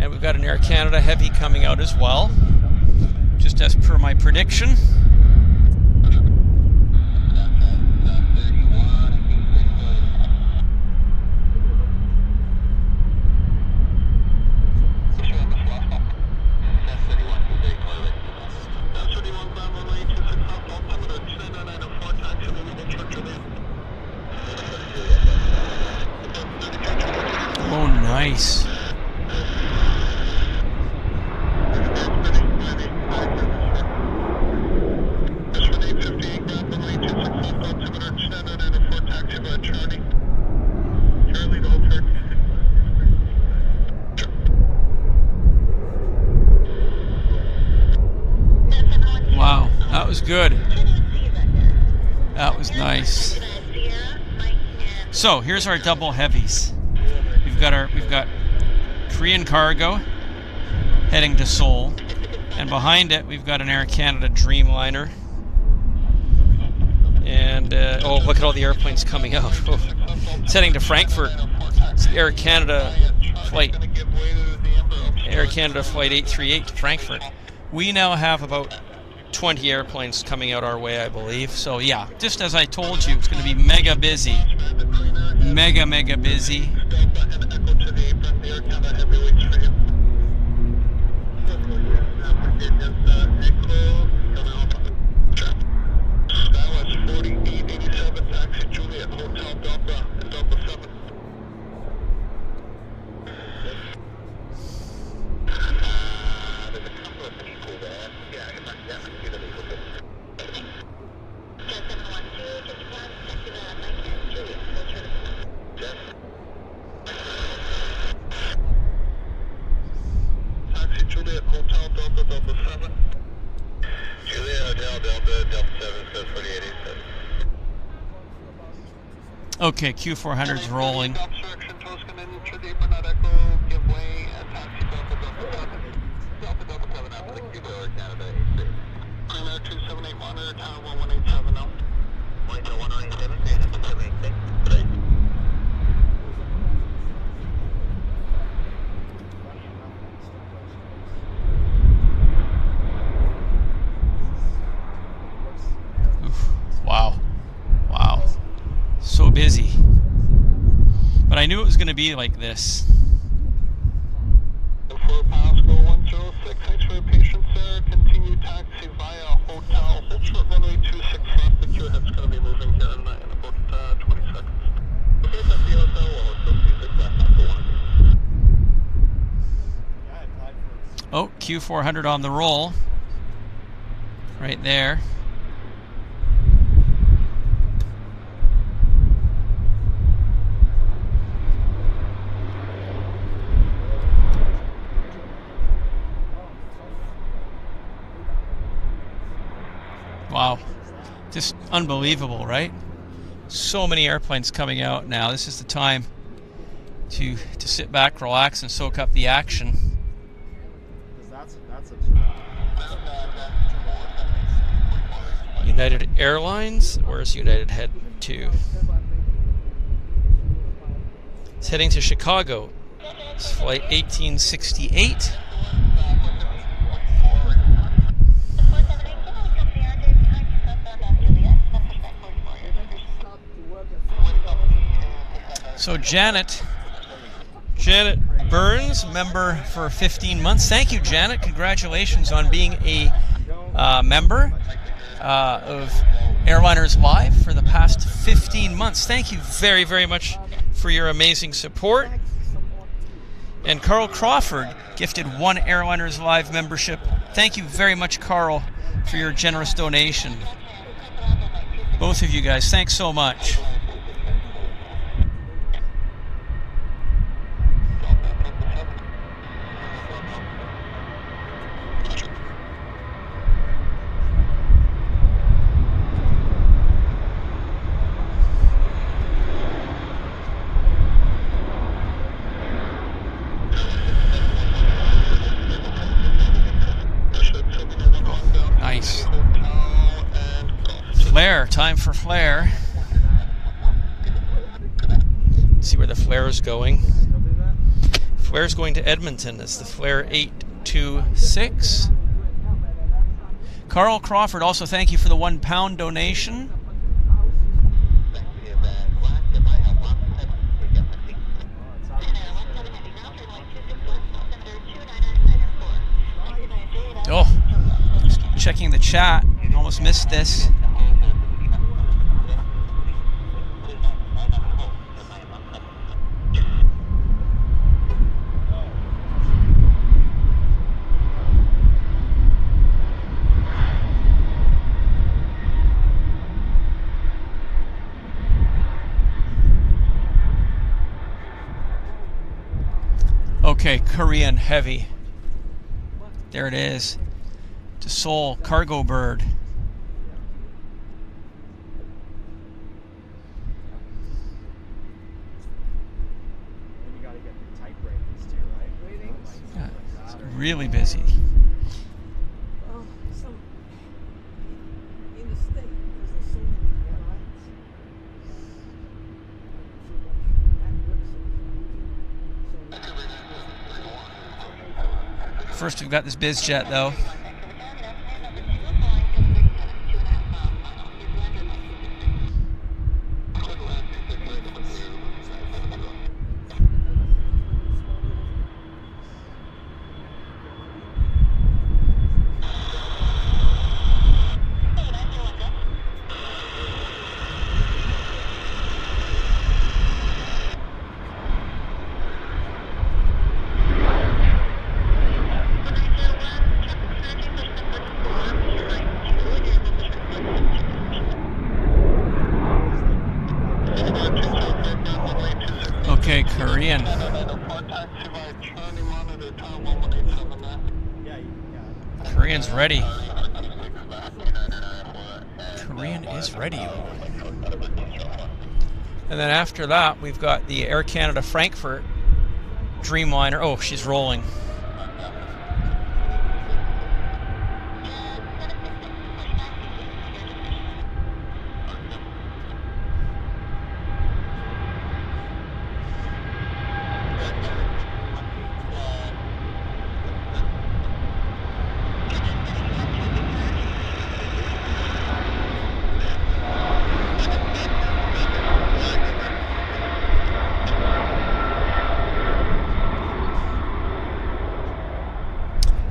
And we've got an Air Canada Heavy coming out as well, just as per my prediction. Oh, nice. Wow, that was good. That was nice. So here's our double heavies. We've got Korean Cargo heading to Seoul, and behind it we've got an Air Canada Dreamliner. And oh, look at all the airplanes coming out. Oh, it's heading to Frankfurt. It's the Air Canada flight 838 to Frankfurt. We now have about 20 airplanes coming out our way, I believe. So yeah, just as I told you, it's going to be mega busy. Mega busy. Okay, Q400's rolling. Wow. Wow. So busy. But I knew it was going to be like this. 4 Pascal 106, X-ray patients there, continue taxi via hotel, hold short runway 26 left, the queue head's going to be moving here in about 20 seconds. Okay, that's the hotel, we'll host those 26 left after 1. Oh, Q400 on the roll. Right there. Wow, just unbelievable, right? So many airplanes coming out now. This is the time to sit back, relax, and soak up the action. United Airlines, where's United head to? It's heading to Chicago. It's flight 1868. So Janet Burns, member for 15 months. Thank you, Janet. Congratulations on being a member of Airliners Live for the past 15 months. Thank you very, very much for your amazing support. And Carl Crawford gifted 1 Airliners Live membership. Thank you very much, Carl, for your generous donation. Both of you guys, thanks so much. Flare, time for flare. Let's see where the flare is going. Flare is going to Edmonton. It's the Flare 826. Carl Crawford, also thank you for the £1 donation. Oh, just checking the chat. Almost missed this. Okay, Korean heavy. There it is. To Seoul, Cargo Bird. Yeah, it's really busy. First, we've got this BizJet, though. Okay, Korean. Korean's ready. Korean is ready. And then after that, we've got the Air Canada Frankfurt Dreamliner. Oh, she's rolling.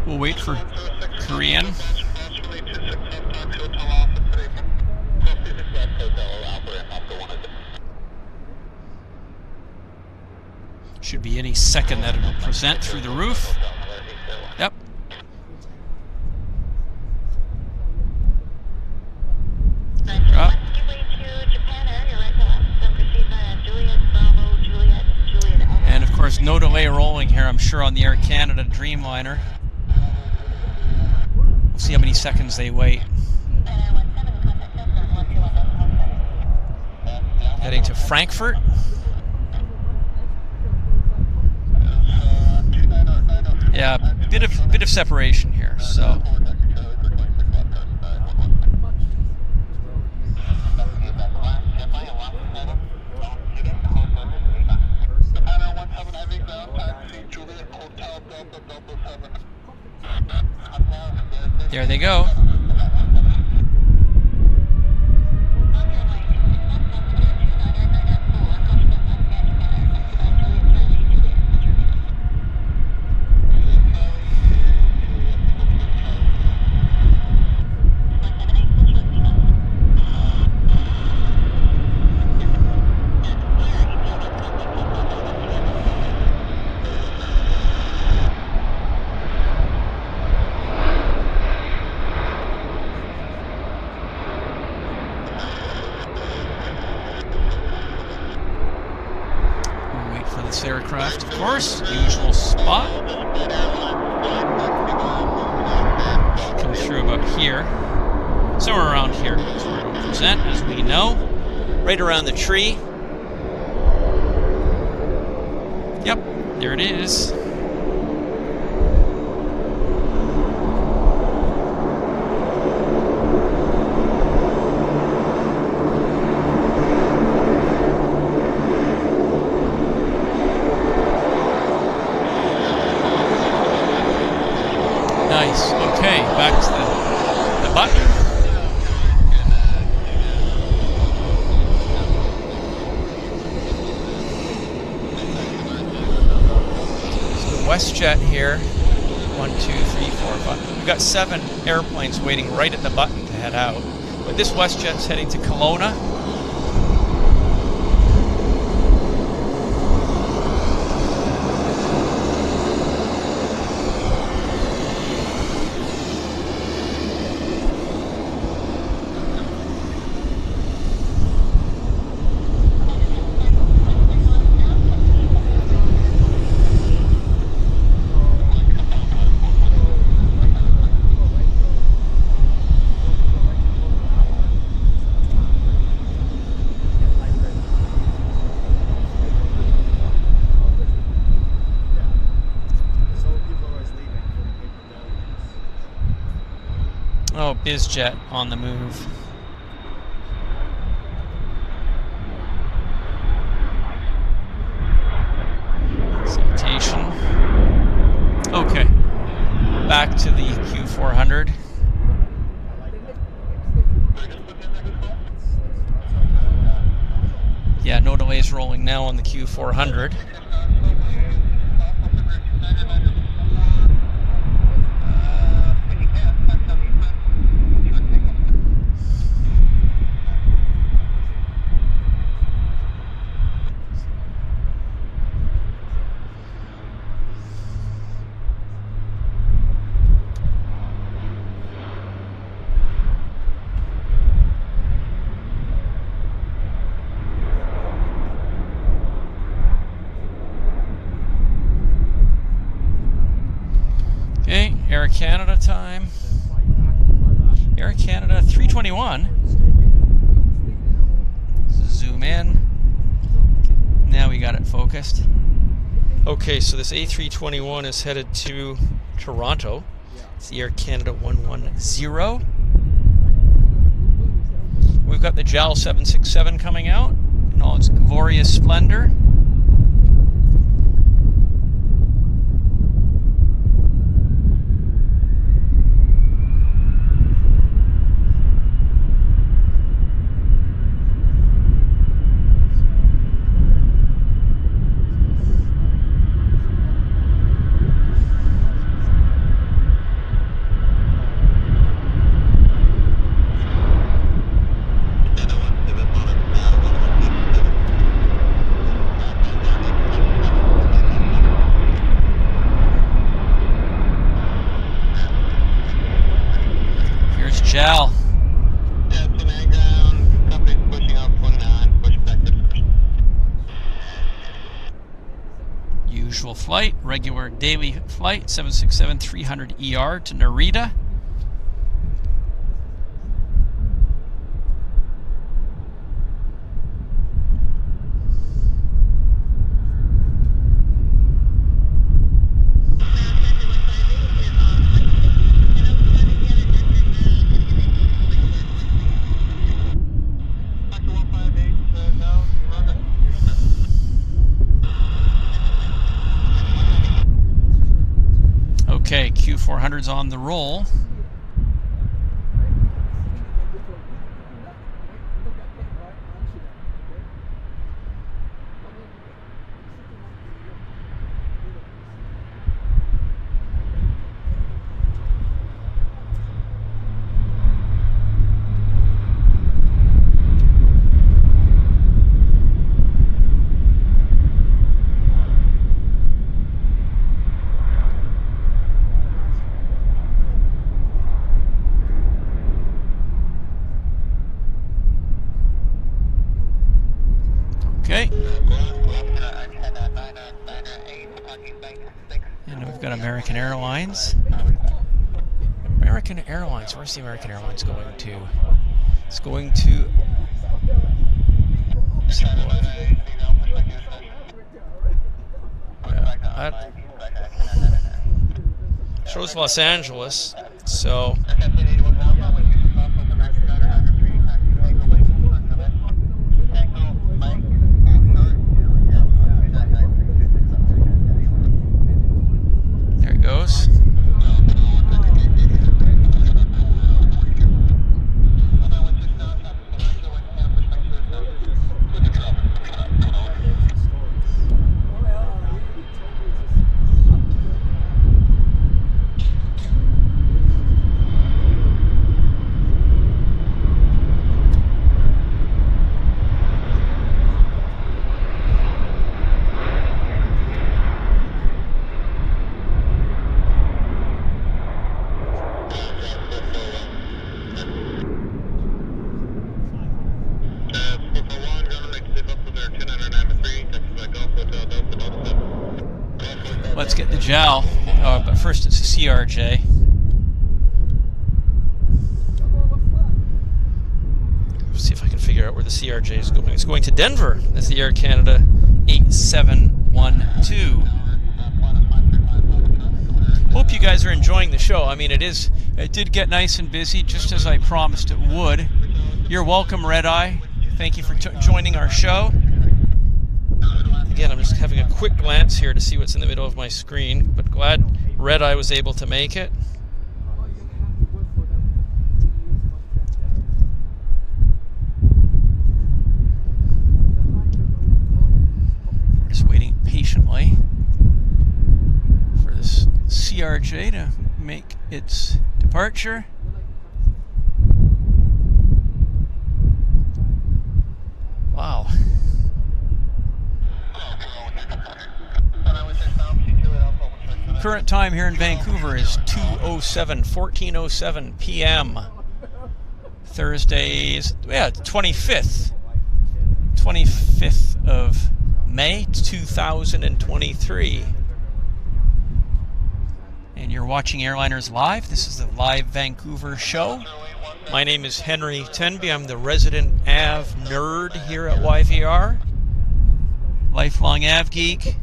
We'll wait for Korean. Should be any second that it'll present through the roof. Yep. And of course, no delay rolling here, I'm sure, on the Air Canada Dreamliner. We'll see how many seconds they wait. Heading to Frankfurt. Yeah, bit of separation here, so. There they go. Aircraft, of course, usual spot. Should come through about here, somewhere around here is where it'll present, as we know, right around the tree. Yep, there it is. Nice. Okay, back to the button. So the Westjet here. 1, 2, 3, 4, 5. We've got 7 airplanes waiting right at the button to head out. But this Westjet's heading to Kelowna. Oh, BizJet on the move. Citation. Okay. Back to the Q400. Yeah, no delays rolling now on the Q400. Air Canada time. Air Canada 321. Zoom in. got it focused. Okay, so this A321 is headed to Toronto. It's the Air Canada 110. We've got the JAL 767 coming out in all its glorious splendor. JAL. Yeah, it's in air ground. Company's pushing out 29. Push back to first. Usual flight, regular daily flight, 767-300ER to Narita. Okay, Q400's on the roll. Okay. And we've got American Airlines. American Airlines, where's the American Airlines going to? It's going to... that shows Los Angeles, so... goes. Let's get the JAL, but first it's a CRJ. Let's see if I can figure out where the CRJ is going. It's going to Denver. That's the Air Canada 8712. Hope you guys are enjoying the show. I mean, it did get nice and busy, just as I promised it would. You're welcome, Red Eye. Thank you for joining our show. Again, I'm just having a quick glance here to see what's in the middle of my screen, but glad Red Eye was able to make it. We're just waiting patiently for this CRJ to make its departure. Wow. Current time here in Vancouver is 14:07 p.m. Thursday is 25th of May 2023. And you're watching Airliners Live. This is the Live Vancouver show. My name is Henry Tenby. I'm the resident AV nerd here at YVR. Lifelong Av Geek.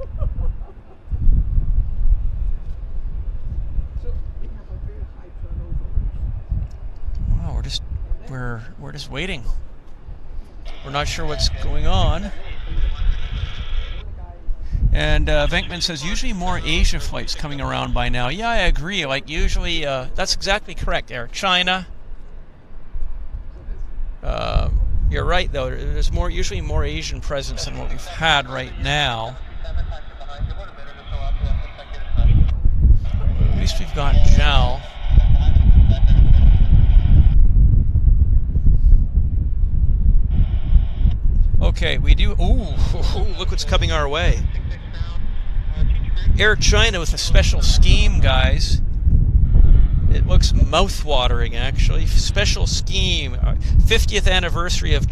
Wow, we're just waiting. We're not sure what's going on. And Venkman says, usually more Asia flights coming around by now. Yeah, I agree. Like, usually, that's exactly correct, Air China. You're right, though. There's usually more Asian presence than what we've had right now. At least we've got Zhao. Okay, we do... Ooh, look what's coming our way. Air China with a special scheme, guys. It looks mouth-watering, actually. Special scheme. 50th anniversary of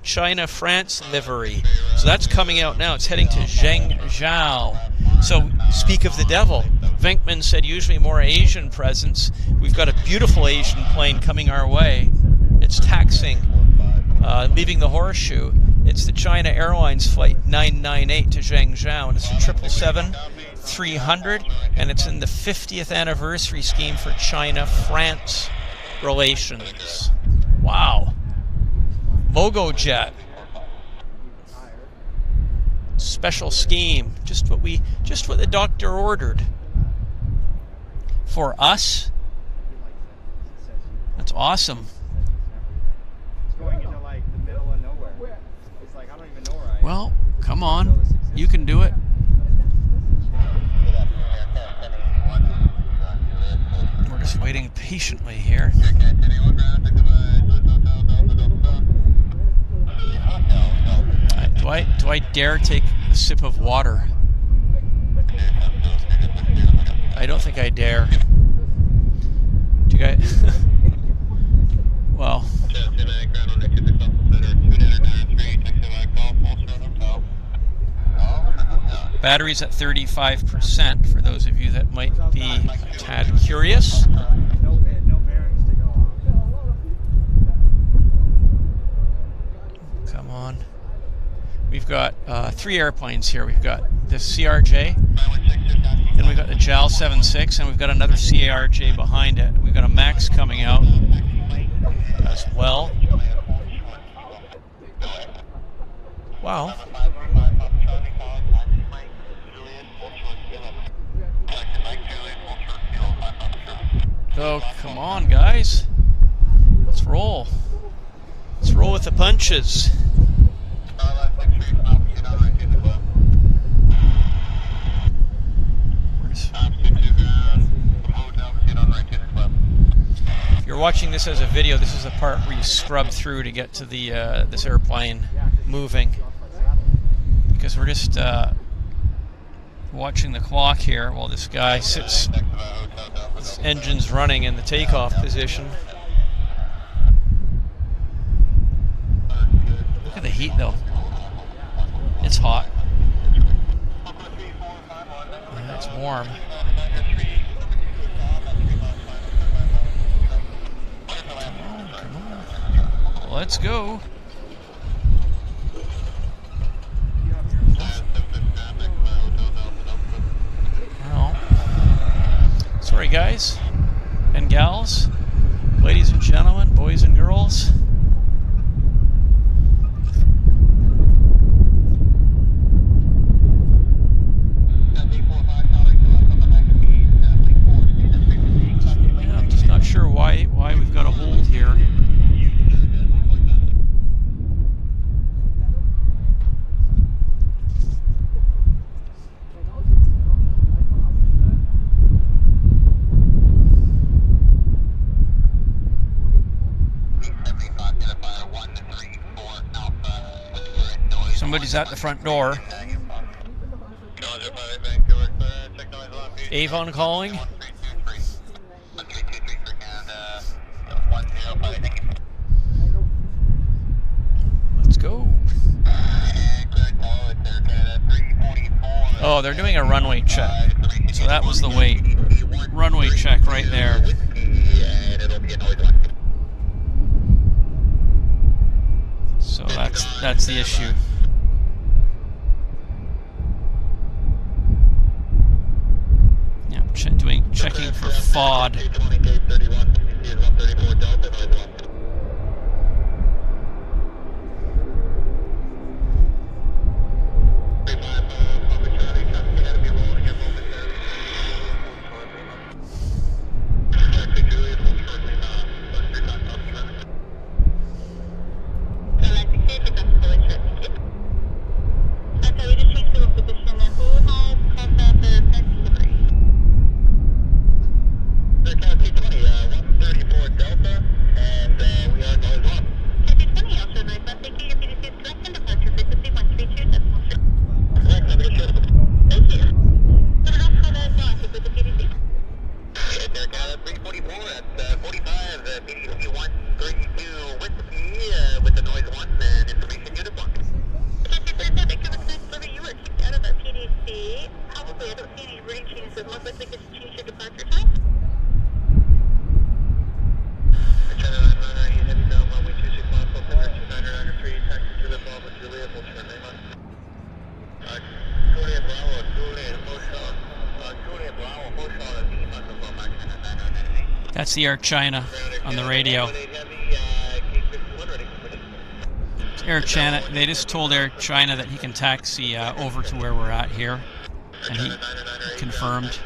China-France livery. So that's coming out now. It's heading to Zhengzhou. So, speak of the devil. Venkman said usually more Asian presence. We've got a beautiful Asian plane coming our way. It's taxiing, leaving the horseshoe. It's the China Airlines Flight 998 to Zhengzhou, and it's a 777-300, and it's in the 50th anniversary scheme for China-France relations. Wow. Logo jet. Special scheme. Just what the doctor ordered. For us. That's awesome. Well, come on. You can do it. We're just waiting patiently here. Do I dare take a sip of water? I don't think I dare. Do you guys... Well... Battery's at 35% for those of you that might be a tad curious. Come on. We've got 3 airplanes here. We've got the CRJ, then we've got the JAL 76, and we've got another CRJ behind it. We've got a MAX coming out as well. Wow. Oh, come on, guys. Let's roll. Let's roll with the punches. If you're watching this as a video, this is the part where you scrub through to get to the this airplane moving. Because we're just watching the clock here while this guy sits. His engine's running in the takeoff position. Look at the heat, though. It's hot. Yeah, it's warm. Come on. Let's go. Sorry, guys and gals, ladies and gentlemen, boys and girls. Yeah, I'm just not sure why we've got a hold here. Somebody's at the front door. Avon calling. Let's go. Oh, they're doing a runway check. So that was the wait. Runway check right there. So that's the issue. FOD. That's the Air China on the radio. Air China, they just told Air China that he can taxi over to where we're at here, and he confirmed.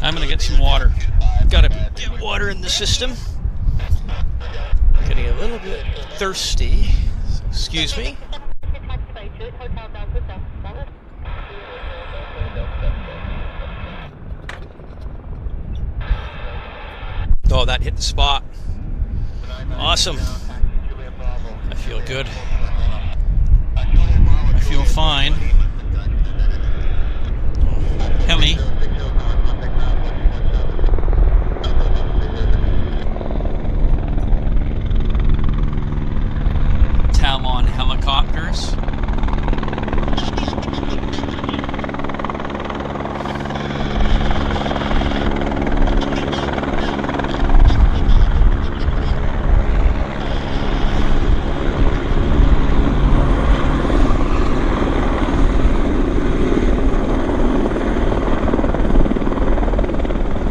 I'm gonna get some water. Gotta get water in the system. Getting a little bit thirsty. So excuse me. Oh, that hit the spot. Awesome. I feel good. I feel fine. Heli. Talon helicopters.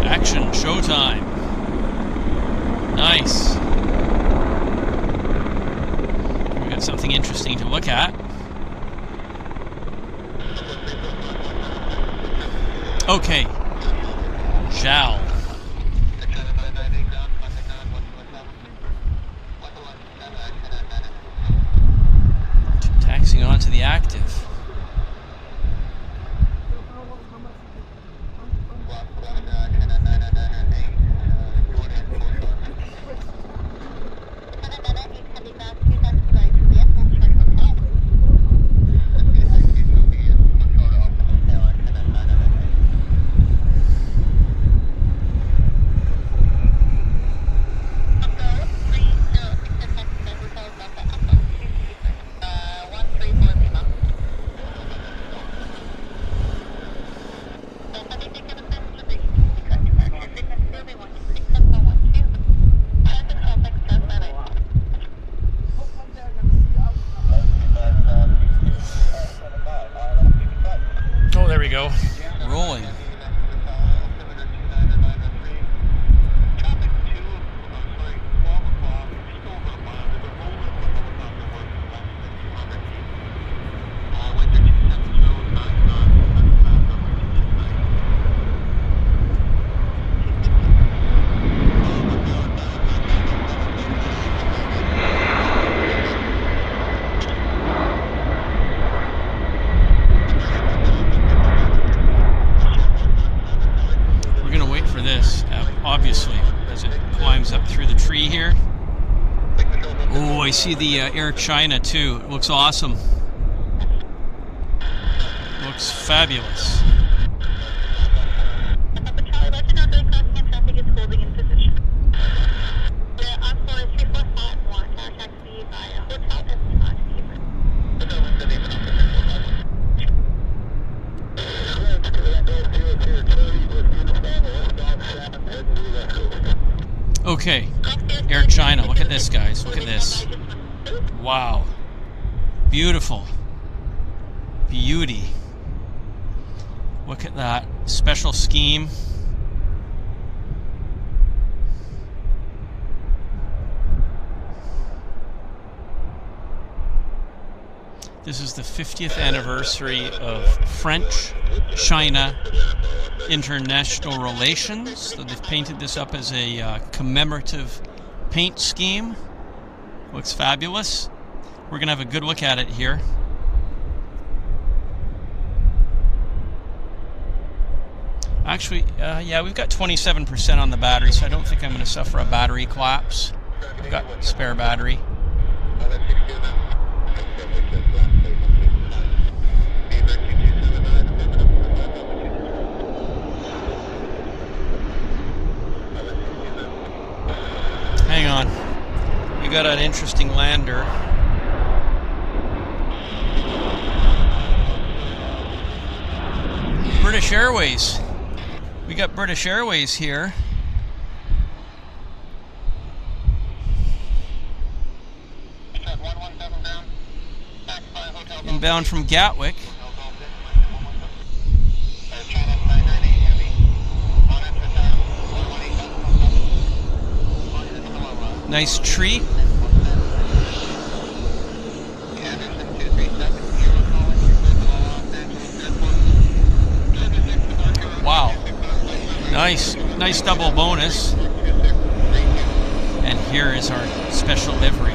Action, showtime. Nice. We got something interesting to look at. Okay. JAL. Taxiing on to the active. Oh, there we go. Rolling. Obviously, as it climbs up through the tree here. Oh, I see the Air China too. It looks awesome. Looks fabulous. Okay, Air China, look at this, guys. Look at this. Wow. Beautiful. Beauty. Look at that special scheme. This is the 50th anniversary of French-China international relations. So they've painted this up as a commemorative paint scheme. Looks fabulous. We're going to have a good look at it here. Actually, yeah, we've got 27% on the battery, so I don't think I'm going to suffer a battery collapse. I've got spare battery. Hang on. We got an interesting lander. British Airways. We got British Airways here. Inbound from Gatwick. Nice treat. Wow. Nice double bonus. And here is our special livery.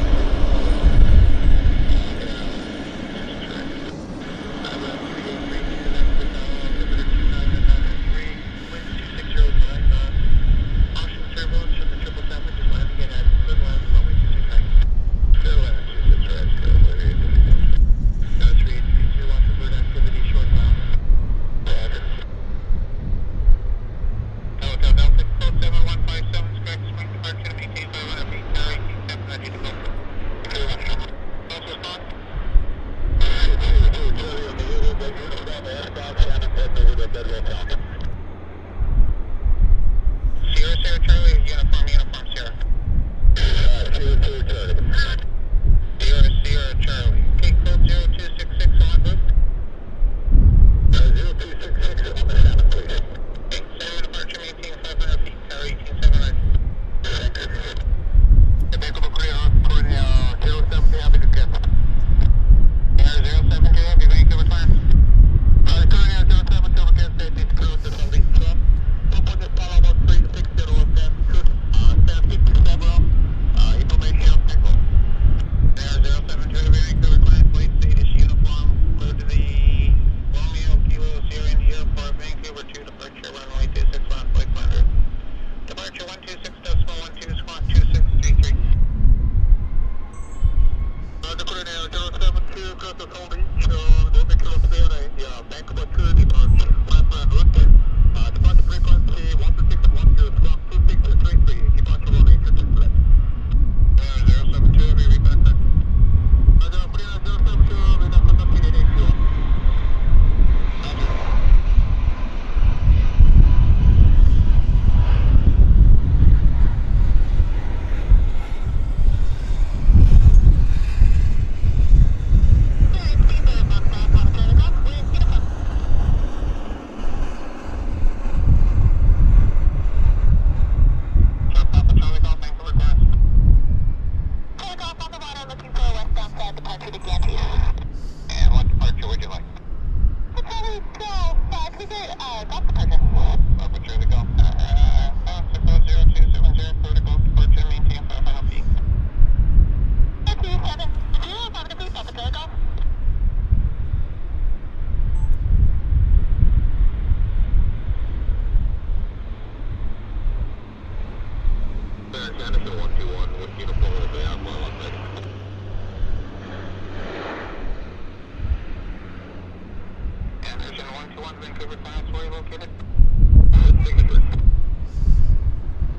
Vancouver Canada, where are you located?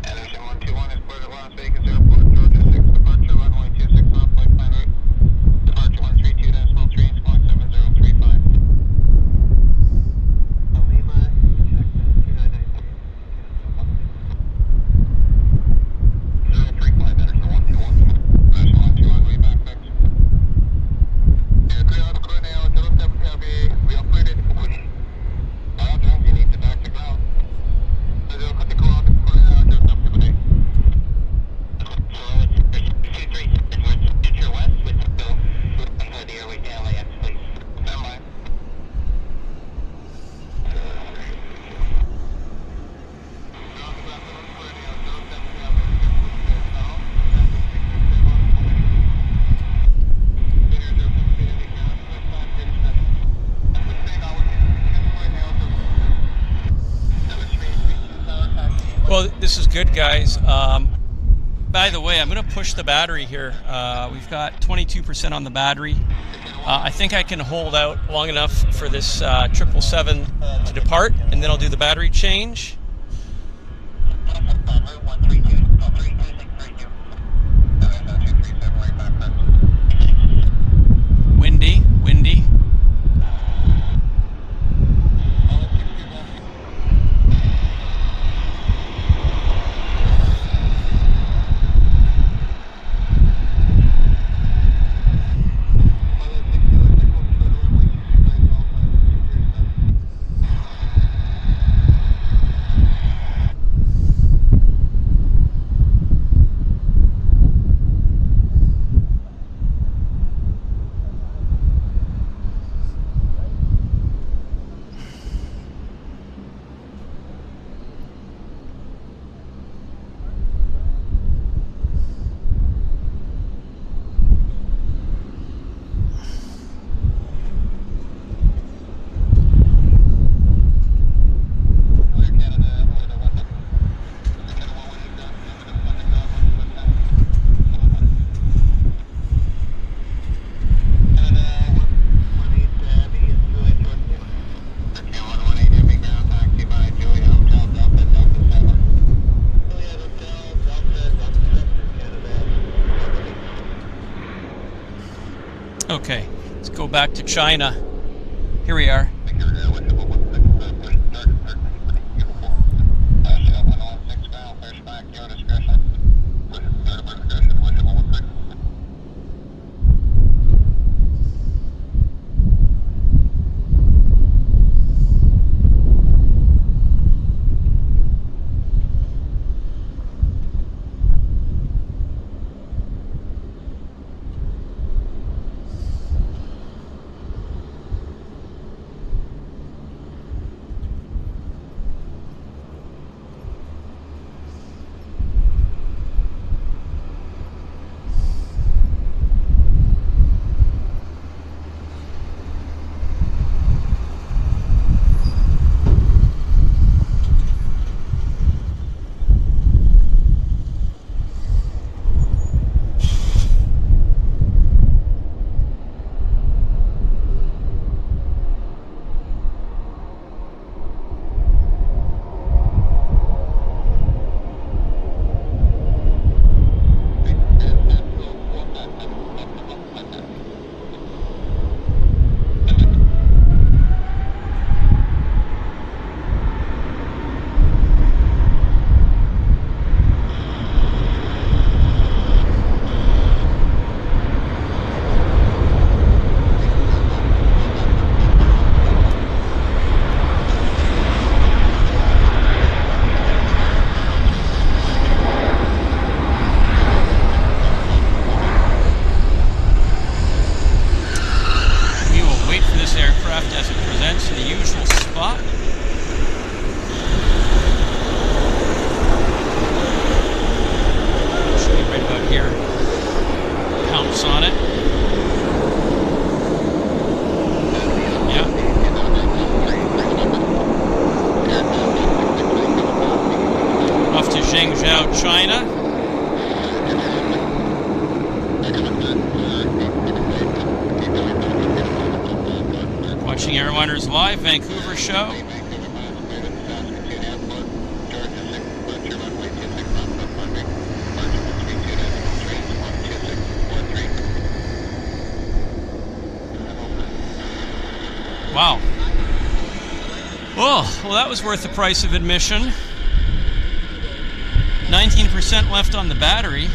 Anderson 121 is cleared at Las Vegas Airport, Georgia 6 departure, runway 26 off, flight plan route. Departure 132, decimal 3, calling 7035. Lima, check 2993. good, guys. By the way, I'm going to push the battery here. We've got 22% on the battery. I think I can hold out long enough for this 777 to depart, and then I'll do the battery change. Windy, windy. Okay, let's go back to China. Here we are. China. Watching Airliners Live Vancouver show. Wow. Oh, well, that was worth the price of admission. 19% left on the battery.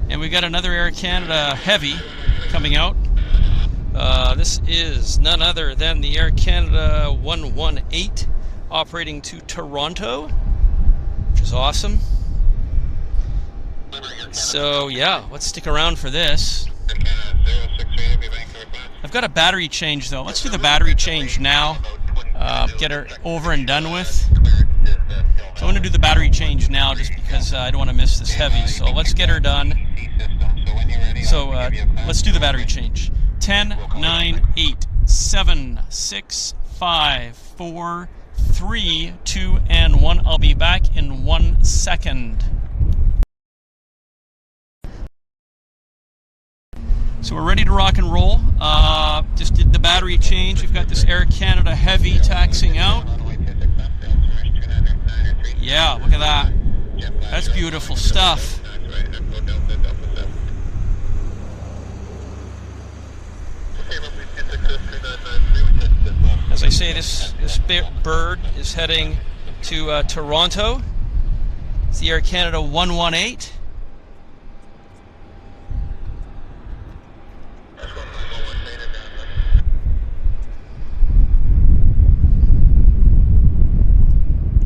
And we got another Air Canada Heavy coming out. This is none other than the Air Canada 118 operating to Toronto, which is awesome. So yeah, let's stick around for this. I've got a battery change though. Let's do the battery change now. Get her over and done with. So I'm going to do the battery change now just because I don't want to miss this Heavy. So let's get her done. So let's do the battery change. 10, 9, 8, 7, 6, 5, 4, 3, 2, and 1. I'll be back in 1 second. So we're ready to rock and roll. Just did the battery change. We've got this Air Canada Heavy taxiing out. Yeah, look at that. That's beautiful stuff. As I say, this bird is heading to Toronto. It's the Air Canada 118.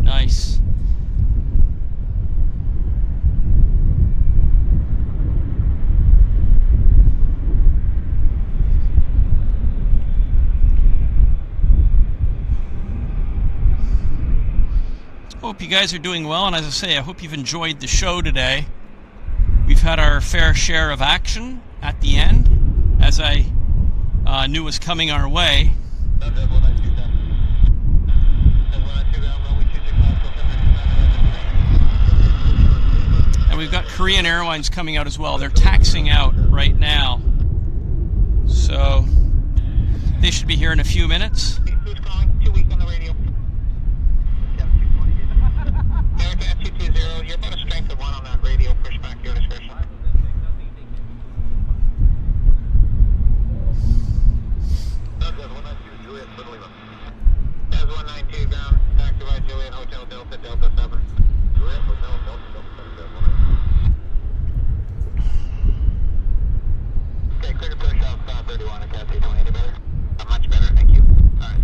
Nice. Hope you guys are doing well, and as I say, I hope you've enjoyed the show today. We've had our fair share of action at the end, as I knew was coming our way. And we've got Korean Airlines coming out as well. They're taxiing out right now. So they should be here in a few minutes. Who's calling? 2 weeks on the radio. America F220, you're about a strength of 1 on that radio. Push back your discretion. That's 192, Juliet, Little That's 192, ground, taxi by Juliet, Hotel Delta, Delta 7. Juliet, Hotel Delta, Delta 7, Okay, clear to push out 31 at Cat 220, any better? Much better, thank you. Alright.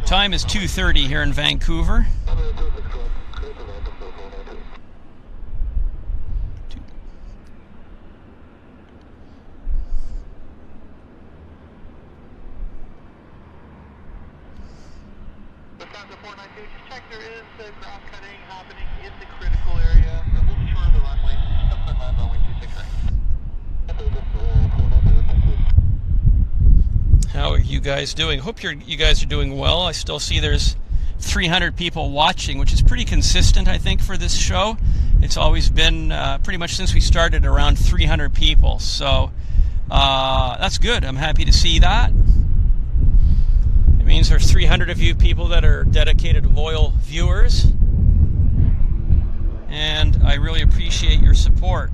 Time is 2:30 here in Vancouver. Lufthansa 492, just check there is ground cutting happening in the critical area. We'll be sure of the runway. Runway 269. How are you guys doing? Hope you guys are doing well. I still see there's 300 people watching, which is pretty consistent, I think, for this show. It's always been, pretty much since we started, around 300 people. So that's good. I'm happy to see that. It means there's 300 of you people that are dedicated, loyal viewers. And I really appreciate your support.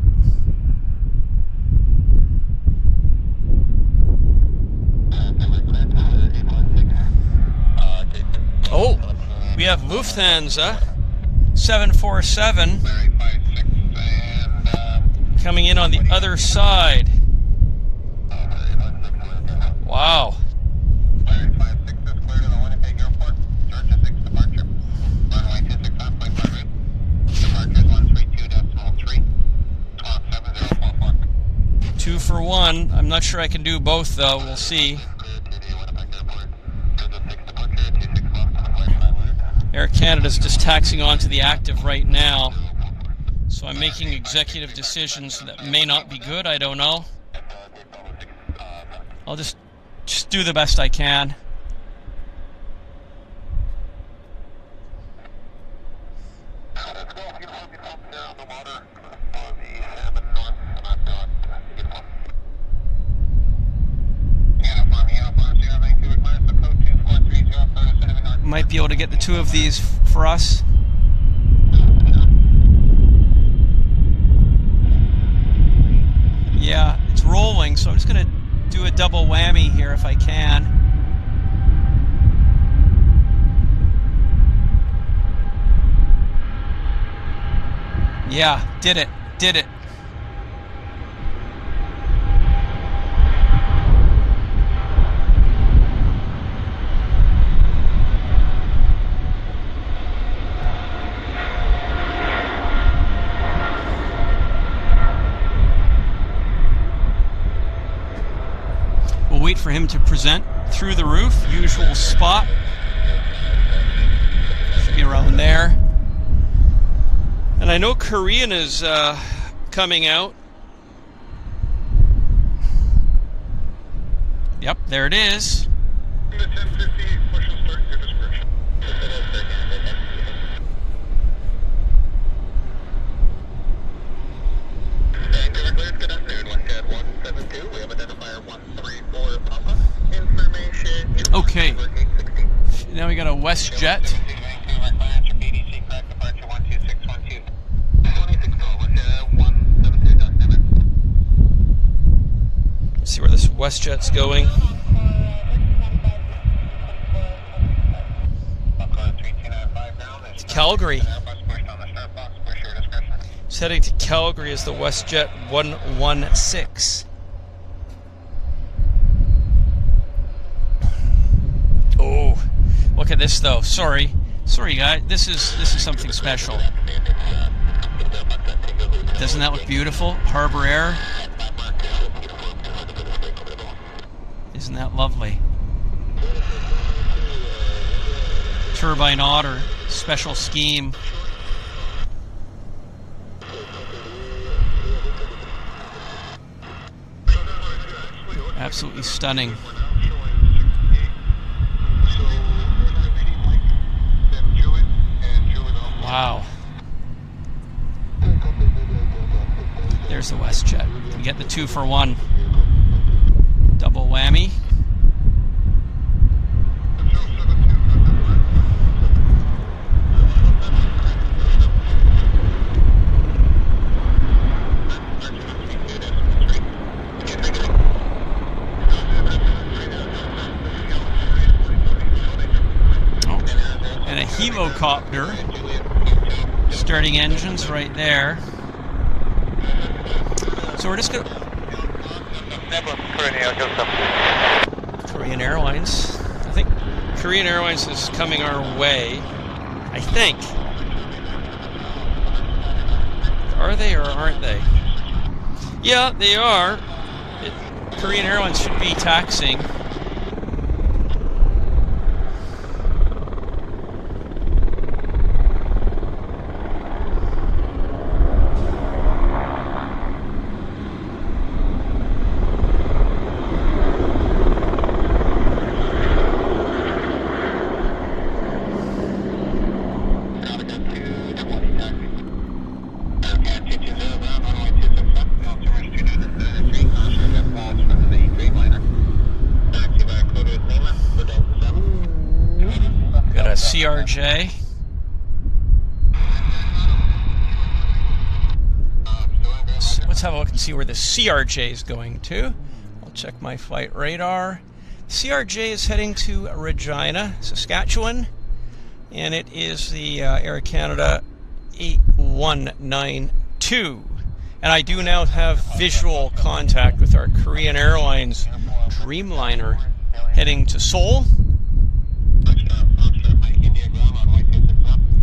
Oh, we have Lufthansa 747 coming in on the other side. Wow. Two for one. I'm not sure I can do both, though. We'll see. Air Canada's just taxiing onto the active right now, so I'm making executive decisions that may not be good. I don't know. I'll just do the best I can. Might be able to get the two of these for us. Yeah, it's rolling, so I'm just going to do a double whammy here if I can. Yeah, did it. Wait for him to present through the roof. Usual spot. Should be around there. And I know Korean is coming out. Yep, there it is. The 1050, push and start your discretion. Good afternoon, Westjet 172. We have identifier 134 Papa. Information. Okay. Now we got a Westjet. See where this Westjet's going. To Calgary. It's heading to Calgary as the Westjet 116. Oh, look at this though. Sorry guys. This is something special. Doesn't that look beautiful? Harbor Air. Isn't that lovely? Turbine Otter, special scheme. Absolutely stunning. Wow. There's the Westjet. We get the 2-for-1. Double whammy. And a helocopter. Starting engines right there. So we're just going to... Korean Airlines. I think Korean Airlines is coming our way. I think. Are they or aren't they? Yeah, they are. Korean Airlines should be taxiing. CRJ. Let's have a look and see where the CRJ is going to. I'll check my flight radar. CRJ is heading to Regina, Saskatchewan, and it is the Air Canada 8192. And I do now have visual contact with our Korean Airlines Dreamliner heading to Seoul.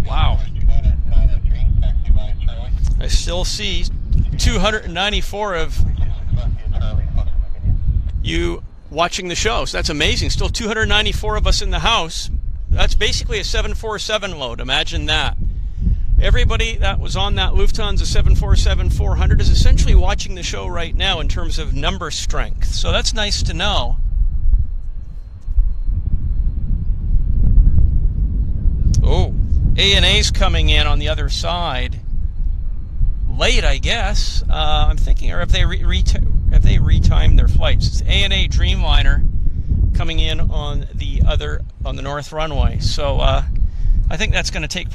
Wow. I still see 294 of you watching the show. So that's amazing. Still 294 of us in the house. That's basically a 747 load. Imagine that. Everybody that was on that Lufthansa 747-400 is essentially watching the show right now in terms of number strength. So that's nice to know. Oh, ANA's coming in on the other side. Late, I guess. I'm thinking, or have they retimed their flights? It's ANA Dreamliner coming in on the north runway. So I think that's going to take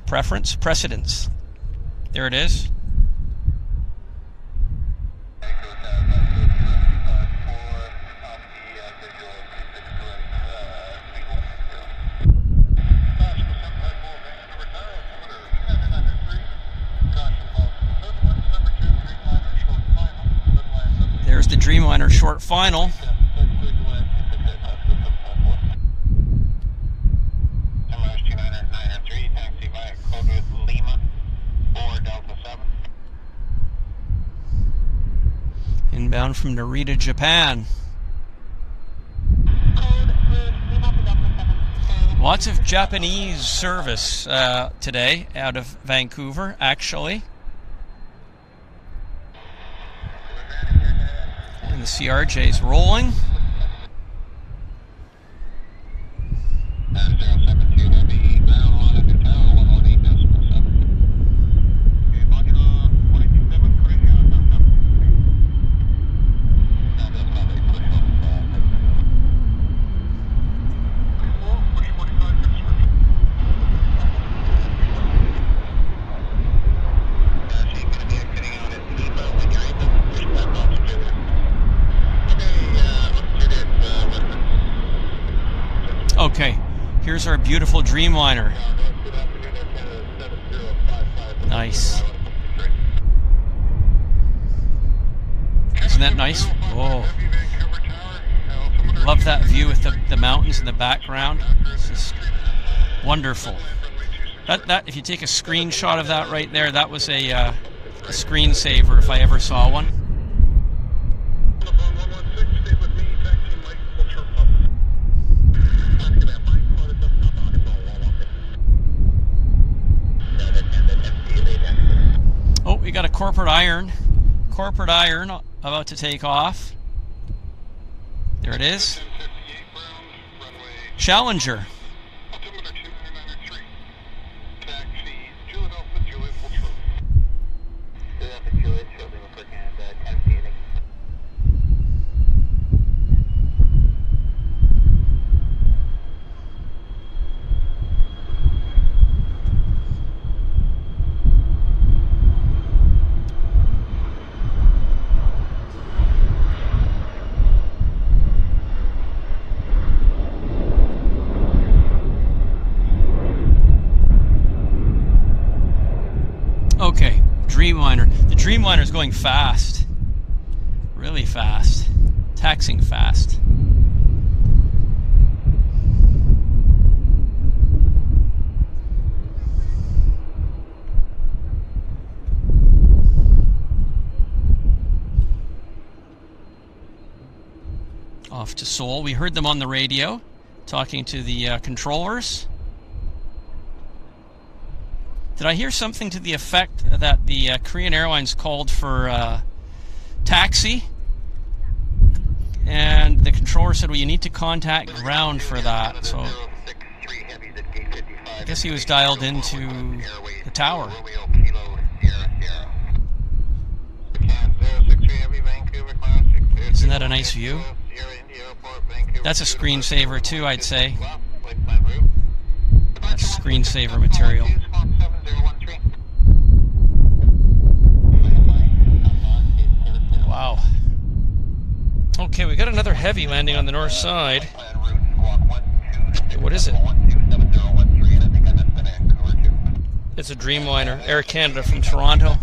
precedence. There it is. There's the Dreamliner short final. Inbound from Narita, Japan. Lots of Japanese service today out of Vancouver, actually. And the CRJ's rolling. Okay, here's our beautiful Dreamliner. Nice. Isn't that nice? Whoa. Love that view with the mountains in the background. It's just wonderful. That if you take a screenshot of that right there, that was a screensaver if I ever saw one. Oh, we got a corporate iron about to take off. There it is. Challenger. Okay, Dreamliner. The Dreamliner is going fast. Really fast. Taxing fast. Off to Seoul. We heard them on the radio talking to the controllers. Did I hear something to the effect that the Korean Airlines called for taxi? And the controller said, well, you need to contact ground for that. So I guess he was dialed into the tower. Isn't that a nice view? That's a screensaver too, I'd say. That's screensaver material. Wow. Okay, we got another heavy landing on the north side. What is it? It's a Dreamliner, Air Canada from Toronto.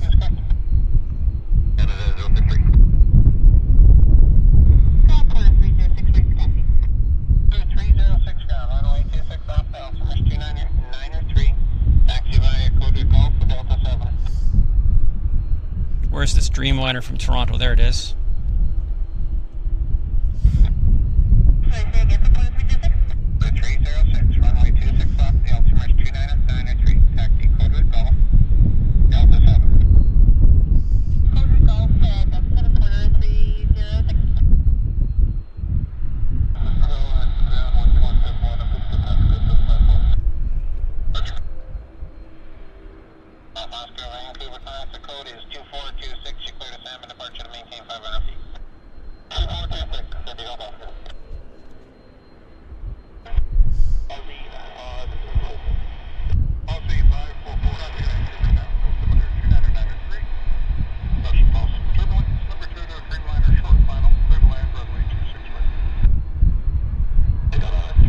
Where's this Dreamliner from Toronto? There it is.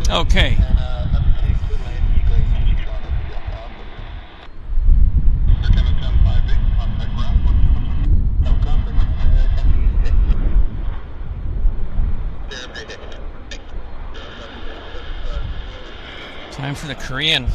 Okay. Time for the Korean.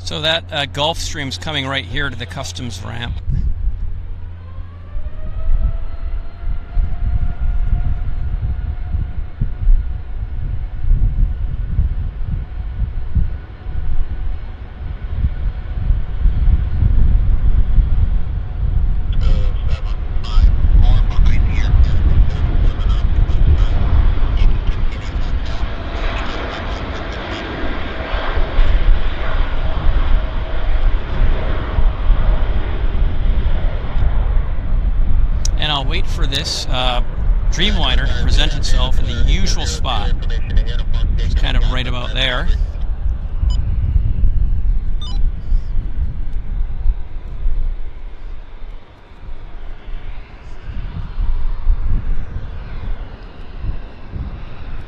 So that Gulfstream's coming right here to the customs ramp. Wait for this Dreamliner to present itself in the usual spot. It's kind of right about there.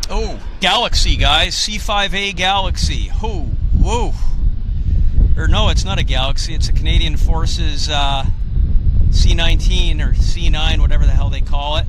Oh, Galaxy, guys. C5A Galaxy. Oh, whoa. Or no, it's not a Galaxy. It's a Canadian Forces C-19 or C-9, whatever the hell they call it.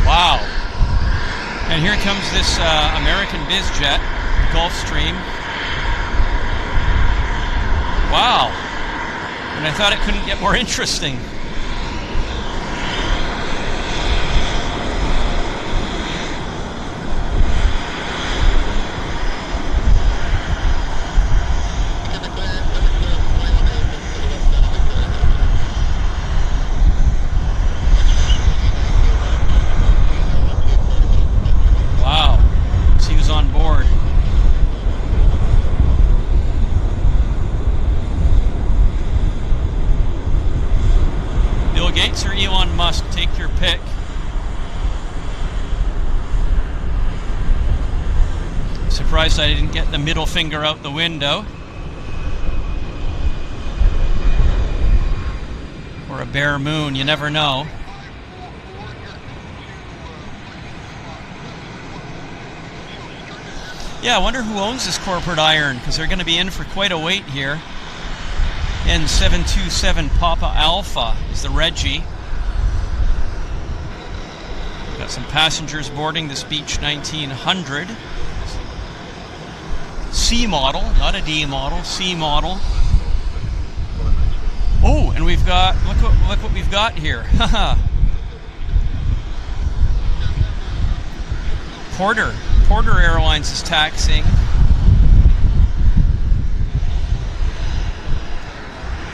Wow. And here comes this American bizjet, Gulfstream. Wow. And I thought it couldn't get more interesting. Gates or Elon Musk, take your pick. Surprised I didn't get the middle finger out the window. Or a bare moon, you never know. Yeah, I wonder who owns this corporate iron, because they're going to be in for quite a wait here. N727 Papa Alpha is the Reggie. Got some passengers boarding this Beach 1900. C model, not a D model, C model. Oh, and we've got, look what we've got here. Haha. Porter Airlines is taxiing.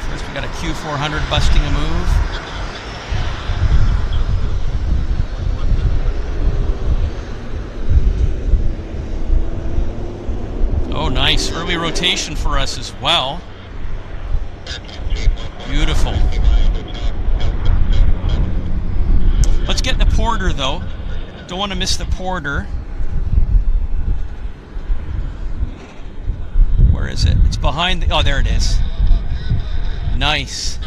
First we got a Q400 busting a move. Oh, nice. Early rotation for us as well. Beautiful. Let's get the Porter, though. Don't want to miss the Porter. Where is it? It's behind the... Oh, there it is. Nice.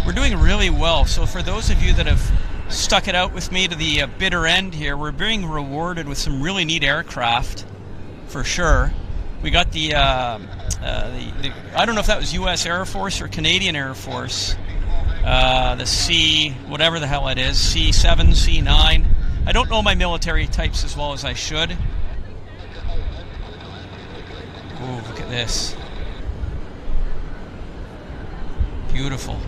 We're doing really well. So for those of you that have stuck it out with me to the bitter end here, we're being rewarded with some really neat aircraft, for sure. We got the I don't know if that was U.S. Air Force or Canadian Air Force. The C, whatever the hell it is, C7, C9. I don't know my military types as well as I should. Ooh, look at this. Beautiful.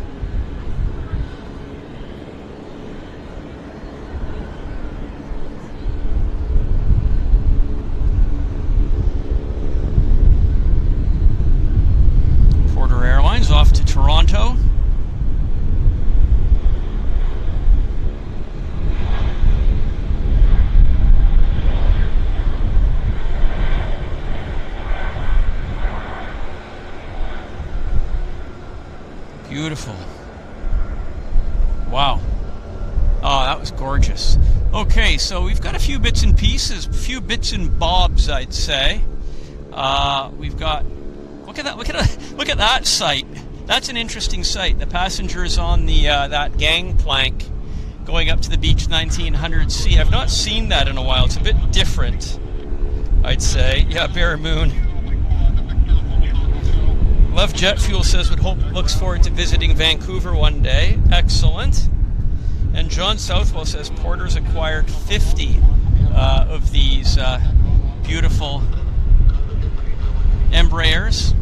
Porter Airlines off to Toronto. Beautiful. Wow. Oh, that was gorgeous. Okay, so we've got a few bits and pieces, few bits and bobs, I'd say. We've got, look at that sight. That's an interesting sight. The passengers on the that gangplank going up to the beach 1900C. I've not seen that in a while. It's a bit different, I'd say. Yeah, Bear Moon. Love Jet Fuel says looks forward to visiting Vancouver one day. Excellent. And John Southwell says Porter's acquired 50 of these beautiful Embraers.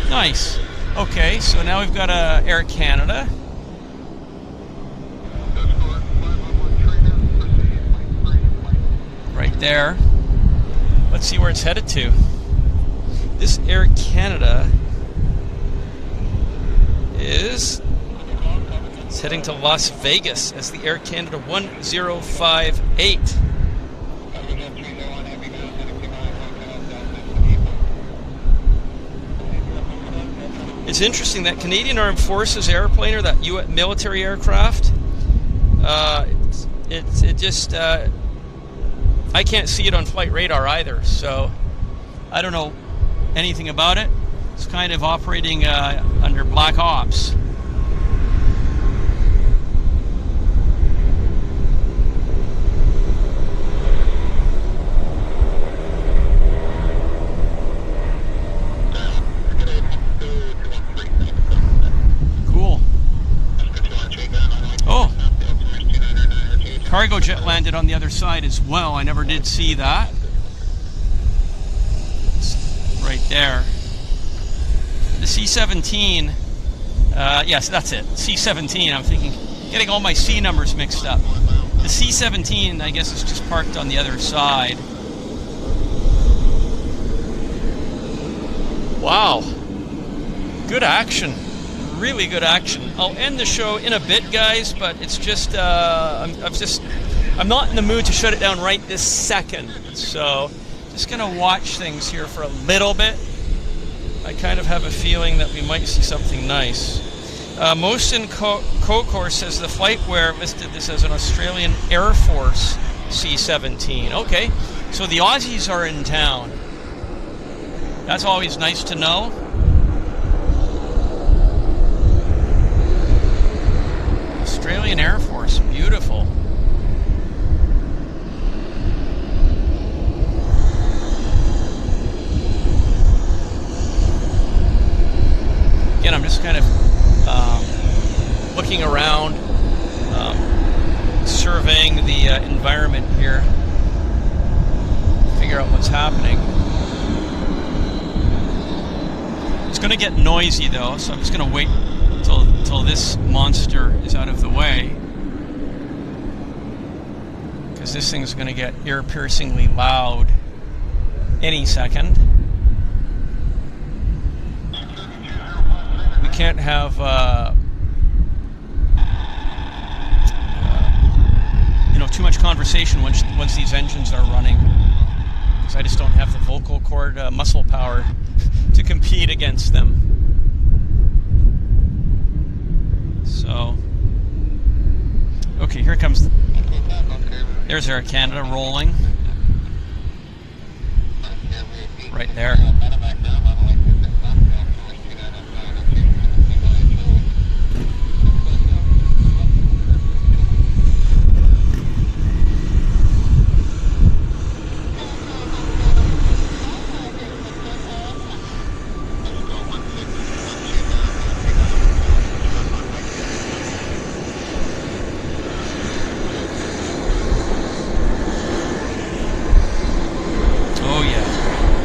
Nice. Okay, so now we've got Air Canada. Right there. Let's see where it's headed to. This Air Canada is heading to Las Vegas as the Air Canada 1058. It's interesting that Canadian Armed Forces airplane, or that US military aircraft, it just I can't see it on flight radar either, so I don't know anything about it. It's kind of operating under Black Ops. Cargojet landed on the other side as well. I never did see that. It's right there. The C-17, yes, that's it. C-17, I'm thinking, getting all my C numbers mixed up. The C-17, I guess, is just parked on the other side. Wow. Good action. Really good action. I'll end the show in a bit, guys, but it's just I'm not in the mood to shut it down right this second. So just gonna watch things here for a little bit. I kind of have a feeling that we might see something nice. Mohsen Kokor says the flightware listed this as an Australian Air Force C-17. Okay, so the Aussies are in town. That's always nice to know. Australian Air Force, beautiful. Again, I'm just kind of looking around, surveying the environment here, figure out what's happening. It's going to get noisy though, so I'm just going to wait until this monster is out of the way, because this thing's going to get ear-piercingly loud any second. We can't have too much conversation once these engines are running, because I just don't have the vocal cord muscle power to compete against them. So, okay, here comes. There's Air Canada rolling. Right there.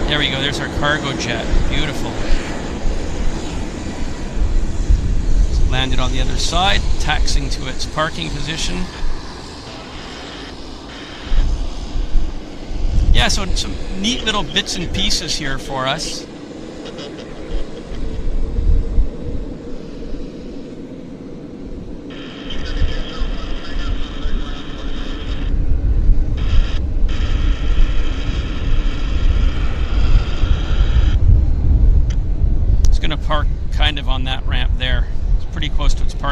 There we go, there's our Cargojet. Beautiful. It's landed on the other side, taxiing to its parking position. Yeah, so some neat little bits and pieces here for us.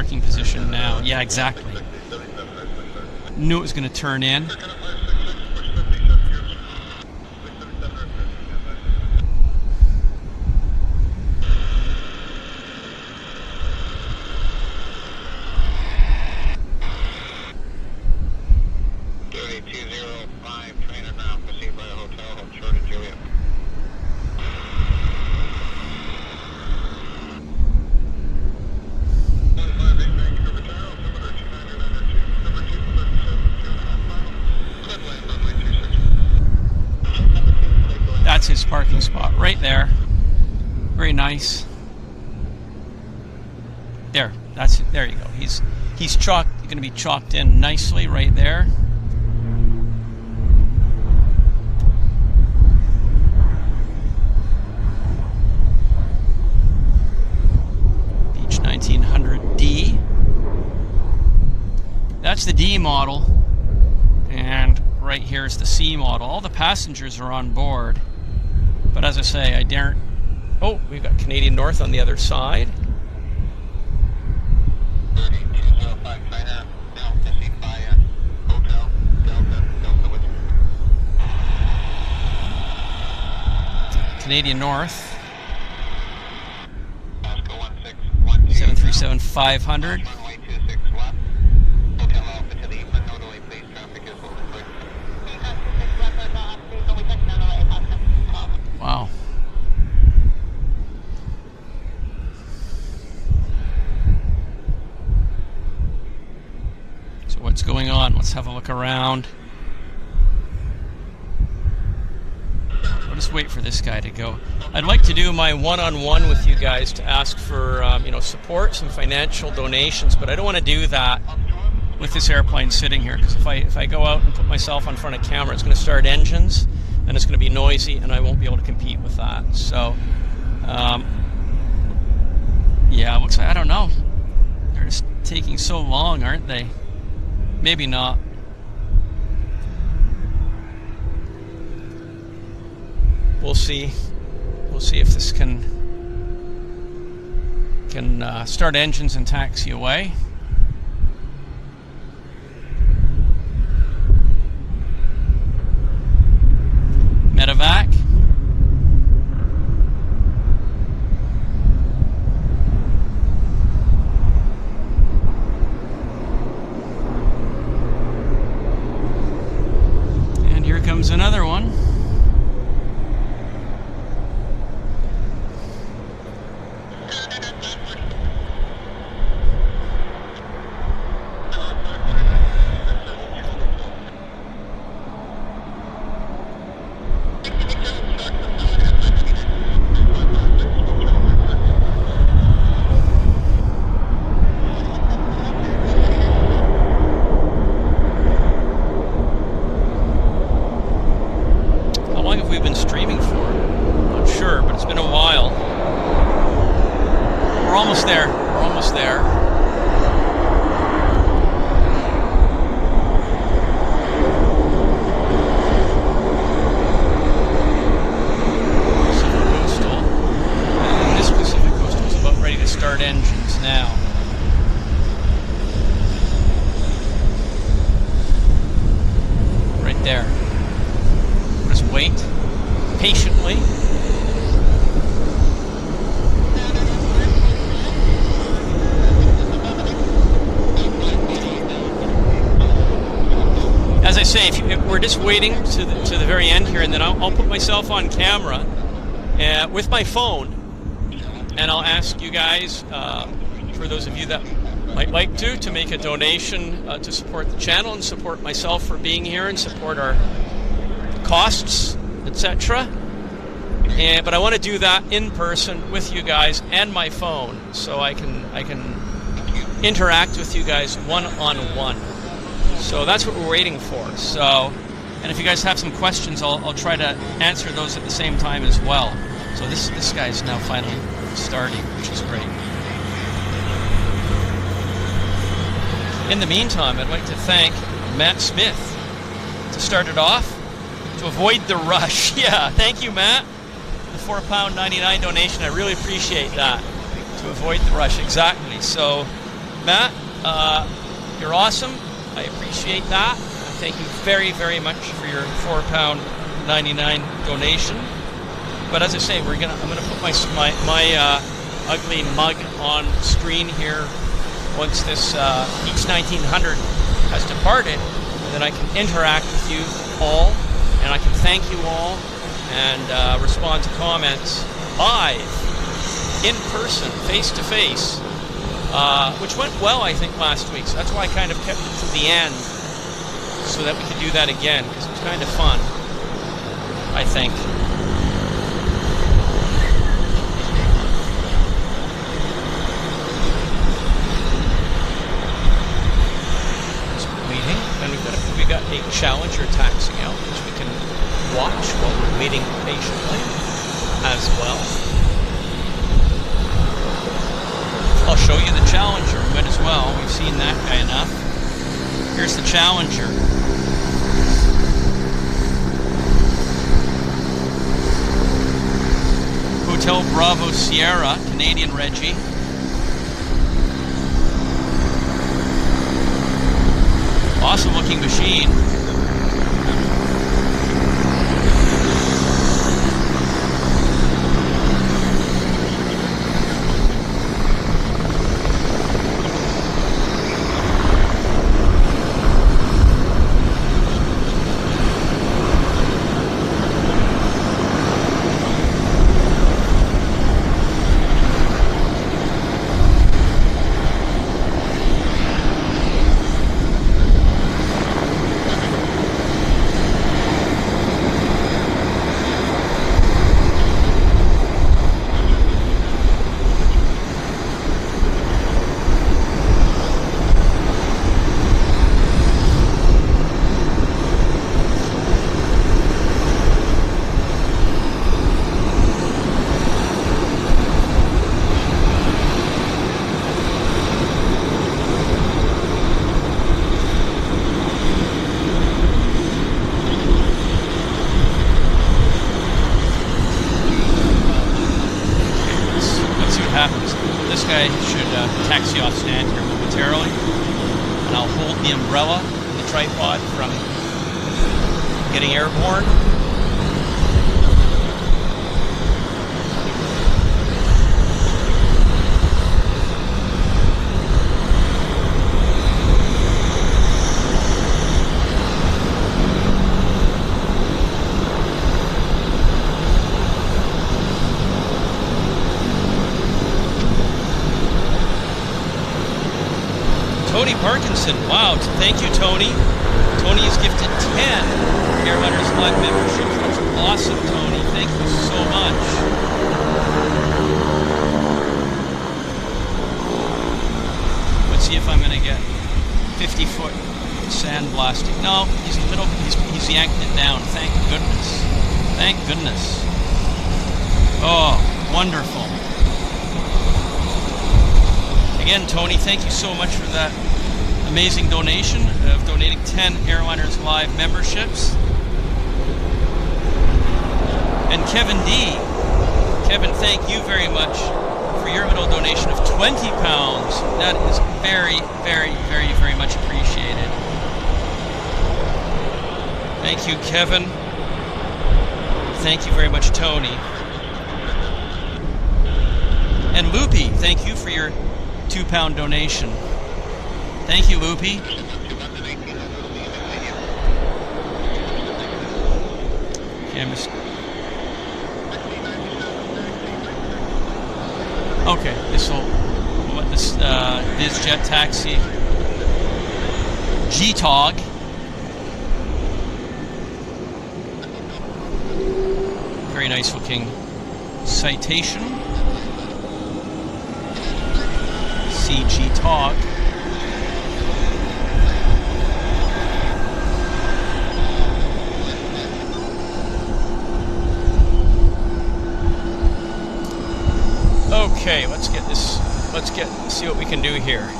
parking position now. Yeah, exactly. Knew it was going to turn in. That's his parking spot right there. Very nice. There, that's it. There you go. He's going to be chalked in nicely right there. Beach 1900D. That's the D model, and right here is the C model. All the passengers are on board. But as I say, I daren't... Oh, we've got Canadian North on the other side. 3205 China, now missing by Hotel Delta Whiskey. Canadian North. Oscar 1612. 737-500. Runway 26 left. Hotel Alpha to the eastern, northerly please, traffic is holding clear. Wow. So what's going on? Let's have a look around. I'll just wait for this guy to go. I'd like to do my one-on-one with you guys to ask for support, some financial donations, but I don't want to do that with this airplane sitting here, because if I go out and put myself in front of camera, it's going to start engines, and it's going to be noisy, and I won't be able to compete with that. So, yeah, looks like, I don't know. They're just taking so long, aren't they? Maybe not. We'll see. We'll see if this can start engines and taxi away. Medevac. And here comes another one. Waiting to the very end here, and then I'll put myself on camera with my phone, and I'll ask you guys, for those of you that might like to make a donation to support the channel and support myself for being here and support our costs, etc. But I want to do that in person with you guys and my phone, so I can interact with you guys one-on-one. So that's what we're waiting for. So. And if you guys have some questions, I'll try to answer those at the same time as well. So this guy's now finally starting, which is great. In the meantime, I'd like to thank Matt Smith to start it off, to avoid the rush. Yeah, thank you, Matt. The £4.99 donation, I really appreciate that. To avoid the rush, exactly. So, Matt, you're awesome. I appreciate that. Thank you very, very much for your £4.99 donation. But as I say, I'm gonna put my ugly mug on screen here once this Beach 1900 has departed, and then I can interact with you all, and I can thank you all, and respond to comments live, in person, face to face, which went well, I think, last week. So that's why I kind of kept it to the end, so that we could do that again, because it was kind of fun, I think. We got a Challenger taxiing out, which we can watch while we're waiting patiently as well. I'll show you the Challenger, might as well. We've seen that guy enough. Here's the Challenger. Hotel Bravo Sierra, Canadian Reggie. Awesome looking machine. Taxi off stand here momentarily, and I'll hold the umbrella and the tripod from getting airborne. Tony Parkinson, wow, thank you, Tony. Tony has gifted 10 Airliners Live memberships. That's awesome, Tony. Thank you so much. Let's see if I'm going to get 50-foot sandblasting. No, he's yanked it down. Thank goodness. Thank goodness. Oh, wonderful. Again, Tony, thank you so much for that amazing donation of donating 10 Airliners Live memberships. And Kevin D. Kevin, thank you very much for your little donation of £20. That is very, very, very, very much appreciated. Thank you, Kevin. Thank you very much, Tony. And Loopy, thank you for your £2 donation. Thank you, Loopy. Okay, this BizJet taxi G-Tog. Very nice looking citation. CG Tog. Okay, let's see what we can do here.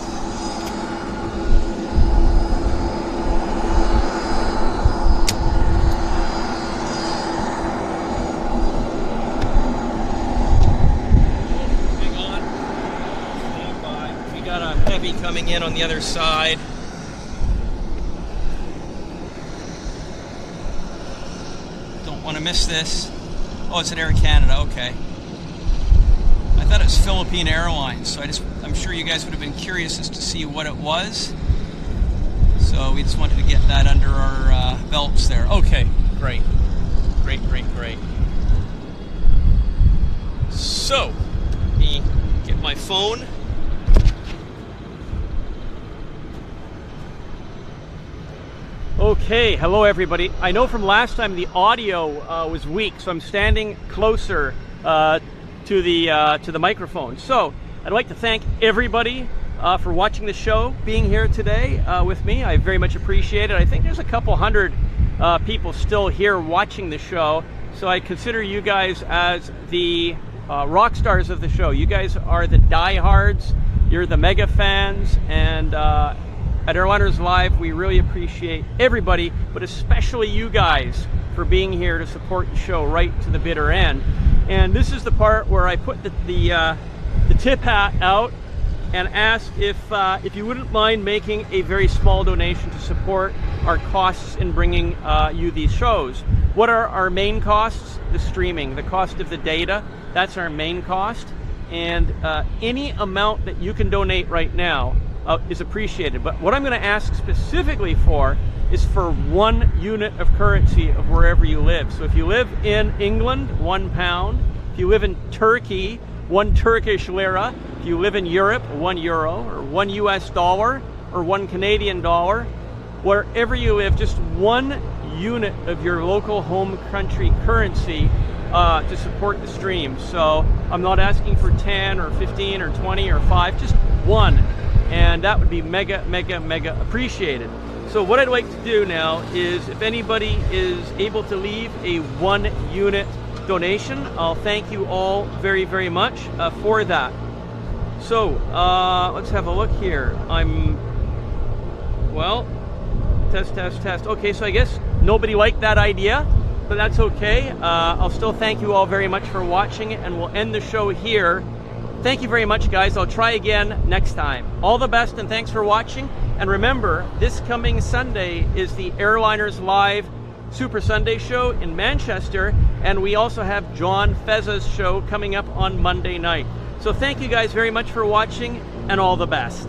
ferry coming in on the other side. Don't want to miss this. Oh, it's at Air Canada, okay. I thought it was Philippine Airlines, so I'm sure you guys would have been curious as to see what it was. So we just wanted to get that under our belts there. Okay, great. Great, great, great. So, let me get my phone. Okay, hello everybody. I know from last time the audio was weak, so I'm standing closer to the microphone. So, I'd like to thank everybody for watching the show, being here today with me. I very much appreciate it. I think there's a couple hundred people still here watching the show, so I consider you guys as the rock stars of the show. You guys are the diehards, you're the mega fans, and at Airliners Live, we really appreciate everybody, but especially you guys for being here to support the show right to the bitter end. And this is the part where I put the tip hat out and asked if you wouldn't mind making a very small donation to support our costs in bringing you these shows. What are our main costs? The streaming, the cost of the data, that's our main cost. And any amount that you can donate right now is appreciated. But what I'm going to ask specifically for is for 1 unit of currency of wherever you live. So if you live in England, £1. If you live in Turkey, 1 Turkish lira. If you live in Europe, €1, or $1 US, or 1 Canadian dollar. Wherever you live, just 1 unit of your local home country currency to support the stream. So I'm not asking for 10 or 15 or 20 or 5, just 1. And that would be mega, mega, mega appreciated. So what I'd like to do now is, if anybody is able to leave a 1 unit donation, I'll thank you all very, very much for that. So let's have a look here. Well, test. Okay, so I guess nobody liked that idea, but that's okay. I'll still thank you all very much for watching, and we'll end the show here. Thank you very much, guys. I'll try again next time. All the best, and thanks for watching. And remember, this coming Sunday is the Airliners Live Super Sunday show in Manchester, and we also have John Fezza's show coming up on Monday night. So thank you guys very much for watching, and all the best.